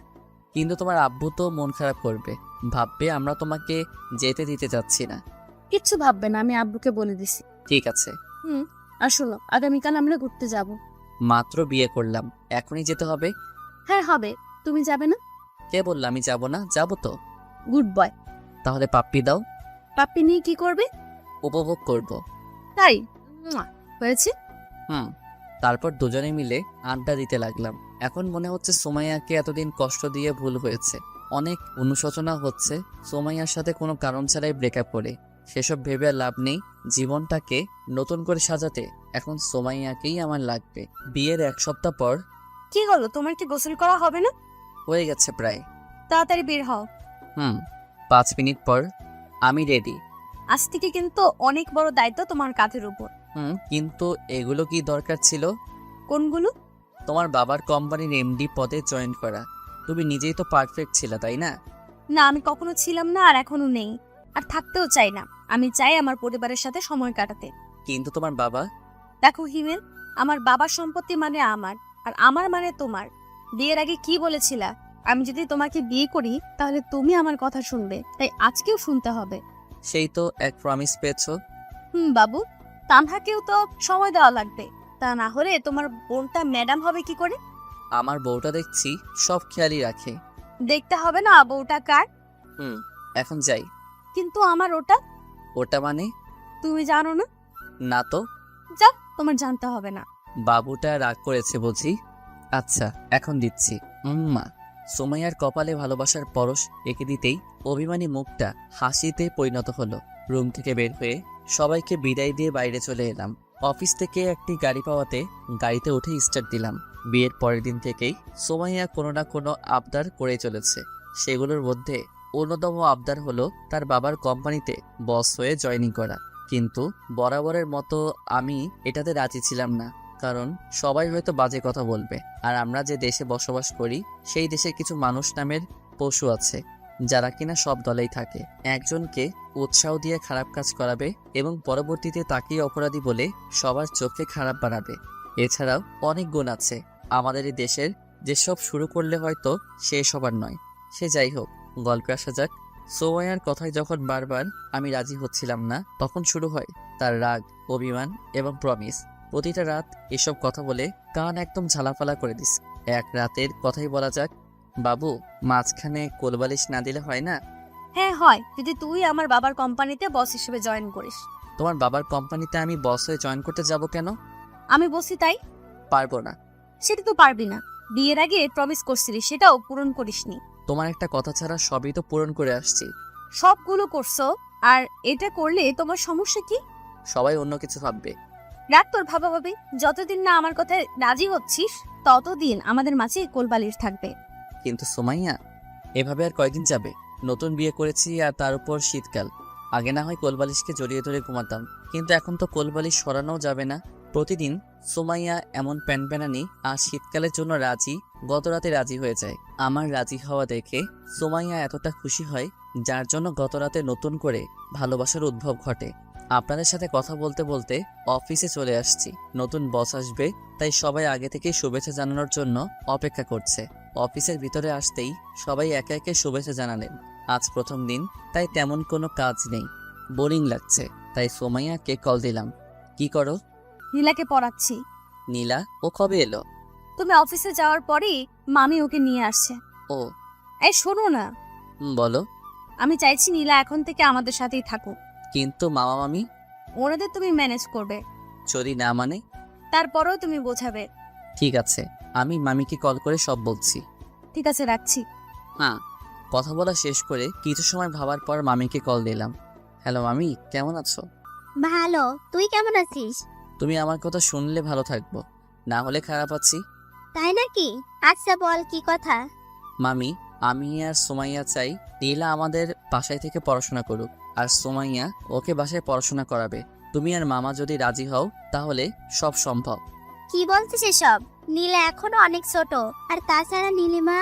কিন্তু তোমার আব্বু তো মন খারাপ করবে, ভাববে আমরা তোমাকে যেতে দিতে যাচ্ছি না। কিচ্ছু ভাববে না, আমি আব্বুকে বলে দিছি। ঠিক আছে। আর শোনো, আগামীকাল আমরা ঘুরতে যাব। মাত্র বিয়ে করলাম, এখনই যেতে হবে? হ্যাঁ হবে। তুমি যাবে না? কে বললো আমি যাব না? যাবো তো। Good boy. তাহলে পাপ্পি দাও। পাপ্পি নিয়ে কি করবে? উপভোগ করব। তাই? হয়েছে। তারপর দুজনে মিলে আড্ডা দিতে লাগলাম। এখন মনে হচ্ছে সোমাইয়াকে এতদিন কষ্ট দিয়ে ভুল হয়েছে। অনেক অনুশোচনা হচ্ছে সোমাইয়ার সাথে কোনো কারণ ছাড়াই ব্রেকআপ করে। সেসব ভেবে আর লাভ নেই। জীবনটাকে নতুন করে সাজাতে এখন সোমাইয়াকেই আমার লাগবে। বিয়ের 1 সপ্তাহ পর। কি হলো, তোমার কি গোসল করা হবে না? হয়ে গেছে প্রায়। তাড়াতাড়ি বের হও। 5 মিনিট পর। আমি রেডি। আজ থেকে কিন্তু অনেক বড় দায়িত্ব তোমার কাঁধের উপর। কিন্তু এগুলো কি দরকার ছিল? কোনগুলো? তোমার বাবার কোম্পানির এমডি পদে জয়েন করা। তুমি নিজেই তো পারফেক্ট ছিলে, তাই না? না, আমি কখনো ছিলাম না, আর এখনো নেই, আর থাকতেও চাই না। আমি চাই আমার পরিবারের সাথে সময় কাটাতে। কিন্তু তোমার বাবা। দেখো হিমেল, আমার বাবার সম্পত্তি মানে আমার, আর আমার মানে তোমার। বিয়ের আগে কি বলেছিলা? আমি যদি তোমাকে বিয়ে করি তাহলে তুমি আমার কথা শুনবে, তাই আজকেও শুনতে হবে। সেই তো এক প্রমিস পেয়েছো। বাবু, তানহাকেও তো সময় দেওয়া লাগবে, তা না হলে তোমার বোনটা ম্যাডাম হবে কি করে? আমার বউটা দেখছি সব খেয়ালই রাখে। দেখতে হবে না বউটা কার? হুম, এখন যাই। কিন্তু আমার ওটা ওটা মানে? তুমি জানো না? না তো। যাও, তোমার জানতে হবে না। বাবুটা রাগ করেছে বুঝি। আচ্ছা, এখন দিচ্ছি। মা। সুমাইয়ার কপালে ভালোবাসার পরশ এঁকে দিতেই অভিমানী মুখটা হাসিতে পরিণত হলো। রুম থেকে বের হয়ে সবাইকে বিদায় দিয়ে বাইরে চলে এলাম। অফিস থেকে একটি গাড়ি পাওয়াতে গাড়িতে উঠে স্টার্ট দিলাম। বিয়ের পরের দিন থেকেই সুমাইয়া কোনো না কোনো আবদার করে চলেছে। সেগুলোর মধ্যে অন্যতম আবদার হলো তার বাবার কোম্পানিতে বস হয়ে জয়েনিং করা। কিন্তু বরাবরের মতো আমি এটাতে রাজি ছিলাম না, কারণ সবাই হয়তো বাজে কথা বলবে। আর আমরা যে দেশে বসবাস করি সেই দেশে কিছু মানুষ নামের পশু আছে যারা কিনা সব দলেই থাকে। একজনকে উৎসাহ দিয়ে খারাপ কাজ করাবে এবং পরবর্তীতে তাকেই অপরাধী বলে সবার চোখে খারাপ বানাবে। এছাড়াও অনেক গুণ আছে আমাদের এই দেশের, যেসব শুরু করলে হয়তো সে সবার নয়। সে যাই হোক, গল্পে আসা যাক। সোমাইয়ার কথায় যখন বারবার আমি রাজি হচ্ছিলাম না, তখন শুরু হয় তার রাগ, অভিমান এবং প্রমিস। প্রতিটা রাত এসব কথা বলে কান একদম ঝালাফালা করে দিস। এক রাতের কথাই বলা যাক, বাবু মাঝখানে কোলবালিশ না দিলে হয় না? হ্যাঁ হয়, যদি তুই আমার বাবার কোম্পানিতে বস হিসেবে জয়েন করিস। তোমার বাবার কোম্পানিতে আমি বস হয়ে জয়েন করতে যাব কেন? আমি বসি তাই। পারবো না। সেটা তো পারবি না, বিয়ের আগে প্রমিস করছিলি, সেটাও পূরণ করিসনি। তোমার একটা কথা ছাড়া সবই তো পূরণ করে আসছি। সবগুলো করছো, আর এটা করলে তোমার সমস্যা কি? সবাই অন্য কিছু ভাববে। রাগ তোর ভাবা ভাবি, যতদিন না আমার কথায় রাজি হচ্ছিস ততদিন আমাদের মাঝে কোলবালিশ থাকবে। কিন্তু সুমাইয়া, এভাবে আর কয়দিন যাবে? নতুন বিয়ে করেছি আর তার উপর শীতকাল। আগে না হয় কোলবালিশকে জড়িয়ে ধরে ঘুমাতাম, কিন্তু এখন তো কোলবালিশ সরানোও যাবে না। প্রতিদিন সুমাইয়া এমন প্যানপ্যানানি আর শীতকালের জন্য রাজি, গত রাতে রাজি হয়ে যায়। আমার রাজি হওয়া দেখে সুমাইয়া এতটা খুশি হয়, যার জন্য গত রাতে নতুন করে ভালোবাসার উদ্ভব ঘটে। আপনাদের সাথে কথা বলতে বলতে অফিসে চলে আসছি। নতুন বস আসবে, তাই সবাই আগে থেকেই শুভেচ্ছা জানানোর জন্য অপেক্ষা করছে। অফিসের ভিতরে আসতেই সবাই একে একে শুভেচ্ছা জানালেন। আজ প্রথম দিন, তাই তেমন কোনো কাজ নেই, বোরিং লাগছে। তাই সুমাইয়াকে কল দিলাম। কি করো? নীলাকে পড়াচ্ছি। নীলা? ও কবে এলো? তুমি অফিসে যাওয়ার পরেই মামি ওকে নিয়ে আসছে। ও। এই শোনো না, বলো। আমি চাইছি নীলা এখন থেকে আমাদের সাথেই থাকুক। কিন্তু মামা মামি? ওনাদের তুমি ম্যানেজ করবে, যদি না মানে? তারপরেও তুমি বোঝাবে। ঠিক আছে, আমি মামিকে কল করে সব বলছি। ঠিক আছে, রাখছি। হ্যাঁ। কথা বলা শেষ করে কিছু সময় ভাবার পর মামিকে কল দিলাম। হ্যালো মামি, কেমন আছো? ভালো, তুই কেমন আছিস? তুমি আমার কথা শুনলে ভালো থাকবো, না হলে খারাপ আছি। তাই নাকি? আচ্ছা বল, কি কথা? মামি, আমি আর সুমাইয়া চাই নীলা আমাদের বাসায় থেকে পড়াশোনা করুক, আর সুমাইয়া ওকে বাসায় পড়াশোনা করাবে। তুমি আর মামা যদি রাজি হও তাহলে সব সম্ভব। কি বলছিস এসব? নীলা এখনো অনেক ছোট, আর তাছাড়া নীলিমা।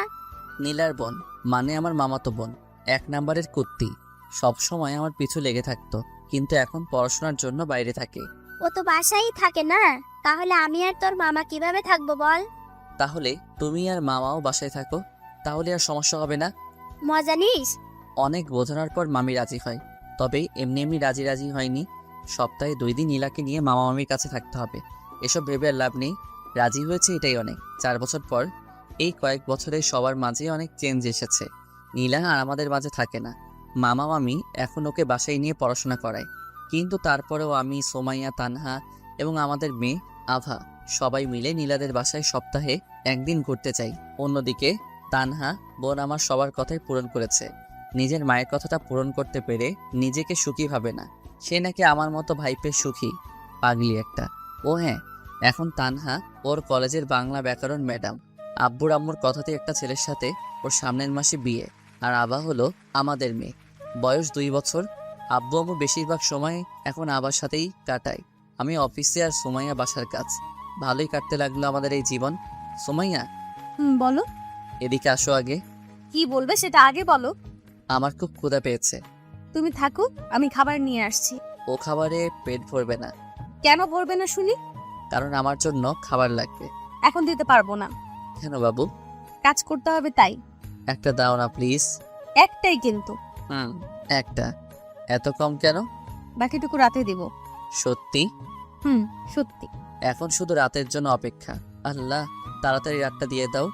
নীলার বোন মানে আমার মামাতো বোন, 1 নাম্বারের কুত্তি। সব সময় আমার পিছু লেগে থাকতো, কিন্তু এখন পড়াশোনার জন্য বাইরে থাকে। ও তো বাসায় থাকে না, তাহলে আমি আর তোর মামা কিভাবে থাকবো বল? তাহলে তুমি আর মামাও বাসায় থাকো, তাহলে আর সমস্যা হবে না। মজা নিস? অনেক বোঝানোর পর মামি রাজি হয়, তবে এমনি এমনি রাজি হয়নি। সপ্তাহে 2 দিন নীলাকে নিয়ে মামা মামির কাছে থাকতে হবে। এসব ভেবে আর লাভ নেই, রাজি হয়েছে এটাই অনেক। 4 বছর পর, এই কয়েক বছরে সবার মাঝে অনেক চেঞ্জ এসেছে। নীলা আর আমাদের মাঝে থাকে না। মামা মামি এখন ওকে বাসায় নিয়ে পড়াশোনা করায়, কিন্তু তারপরেও আমি, সোমাইয়া, তানহা এবং আমাদের মেয়ে আভা সবাই মিলে নীলাদের বাসায় সপ্তাহে 1 দিন ঘুরতে চাই। অন্যদিকে তানহা বোন আমার সবার কথাই পূরণ করেছে। নিজের মায়ের কথাটা পূরণ করতে পেরে নিজেকে সুখী ভাবে না। সে নাকি আমার মতো ভাইপে সুখী, পাগলি একটা। ও হ্যাঁ, এখন তানহা ওর কলেজের বাংলা ব্যাকরণ ম্যাডাম। আব্বুর আম্মুর কথাতে একটা ছেলের সাথে ওর সামনের মাসে বিয়ে। আর আভা হলো আমাদের মেয়ে, বয়স 2 বছর। আব্বু আম্মু বেশিরভাগ সময় এখন আবার সাথেই কাটায়। আমি অফিসে আর সুমাইয়া বাসার কাজ। ভালোই কাটতে লাগলো আমাদের এই জীবন। সুমাইয়া, বলো। এদিকে আসো আগে। কি বলবে সেটা আগে বলো। আমার খুব ক্ষুধা পেয়েছে। তুমি থাকো, আমি খাবার নিয়ে আসছি। ও খাবারে পেট ভরবে না। কেন ভরবে না শুনি? কারণ আমার জন্য খাবার লাগবে। এখন দিতে পারবো না। কেন বাবু? কাজ করতে হবে তাই। একটা দাও না প্লিজ। একটাই কিন্তু। একটা। এত কম কেন? বাকিটুকু রাতে দিব। সত্যি? সত্যি। এখন শুধু রাতের জন্য অপেক্ষা। আল্লাহ, তাড়াতাড়ি রাতটা দিয়ে দাও।